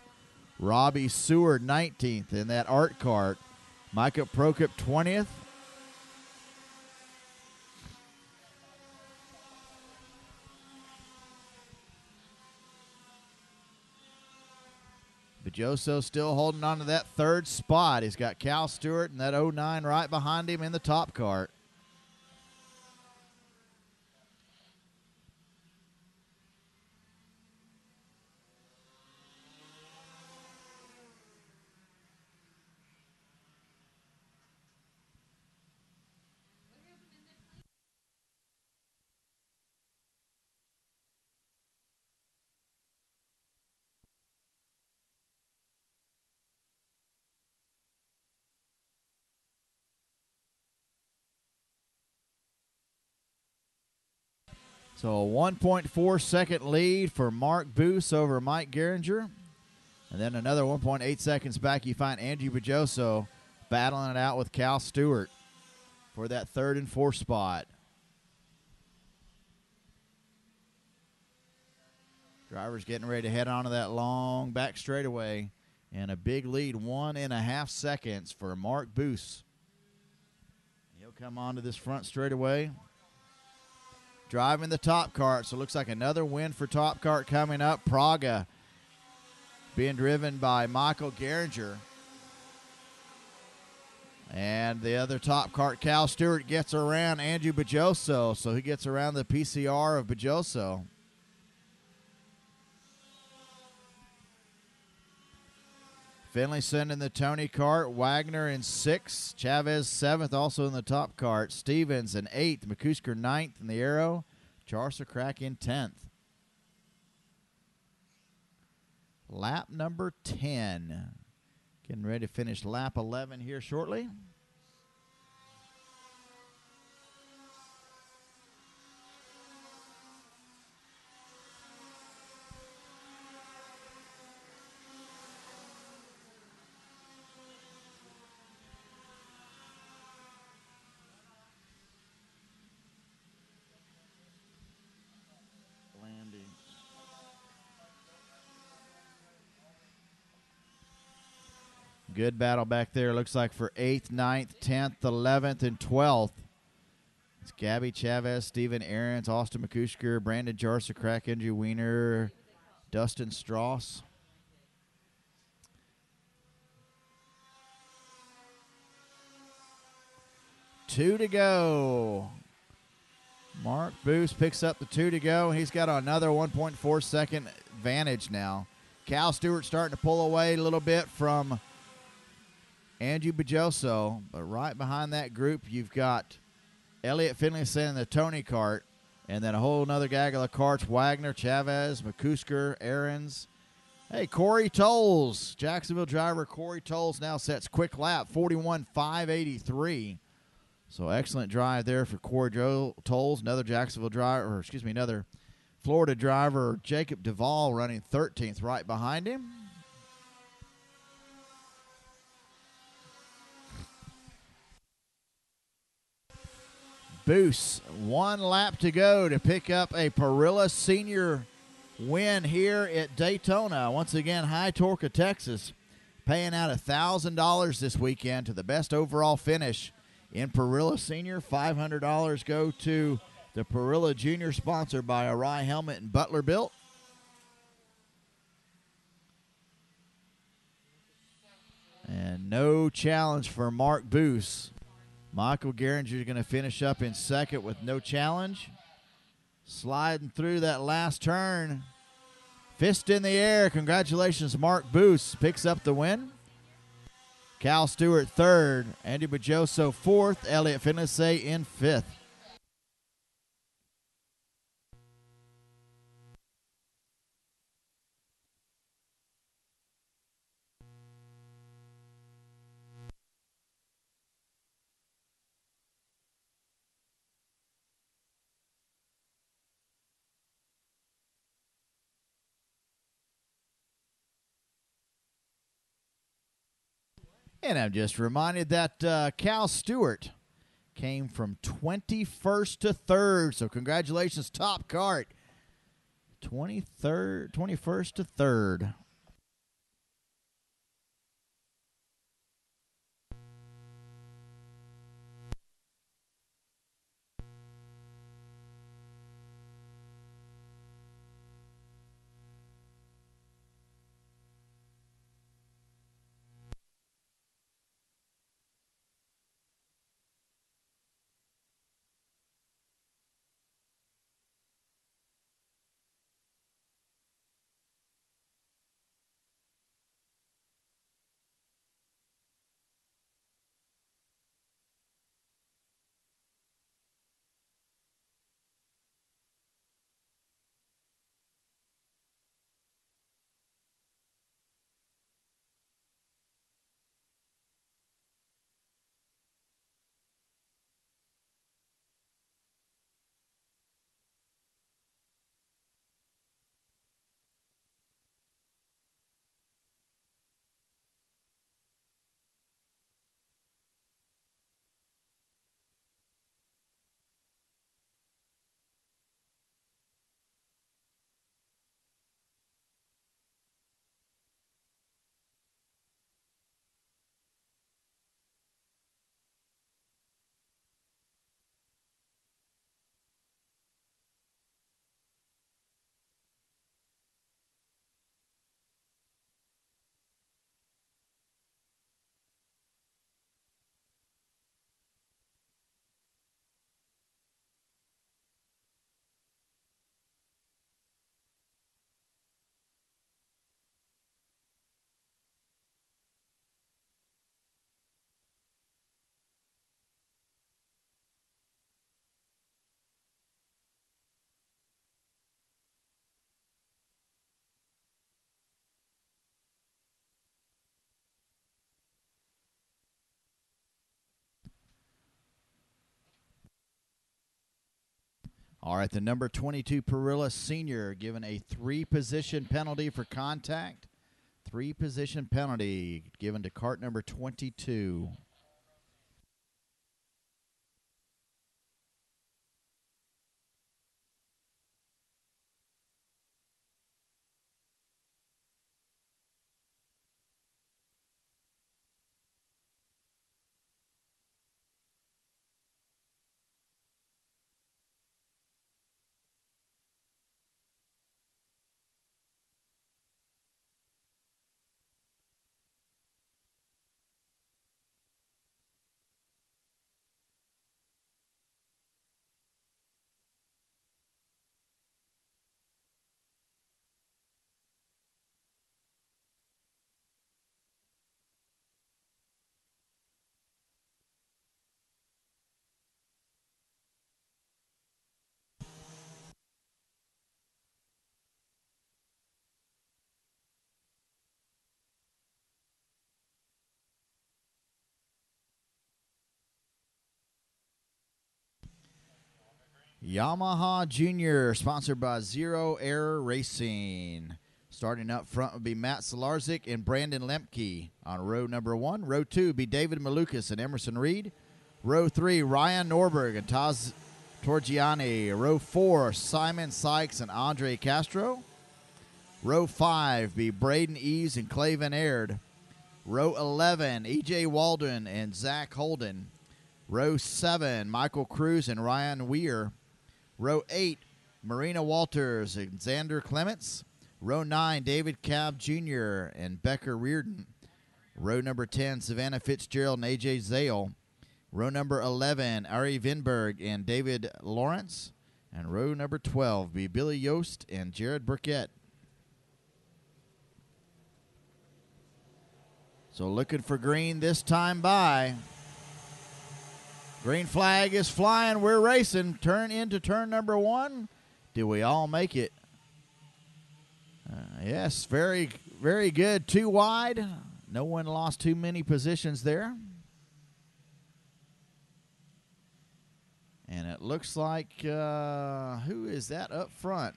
Robbie Seward 19th in that art cart. Micah Prokop 20th. Bajoso still holding on to that 3rd spot. He's got Cal Stewart and that 09 right behind him in the top cart. So a 1.4 second lead for Mark Boos over Mike Geringer. And then another 1.8 seconds back, you find Andrew Bajoso battling it out with Cal Stewart for that 3rd and 4th spot. Drivers getting ready to head onto that long back straightaway. And a big lead, 1.5 seconds for Mark Boos. He'll come onto this front straightaway. Driving the top cart, so it looks like another win for top cart coming up. Praga being driven by Michael Geringer. And the other top cart, Cal Stewart, gets around Andrew Bajoso, so he gets around the PCR of Bajoso. Finlayson in the Tony cart. Wagner in 6th. Chavez 7th, also in the top cart. Stevens in 8th. McCusker 9th in the Arrow. Jarsacrack in 10th. Lap number 10. Getting ready to finish lap 11 here shortly. Good battle back there, looks like, for 8th, 9th, 10th, 11th, and 12th. It's Gabby Chavez, Steven Ahrens, Austin McCusker, Brandon Jarsacrack, Andrew Wiener, Dustin Strauss. Two to go. Mark Boos picks up the 2 to go. He's got another 1.4 second advantage now. Cal Stewart starting to pull away a little bit from Andrew Bajoso, but right behind that group, you've got Elliott Finlayson in the Tony kart, and then a whole nother gaggle of karts. Wagner, Chavez, McCusker, Ahrens. Hey, Corey Tolles, Jacksonville driver Corey Tolles now sets quick lap, 41.583. So excellent drive there for Corey Tolles. Another Jacksonville driver, or excuse me, another Florida driver, Jacob Duvall, running 13th right behind him. Boos, 1 lap to go to pick up a Parilla Senior win here at Daytona. Once again, High Torque of Texas paying out $1,000 this weekend to the best overall finish in Parilla Senior. $500 go to the Parilla Junior, sponsored by Arai Helmet and Butler Built. And no challenge for Mark Boos. Michael Geringer is going to finish up in second with no challenge. Sliding through that last turn. Fist in the air. Congratulations, Mark Boos picks up the win. Cal Stewart third. Andy Bajoso fourth. Elliot Finlassay in fifth. And I'm just reminded that Cal Stewart came from 21st to 3rd. So congratulations, top cart. 21st to 3rd. All right, the number 22 Parilla Senior given a 3-position penalty for contact. 3-position penalty given to cart number 22. Yamaha Junior, sponsored by Zero Error Racing. Starting up front would be Matt Solarzik and Brandon Lemke on row number 1. Row 2 would be David Malukas and Emerson Reed. Row 3, Ryan Norberg and Taz Torgiani. Row 4, Simon Sykes and Andre Castro. Row 5 be Braden Eves and Clavin Aird. Row 11, E.J. Walden and Zach Holden. Row 7, Michael Cruz and Ryan Weir. Row 8, Marina Walters and Xander Clements. Row 9, David Cab Jr. and Becker Reardon. Row number 10, Savannah Fitzgerald and A.J. Zale. Row number 11, Ari Vinberg and David Lawrence. And row number 12 be Billy Yost and Jared Burkett. So looking for green this time by. Green flag is flying. We're racing. Turn into turn number 1. Do we all make it? Yes, very, very good. 2 wide. No one lost too many positions there. And it looks like, who is that up front?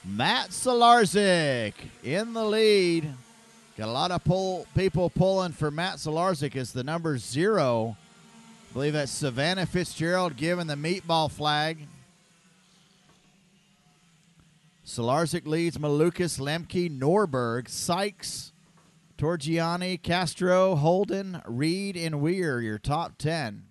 Matt Solarzik in the lead. Got a lot of people pulling for Matt Solarzik as the number 0. I believe that's Savannah Fitzgerald giving the meatball flag. Solarzik leads Malukas, Lemke, Norberg, Sykes, Torgiani, Castro, Holden, Reed, and Weir, your top 10.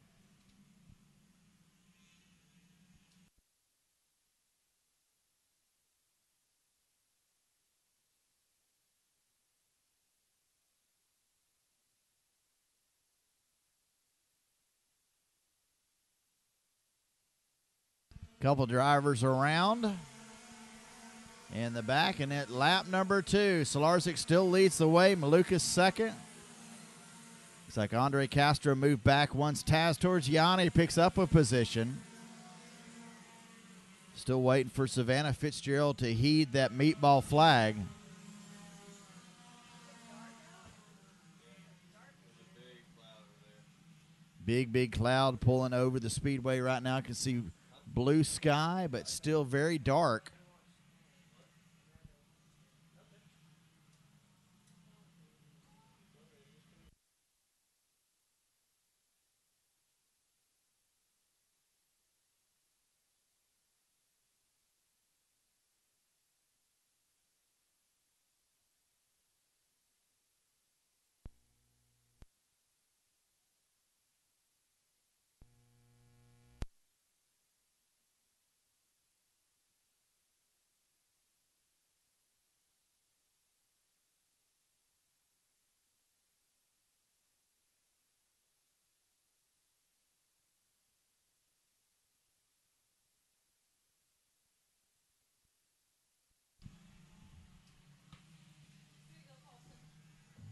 Couple drivers around in the back, and at lap number 2, Solarzik still leads the way. Malukas second. Looks like Andre Castro moved back once Taz Torgiani picks up a position. Still waiting for Savannah Fitzgerald to heed that meatball flag. Big cloud pulling over the speedway right now. I can see blue sky, but still very dark.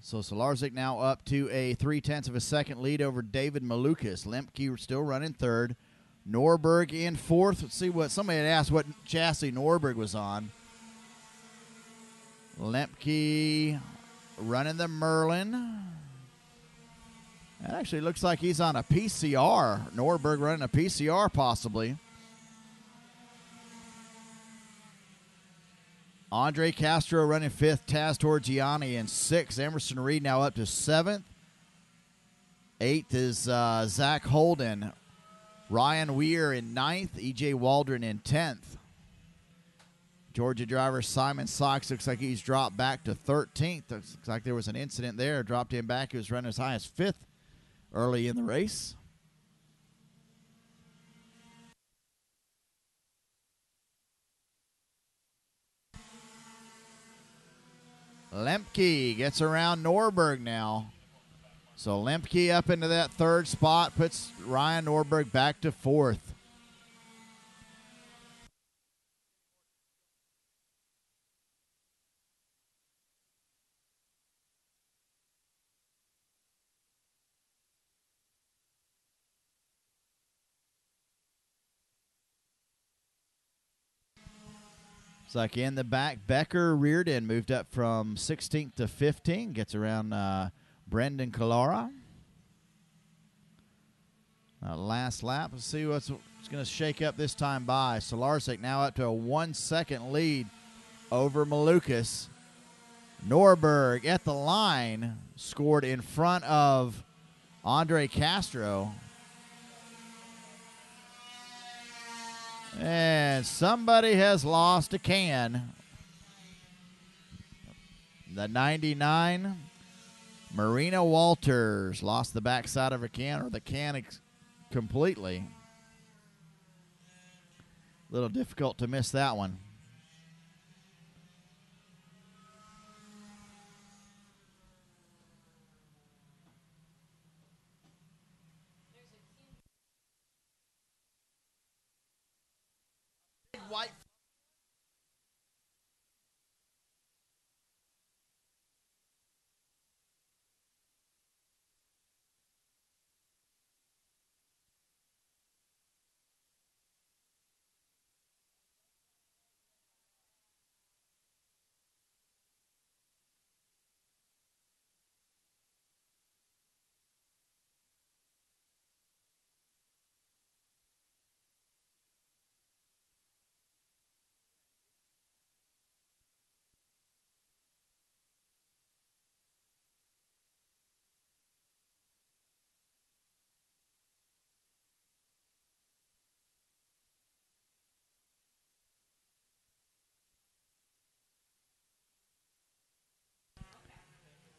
So Solarzik now up to a 0.3 of a second lead over David Malukas. Lemke still running third. Norberg in fourth. Let's see what somebody had asked what chassis Norberg was on. Lemke running the Merlin. That actually looks like he's on a PCR. Norberg running a PCR possibly. Andre Castro running 5th, Taz Torgiani in 6th. Emerson Reed now up to 7th. 8th is Zach Holden. Ryan Weir in 9th. E.J. Waldron in 10th. Georgia driver Simon Sykes looks like he's dropped back to 13th. Looks like there was an incident there. Dropped him back. He was running as high as 5th early in the race. Lemke gets around Norberg now. So Lemke up into that 3rd spot, puts Ryan Norberg back to 4th. It's like in the back, Becker reared in, moved up from 16th to 15th, gets around Brendan Calora. Last lap, let's see what's going to shake up this time by. Solarczyk now up to a 1 second lead over Malukas. Norberg at the line scored in front of Andre Castro. And somebody has lost a can. The 99, Marina Walters, lost the backside of her can, or the can completely. A little difficult to miss that one. White.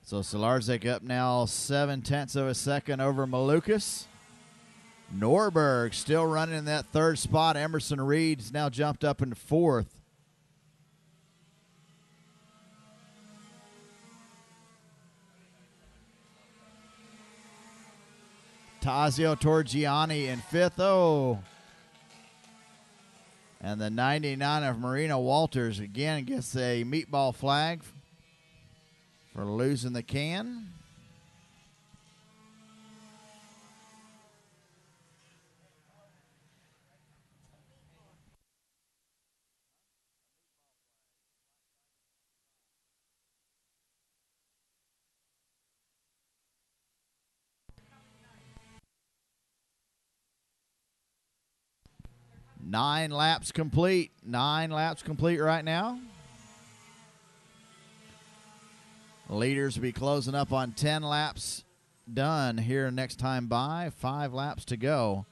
So Solarczyk up now 0.7 of a second over Malukas. Norberg still running in that third spot. Emerson Reed's now jumped up into fourth. Tazio Torgiani in fifth. Oh. And the 99 of Marina Walters again gets a meatball flag for losing the can. Nine laps complete right now. Leaders will be closing up on 10 laps done here next time by. 5 laps to go.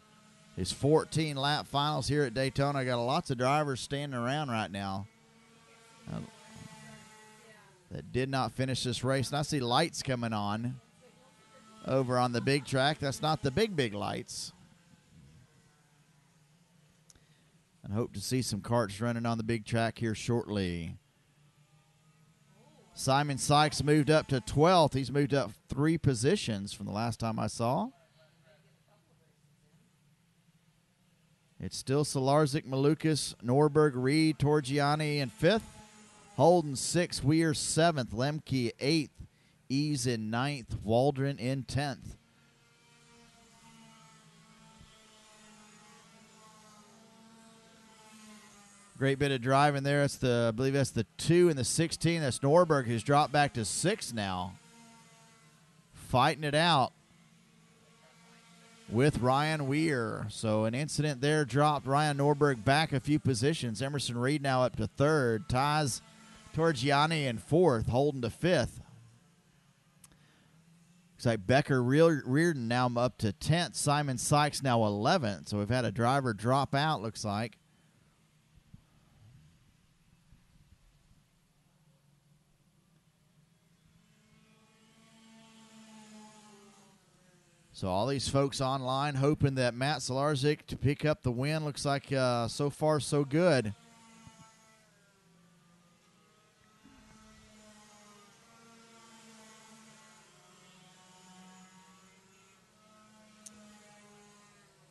It's 14-lap finals here at Daytona. Got lots of drivers standing around right now that did not finish this race. And I see lights coming on over on the big track. That's not the big lights. And hope to see some karts running on the big track here shortly. Simon Sykes moved up to 12th. He's moved up 3 positions from the last time I saw. It's still Solarczyk, Malukas, Norberg, Reed, Torgiani in 5th. Holden 6th, Weir 7th, Lemke 8th, Ease in 9th, Waldron in 10th. Great bit of driving there. It's I believe that's the 2 and the 16. That's Norberg, who's dropped back to 6 now. Fighting it out with Ryan Weir. So an incident there dropped Ryan Norberg back a few positions. Emerson Reed now up to 3rd. Taz Torgiani in 4th. Holden to 5th. Looks like Becker Reardon now up to 10th. Simon Sykes now 11th. So we've had a driver drop out, looks like. So all these folks online hoping that Matt Solarczyk to pick up the win. Looks like so far so good.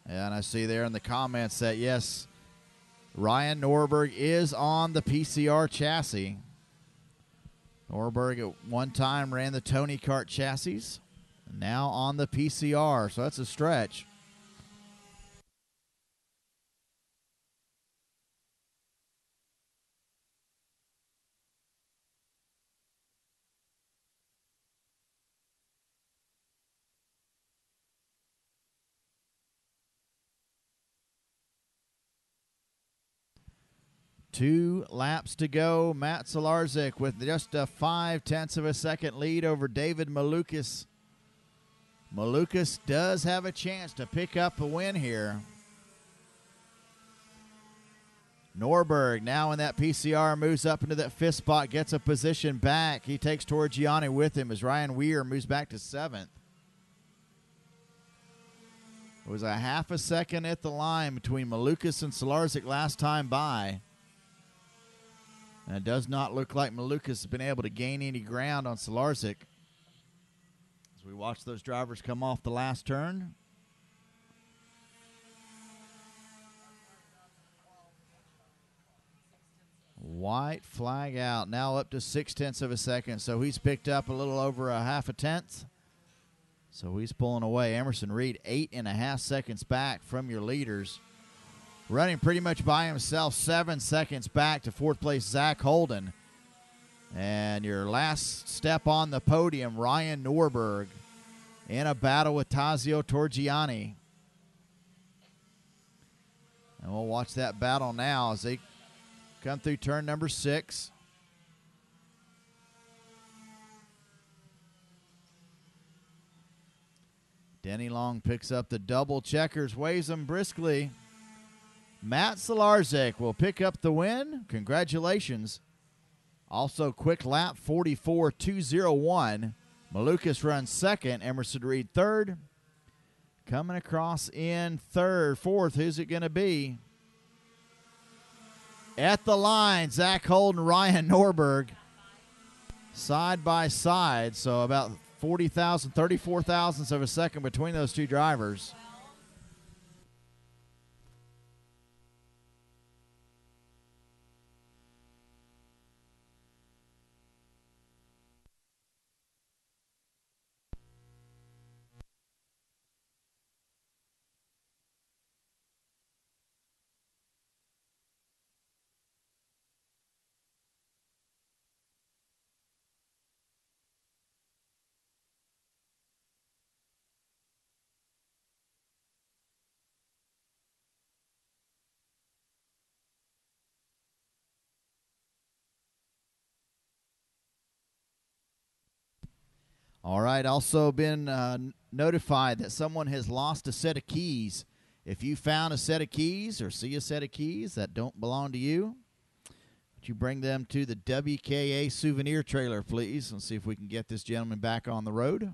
And I see there in the comments that, yes, Ryan Norberg is on the PCR chassis. Norberg at one time ran the Tony Kart chassis. Now on the PCR, so that's a stretch. 2 laps to go. Matt Solarzik with just a 0.5 of a second lead over David Malukas. Malukas does have a chance to pick up a win here. Norberg now in that PCR moves up into that 5th spot, gets a position back. He takes Torgiani with him as Ryan Weir moves back to 7th. It was a 0.5 second at the line between Malukas and Solarzik last time by. And it does not look like Malukas has been able to gain any ground on Solarzik. As we watch those drivers come off the last turn. White flag out. Now up to 0.6 of a second. So he's picked up a little over a 0.5 tenth. So he's pulling away. Emerson Reed 8.5 seconds back from your leaders. Running pretty much by himself, 7 seconds back to 4th place Zach Holden. And your last step on the podium, Ryan Norberg in a battle with Tazio Torgiani. And we'll watch that battle now as they come through turn number 6. Denny Long picks up the double checkers, waves them briskly. Matt Solarzik will pick up the win. Congratulations. Also, quick lap 44.201. Malukas runs 2nd. Emerson Reed 3rd. Coming across in 3rd, 4th. Who's it going to be? At the line, Zach Holden, Ryan Norberg. Side by side. So about 34 thousandths of a second between those two drivers. All right, also been notified that someone has lost a set of keys. If you found a set of keys or see a set of keys that don't belong to you, would you bring them to the WKA souvenir trailer, please, and see if we can get this gentleman back on the road.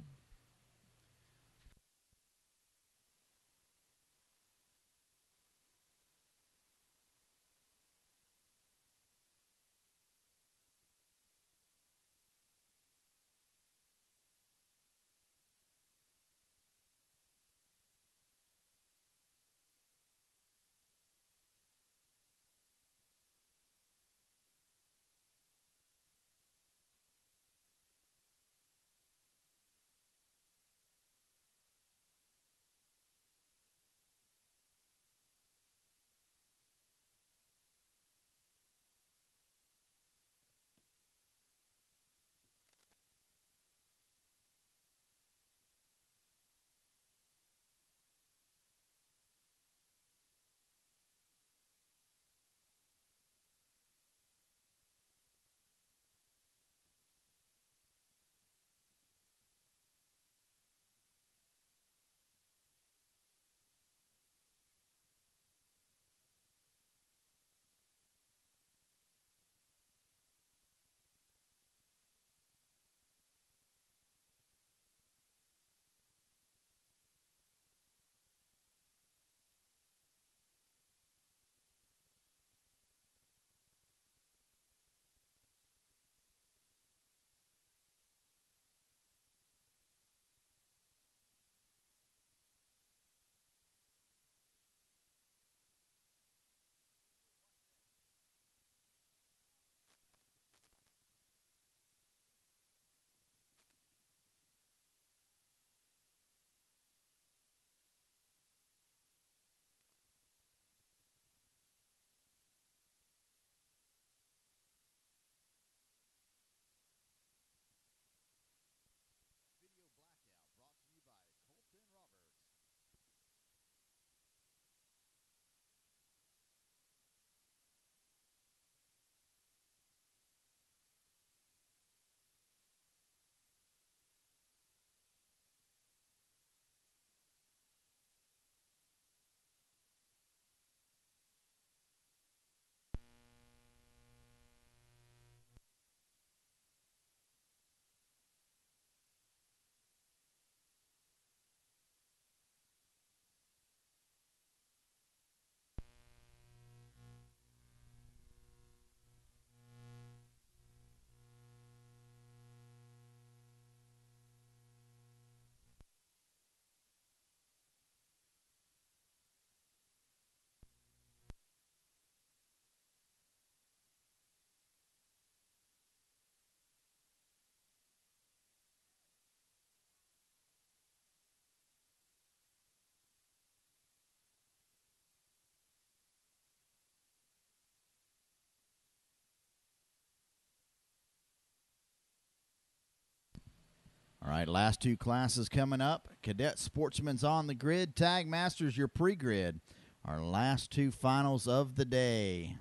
right, last two classes coming up. Cadet Sportsman's on the grid. Tag Masters your pre-grid. Our last two finals of the day.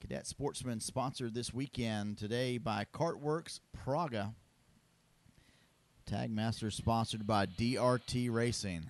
Cadet Sportsman sponsored this weekend today by Cartworks Praga. Tag Masters sponsored by DRT Racing.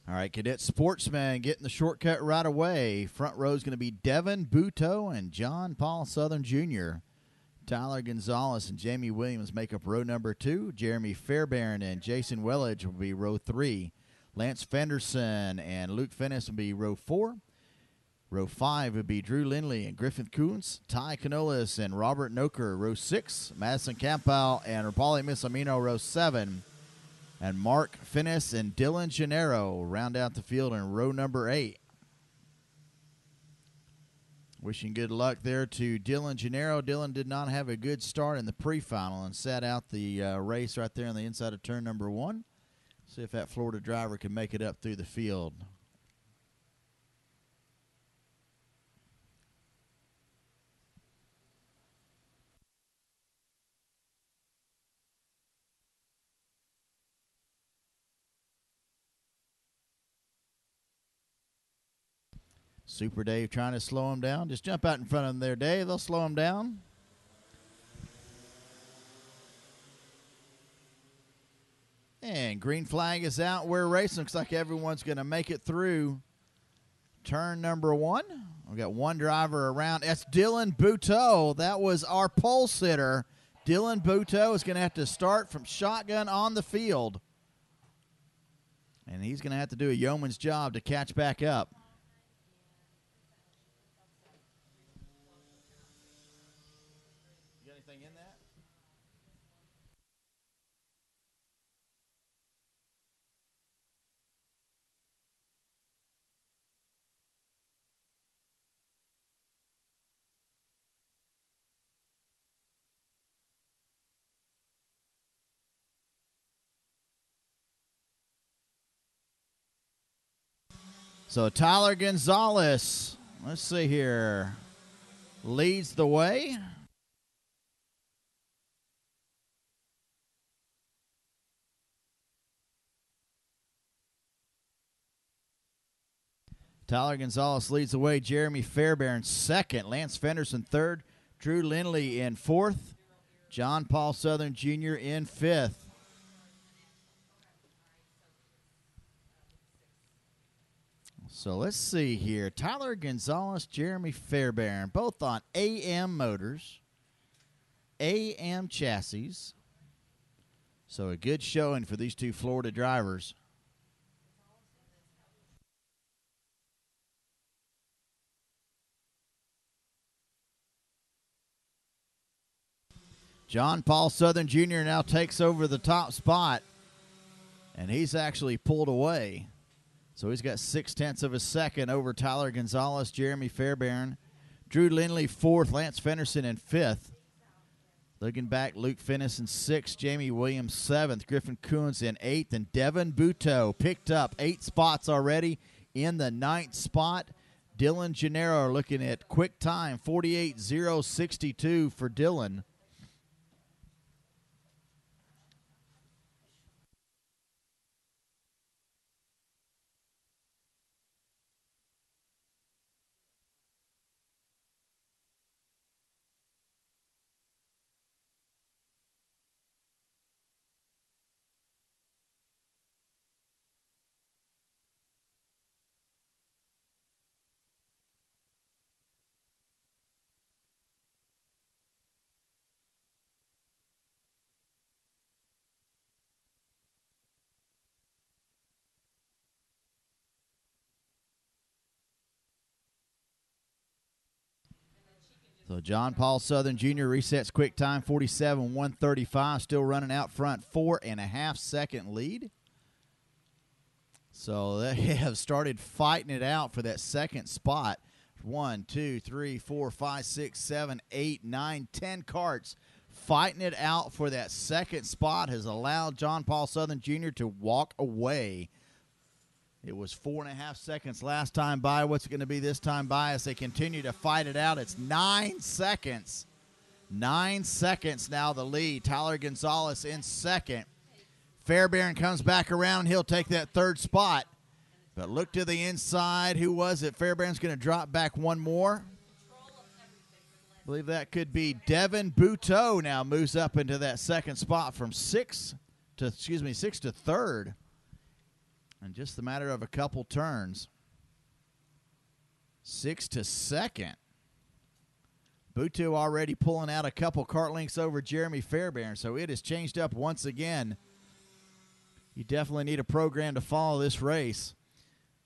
All right, Cadet Sportsman getting the shortcut right away. Front row is going to be Devin Buteau and John Paul Southern Jr. Tyler Gonzalez and Jamie Williams make up row number 2. Jeremy Fairbairn and Jason Wellage will be row 3. Lance Fenderson and Luke Finnis will be row 4. Row 5 would be Drew Lindley and Griffin Coons. Ty Canolis and Robert Noker, row 6. Madison Campbell and Rapali Missamino, row 7. And Mark Finnis and Dylan Gennaro round out the field in row number 8. Wishing good luck there to Dylan Gennaro. Dylan did not have a good start in the pre-final and sat out the race right there on the inside of turn number 1. See if that Florida driver can make it up through the field. Super Dave trying to slow him down. Just jump out in front of him there, Dave. They'll slow him down. And green flag is out. We're racing. Looks like everyone's going to make it through turn number 1. We've got one driver around. That's Dylan Buteau. That was our pole sitter. Dylan Buteau is going to have to start from shotgun on the field. And he's going to have to do a yeoman's job to catch back up. So Tyler Gonzalez, let's see here, leads the way. Tyler Gonzalez leads the way. Jeremy Fairbairn second. Lance Fenderson third. Drew Lindley in fourth. John Paul Southern Jr. in fifth. So let's see here. Tyler Gonzalez, Jeremy Fairbairn, both on AM motors, AM chassis. So a good showing for these two Florida drivers. John Paul Southern Jr. now takes over the top spot, and he's actually pulled away. So he's got 0.6 of a second over Tyler Gonzalez, Jeremy Fairbairn. Drew Lindley fourth, Lance Fenderson in fifth. Looking back, Luke Finnis in sixth, Jamie Williams seventh, Griffin Coons in eighth, and Devin Buteau picked up 8 spots already in the 9th spot. Dylan Gennaro looking at quick time, 48.062 for Dylan. So John Paul Southern Jr. resets quick time 47-135, still running out front, 4.5 second lead. So they have started fighting it out for that second spot. 1, 2, 3, 4, 5, 6, 7, 8, 9, 10 karts fighting it out for that second spot has allowed John Paul Southern Jr. to walk away. It was 4.5 seconds last time by. What's it going to be this time by as they continue to fight it out? It's 9 seconds. 9 seconds now the lead. Tyler Gonzalez in second. Fairbairn comes back around. He'll take that third spot. But look to the inside. Who was it? Fairbairn's going to drop back one more. I believe that could be Devin Buteau now moves up into that second spot from sixth to third. In just a matter of a couple turns. 6 to second. Buteau already pulling out a couple kart lengths over Jeremy Fairbairn, so it has changed up once again. You definitely need a program to follow this race.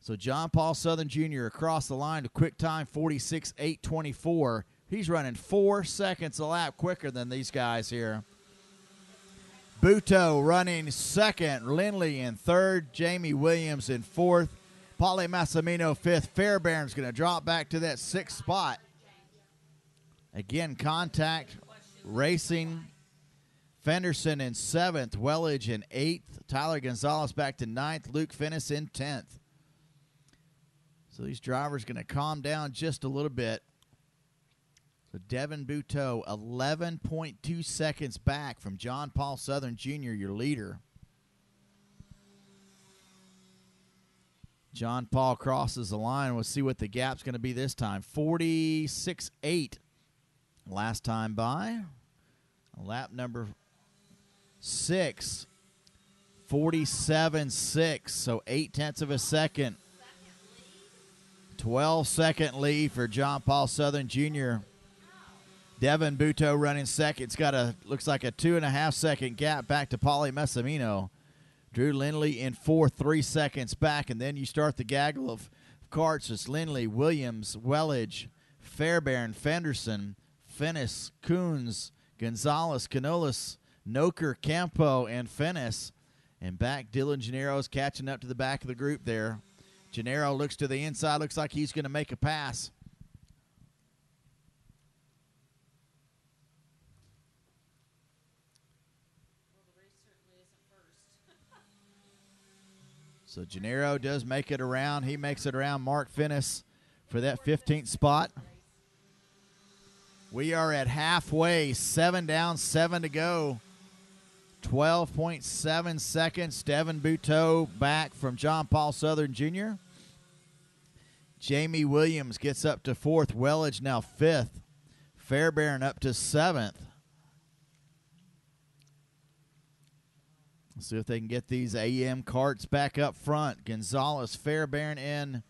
So John Paul Southern Jr. across the line to quick time 46.824. He's running 4 seconds a lap quicker than these guys here. Buteau running second, Lindley in third, Jamie Williams in fourth, Paulie Massimino fifth. Fairbairn's going to drop back to that sixth spot. Again, contact racing. Fenderson in seventh, Wellage in eighth, Tyler Gonzalez back to ninth, Luke Finnis in 10th. So these drivers going to calm down just a little bit. So Devin Buteau, 11.2 seconds back from John Paul Southern Jr., your leader. John Paul crosses the line. We'll see what the gap's going to be this time. 46.8 last time by. Lap number 6, 47.6, so 0.8 of a second. 12-second lead for John Paul Southern Jr. Devin Buteau running second. It's got looks like a 2.5-second gap back to Paulie Massimino. Drew Lindley in fourth, 3 seconds back, and then you start the gaggle of karts. It's Lindley, Williams, Wellage, Fairbairn, Fenderson, Finnis, Coons, Gonzalez, Canolas, Noker, Campo, and Finnis. And back, Dylan Gennaro's catching up to the back of the group there. Gennaro looks to the inside, looks like he's going to make a pass. So Gennaro does make it around. He makes it around Mark Finnis for that 15th spot. We are at halfway, 7 down, 7 to go. 12.7 seconds. Devin Buteau back from John Paul Southern Jr. Jamie Williams gets up to 4th. Wellage now 5th. Fairbairn up to 7th. Let's see if they can get these AM karts back up front. Gonzalez, Fairbairn in.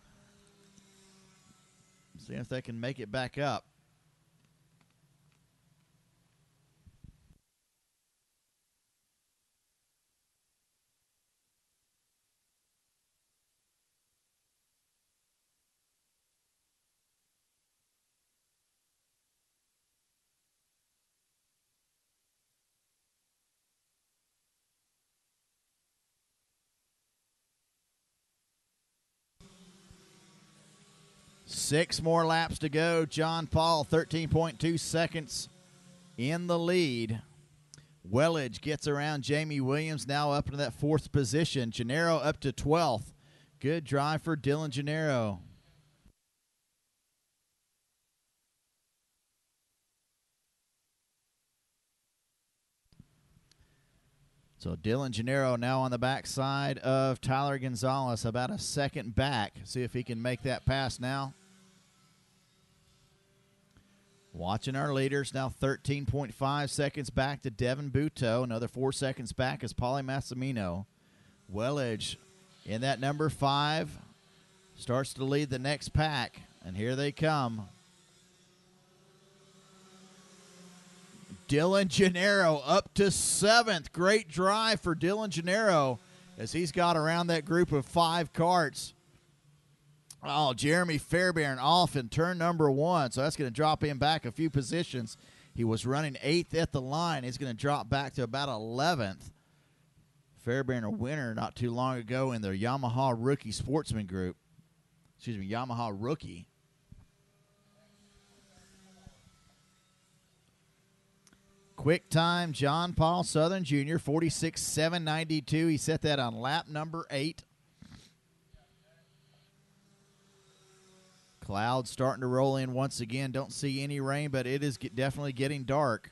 See if they can make it back up. Six more laps to go. John Paul, 13.2 seconds in the lead. Wellage gets around Jamie Williams, now up into that 4th position. Gennaro up to 12th. Good drive for Dylan Gennaro. So Dylan Gennaro now on the backside of Tyler Gonzalez, about a second back. See if he can make that pass now. Watching our leaders, now 13.5 seconds back to Devin Buteau. Another 4 seconds back is Paulie Massimino. Wellage in that number 5 starts to lead the next pack, and here they come. Dylan Gennaro up to 7th. Great drive for Dylan Gennaro as he's got around that group of 5 karts. Oh, Jeremy Fairbairn off in turn number 1, so that's going to drop him back a few positions. He was running 8th at the line. He's going to drop back to about 11th. Fairbairn a winner not too long ago in their Yamaha Rookie Sportsman Group. Excuse me, Yamaha Rookie. Quick time, John Paul Southern Jr., 46.792. He set that on lap number 8. Clouds starting to roll in once again. Don't see any rain, but it is definitely getting dark.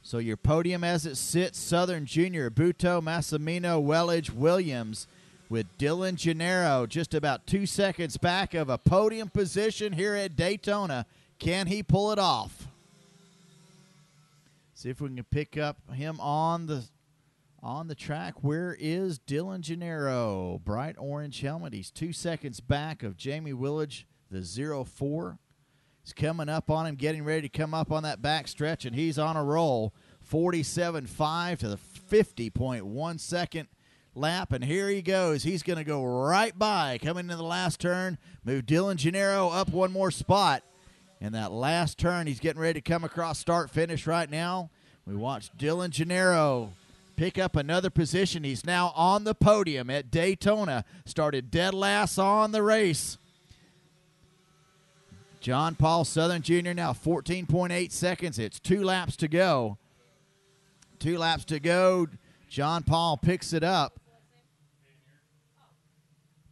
So your podium as it sits, Southern Jr., Buto, Massimino, Wellage, Williams, with Dylan Gennaro just about 2 seconds back of a podium position here at Daytona. Can he pull it off? See if we can pick up him on the track. Where is Dylan Gennaro? Bright orange helmet. He's 2 seconds back of Jamie Willage, the 04. He's coming up on him, getting ready to come up on that back stretch, and he's on a roll. 47.5 to the 50.1 second lap, and here he goes. He's going to go right by, coming into the last turn, move Dylan Gennaro up one more spot. In that last turn, he's getting ready to come across start-finish right now. We watch Dylan Gennaro pick up another position. He's now on the podium at Daytona. Started dead last on the race. John Paul Southern Jr. now 14.8 seconds. It's 2 laps to go. 2 laps to go. John Paul picks it up.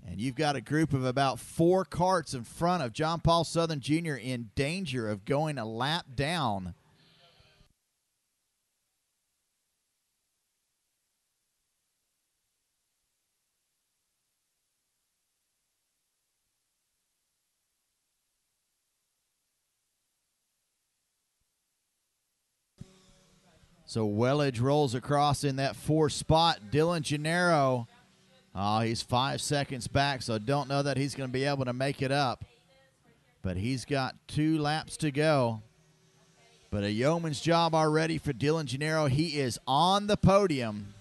And you've got a group of about 4 karts in front of John Paul Southern Jr. in danger of going a lap down. So Wellage rolls across in that 4th spot. Dylan Gennaro, he's 5 seconds back, so don't know that he's going to be able to make it up. But he's got 2 laps to go. But a yeoman's job already for Dylan Gennaro. He is on the podium.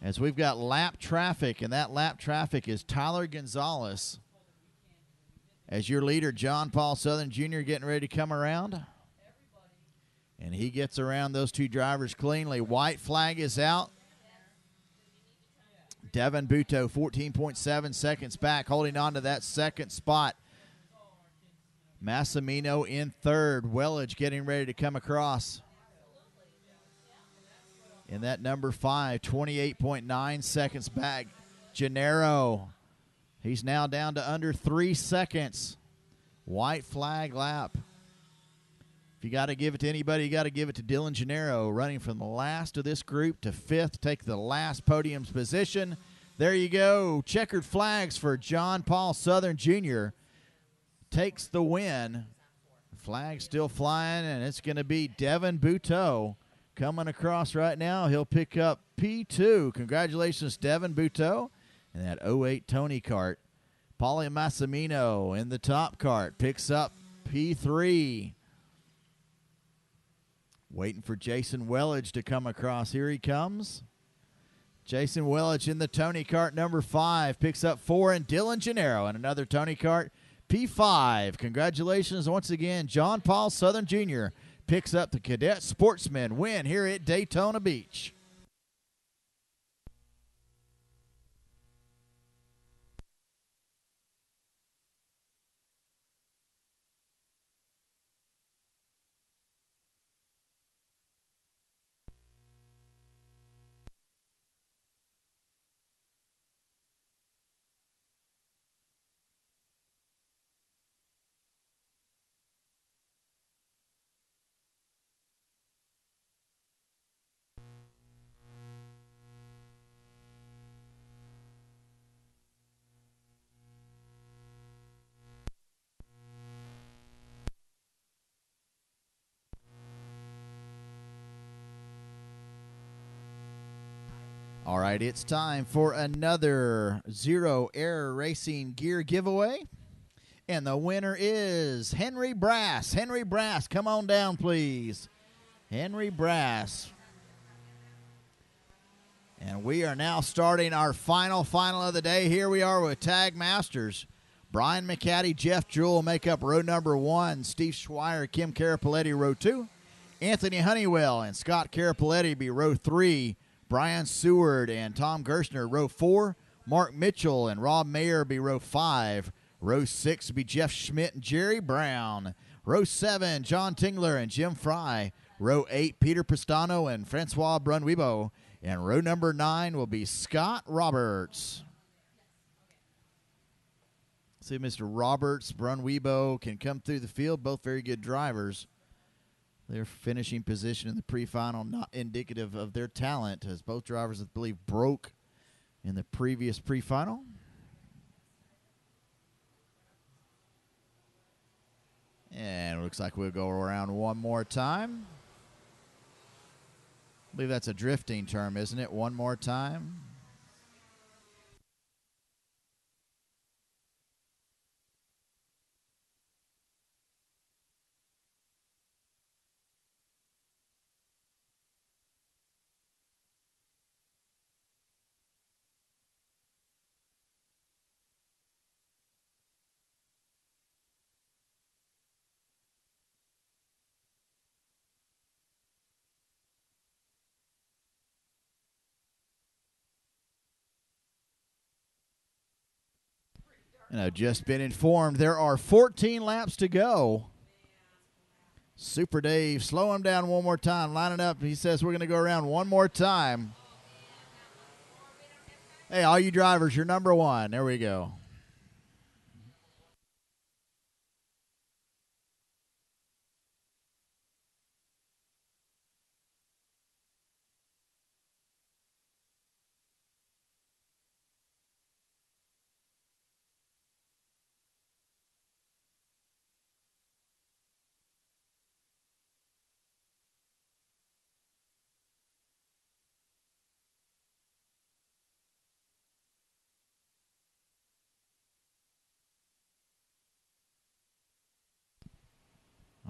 As we've got lap traffic, and that lap traffic is Tyler Gonzalez. As your leader, John Paul Southern Jr., getting ready to come around. And he gets around those 2 drivers cleanly. White flag is out. Devin Buto, 14.7 seconds back, holding on to that 2nd spot. Massimino in 3rd. Wellage getting ready to come across. In that number 5, 28.9 seconds back. Gennaro, he's now down to under 3 seconds. White flag lap. If you got to give it to anybody, you got to give it to Dylan Gennaro, running from the last of this group to 5th, take the last podium's position. There you go. Checkered flags for John Paul Southern Jr. Takes the win. Flag still flying, and it's going to be Devin Buto coming across right now. He'll pick up P2. Congratulations, Devin Buto, in that 08 Tony kart. Paulie Massimino in the top kart picks up P3. Waiting for Jason Wellage to come across. Here he comes. Jason Wellage in the Tony kart number 5 picks up 4, and Dylan Gennaro in another Tony kart, P5. Congratulations once again. John Paul Southern Jr. picks up the Cadet Sportsman win here at Daytona Beach. All right, it's time for another Zero Error Racing gear giveaway. And the winner is Henry Brass. Henry Brass, come on down, please. Henry Brass. And we are now starting our final of the day. Here we are with Tag Masters. Brian McCaddy, Jeff Jewell make up row number 1. Steve Schweier, Kim Carapoletti, row 2. Anthony Honeywell and Scott Carapoletti be row 3. Brian Seward and Tom Gerstner, row 4. Mark Mitchell and Rob Mayer be row 5. Row 6 be Jeff Schmidt and Jerry Brown. Row 7, John Tingler and Jim Fry. Row 8, Peter Pistano and Francois Brunwibo. And row number 9 will be Scott Roberts. See if Mr. Roberts, Brunwibo can come through the field. Both very good drivers. Their finishing position in the pre-final not indicative of their talent, as both drivers, I believe, broke in the previous pre-final. And it looks like we'll go around one more time. I believe that's a drifting term, isn't it? One more time. And I've just been informed there are 14 laps to go. Super Dave, slow him down one more time. Line it up. He says we're going to go around one more time. Hey, all you drivers, you're number 1. There we go.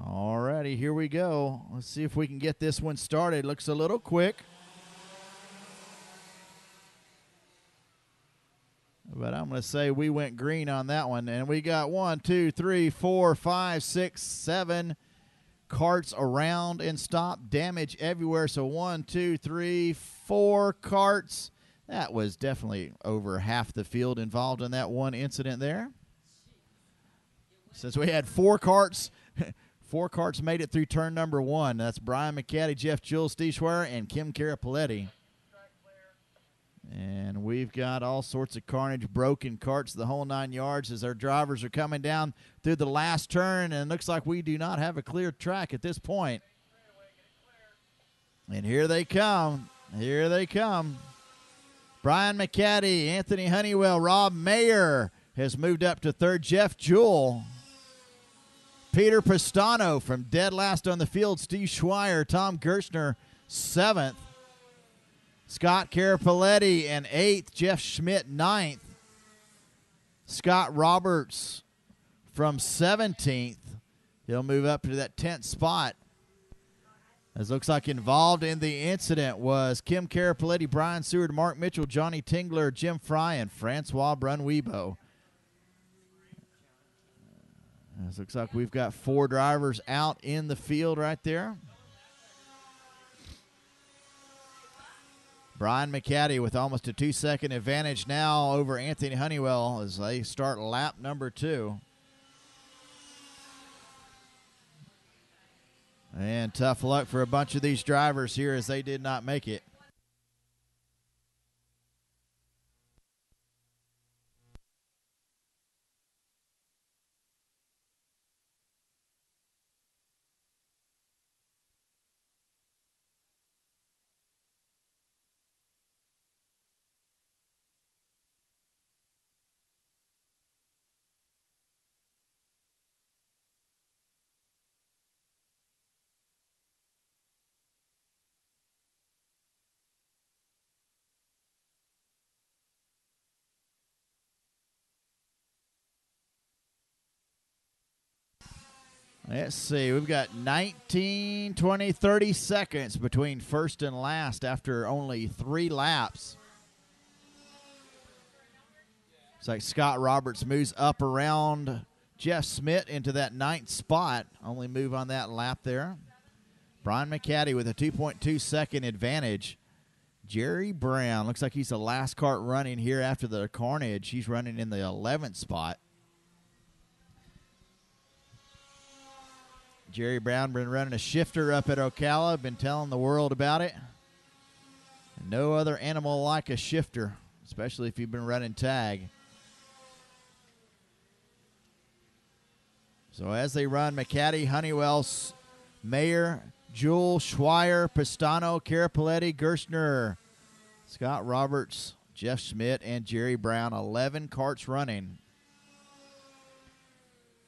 All righty, here we go. Let's see if we can get this one started. Looks a little quick. But I'm going to say we went green on that one. And we got 1, 2, 3, 4, 5, 6, 7 carts around and stop. Damage everywhere. So 1, 2, 3, 4 carts. That was definitely over half the field involved in that one incident there. Since we had 4 carts, 4 carts made it through turn number 1. That's Brian McCaddy, Jeff Jewell, Steve Schweier, and Kim Carapoletti. And we've got all sorts of carnage, broken carts, the whole 9 yards as our drivers are coming down through the last turn. And it looks like we do not have a clear track at this point. And here they come. Here they come. Brian McCaddy, Anthony Honeywell, Rob Mayer has moved up to 3rd. Jeff Jewell. Peter Pistano from dead last on the field. Steve Schweier, Tom Gerstner, 7th. Scott Carapoletti in 8th. Jeff Schmidt, 9th. Scott Roberts from 17th. He'll move up to that 10th spot. As looks like involved in the incident was Kim Carapoletti, Brian Seward, Mark Mitchell, Johnny Tingler, Jim Fry, and Francois Brunwibo. It looks like we've got 4 drivers out in the field right there. Brian McCaddy with almost a 2-second advantage now over Anthony Honeywell as they start lap number 2. And tough luck for a bunch of these drivers here as they did not make it. Let's see. We've got 19, 20, 30 seconds between first and last after only 3 laps. It's like Scott Roberts moves up around Jeff Smith into that 9th spot. Only move on that lap there. Brian McCaddy with a 2.2 second advantage. Jerry Brown looks like he's the last kart running here after the carnage. He's running in the 11th spot. Jerry Brown been running a shifter up at Ocala. Been telling the world about it. No other animal like a shifter, especially if you've been running tag. So as they run, McCaddy, Honeywell, Mayer, Jewell, Schweier, Pistano, Carapaletti, Gerstner, Scott Roberts, Jeff Schmidt, and Jerry Brown. 11 karts running.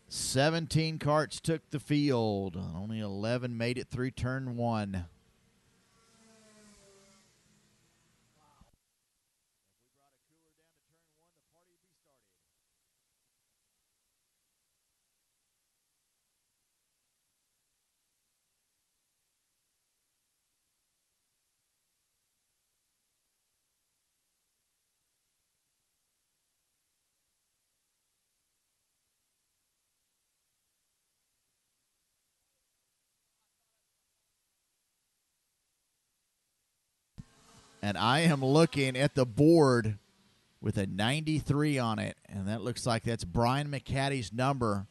17 karts took the field. Only 11 made it through turn 1. And I am looking at the board with a 93 on it, and that looks like that's Brian McCaddy's number.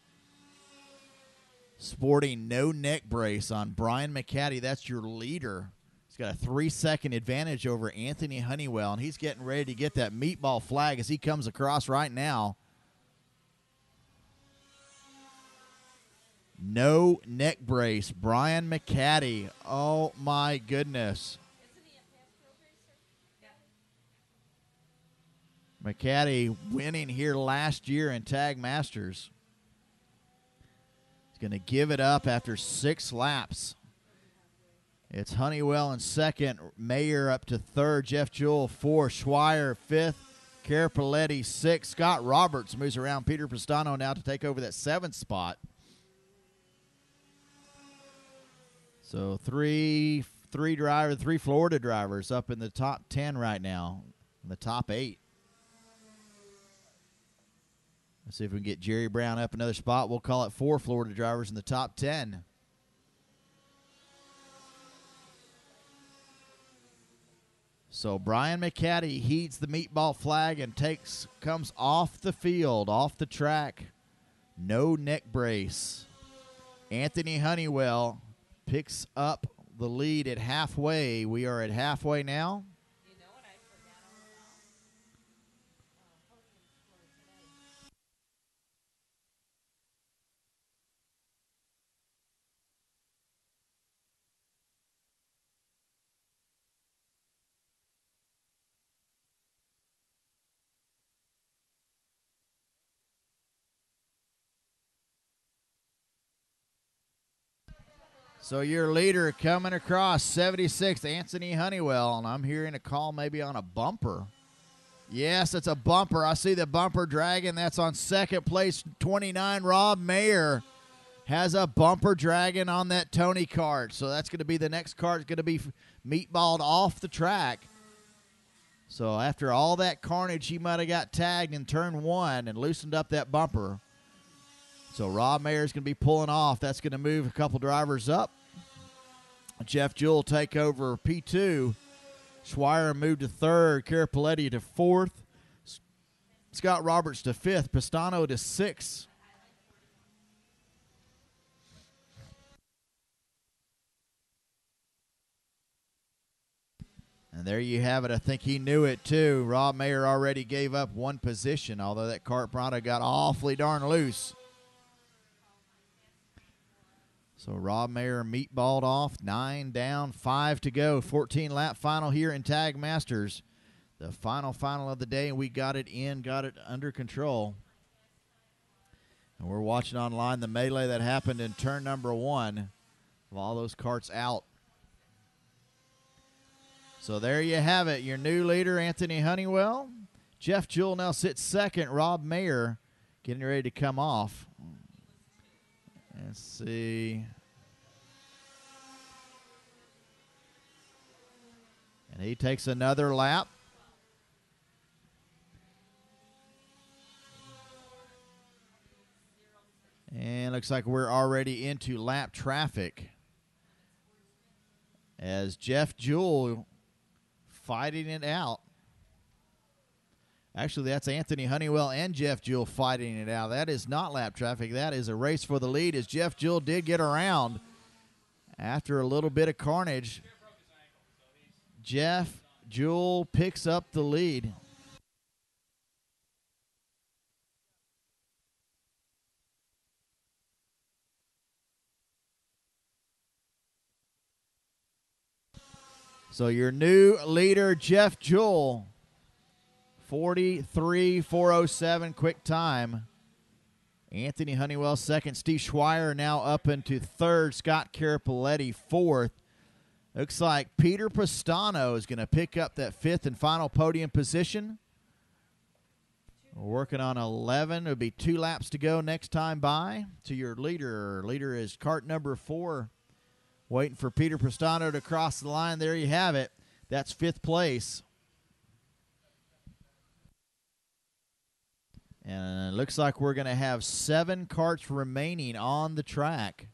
Sporting no neck brace on Brian McCaddy. That's your leader. He's got a 3-second advantage over Anthony Honeywell, and he's getting ready to get that meatball flag as he comes across right now. No neck brace. Brian McCaddy. Oh, my goodness. McCaddy winning here last year in Tag Masters. He's going to give it up after 6 laps. It's Honeywell in second, Mayer up to third, Jeff Jewell 4th, Schweier 5th, Carapaletti 6th. Scott Roberts moves around Peter Pistano now to take over that 7th spot. So three Florida drivers up in the top 10 right now, in the top 8. Let's see if we can get Jerry Brown up another spot. We'll call it 4 Florida drivers in the top 10. So Brian McCaddy heeds the meatball flag and comes off the field, off the track. No neck brace. Anthony Honeywell picks up the lead at halfway. We are at halfway now. So your leader coming across, 76th, Anthony Honeywell, and I'm hearing a call maybe on a bumper. Yes, it's a bumper. I see the bumper dragging. That's on second place, 29, Rob Mayer has a bumper dragging on that Tony kart. So that's going to be the next kart, going to be meatballed off the track. So after all that carnage, he might have got tagged in turn 1 and loosened up that bumper. So Rob Mayer is going to be pulling off. That's going to move a couple drivers up. Jeff Jewell take over P2. Schweier moved to 3rd. Carapaletti to 4th. Scott Roberts to 5th. Pistano to 6th. And there you have it. I think he knew it too. Rob Mayer already gave up 1 position, although that kart pronto got awfully darn loose. So Rob Mayer meatballed off, 9 down, 5 to go. 14-lap final here in Tag Masters. The final of the day, and we got it under control. And we're watching online the melee that happened in turn number 1 of all those karts out. So there you have it. Your new leader, Anthony Honeywell. Jeff Jewell now sits second. Rob Mayer getting ready to come off. Let's see. And he takes another lap. And looks like we're already into lap traffic as Jeff Jewell fighting it out. Actually, that's Anthony Honeywell and Jeff Jewell fighting it out. That is not lap traffic. That is a race for the lead as Jeff Jewell did get around after a little bit of carnage. Jeff Jewell picks up the lead. So your new leader, Jeff Jewell, 43.407 quick time. Anthony Honeywell second. Steve Schweier now up into third. Scott Carapoletti fourth. Looks like Peter Pastano is going to pick up that fifth and final podium position. We're working on 11. It'll be 2 laps to go next time by to your leader. Leader is cart number 4. Waiting for Peter Pastano to cross the line. There you have it. That's 5th place. And it looks like we're going to have 7 carts remaining on the track.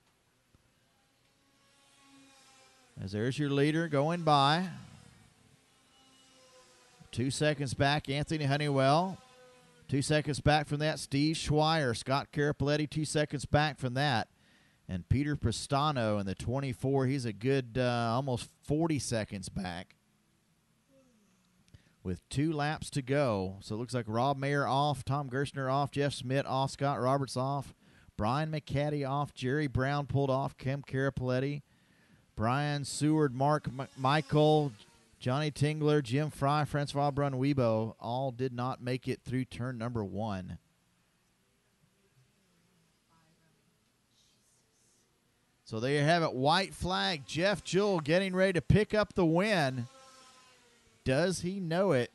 As there's your leader going by. 2 seconds back, Anthony Honeywell. 2 seconds back from that, Steve Schweier. Scott Carapoletti 2 seconds back from that. And Peter Pastano in the 24, he's a good almost 40 seconds back with 2 laps to go. So it looks like Rob Mayer off, Tom Gerstner off, Jeff Smith off, Scott Roberts off, Brian McCaddy off, Jerry Brown pulled off, Kim Carapoletti, Brian Seward, Mark Michael, Johnny Tingler, Jim Fry, Francois Brunwebo all did not make it through turn number 1. So there you have it, white flag, Jeff Jewell getting ready to pick up the win. Does he know it?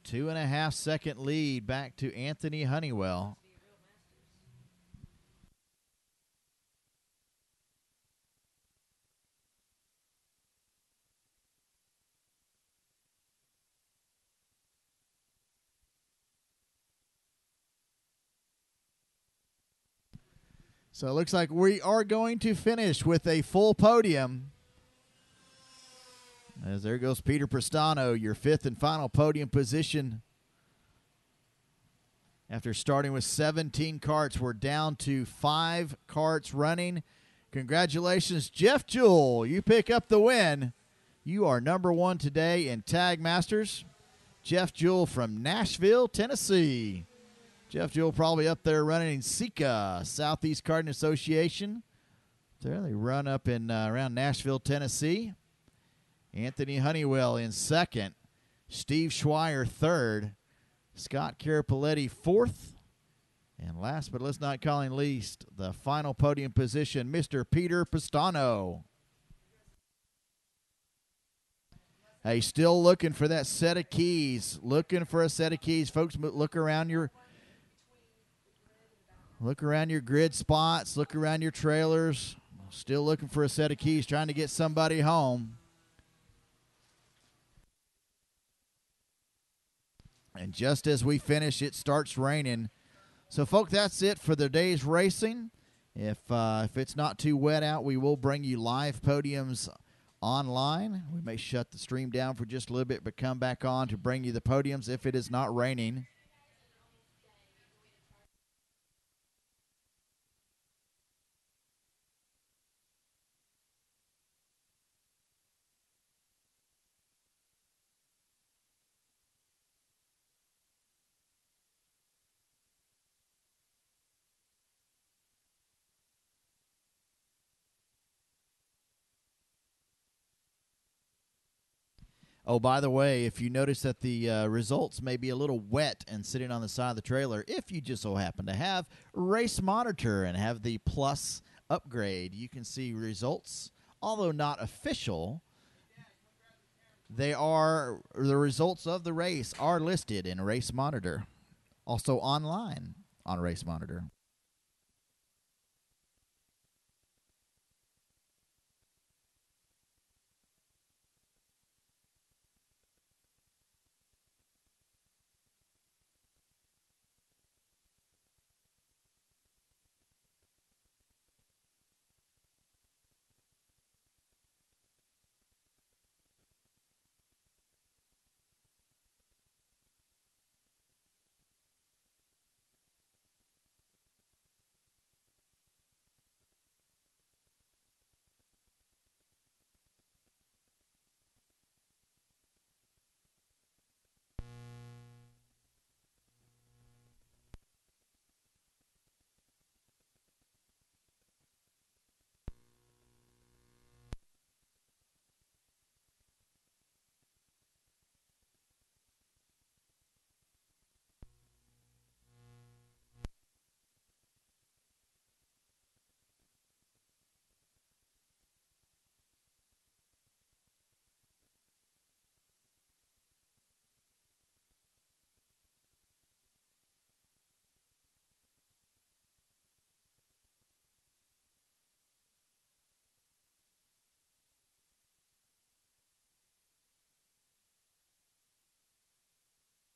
2.5 second lead back to Anthony Honeywell. So it looks like we are going to finish with a full podium. As there goes Peter Pastano, your 5th and final podium position. After starting with 17 carts, we're down to 5 carts running. Congratulations, Jeff Jewell. You pick up the win. You are number 1 today in Tag Masters. Jeff Jewell from Nashville, Tennessee. Jeff Jewell probably up there running in SECA, Southeast Karting Association. There they run up in around Nashville, Tennessee. Anthony Honeywell in 2nd. Steve Schweier 3rd. Scott Carapoletti 4th. And last but let's not calling least, the final podium position, Mr. Peter Pastano. Hey, still looking for that set of keys. Looking for a set of keys. Folks, look around your grid spots. Look around your trailers. Still looking for a set of keys, trying to get somebody home. And just as we finish, it starts raining. So, folks, that's it for the day's racing. If it's not too wet out, we will bring you live podiums online. We may shut the stream down for just a little bit, but come back on to bring you the podiums if it is not raining. Oh, by the way, if you notice that the results may be a little wet and sitting on the side of the trailer, if you just so happen to have Race Monitor and have the Plus upgrade, you can see results, although not official. The results of the race are listed in Race Monitor. Also online on Race Monitor.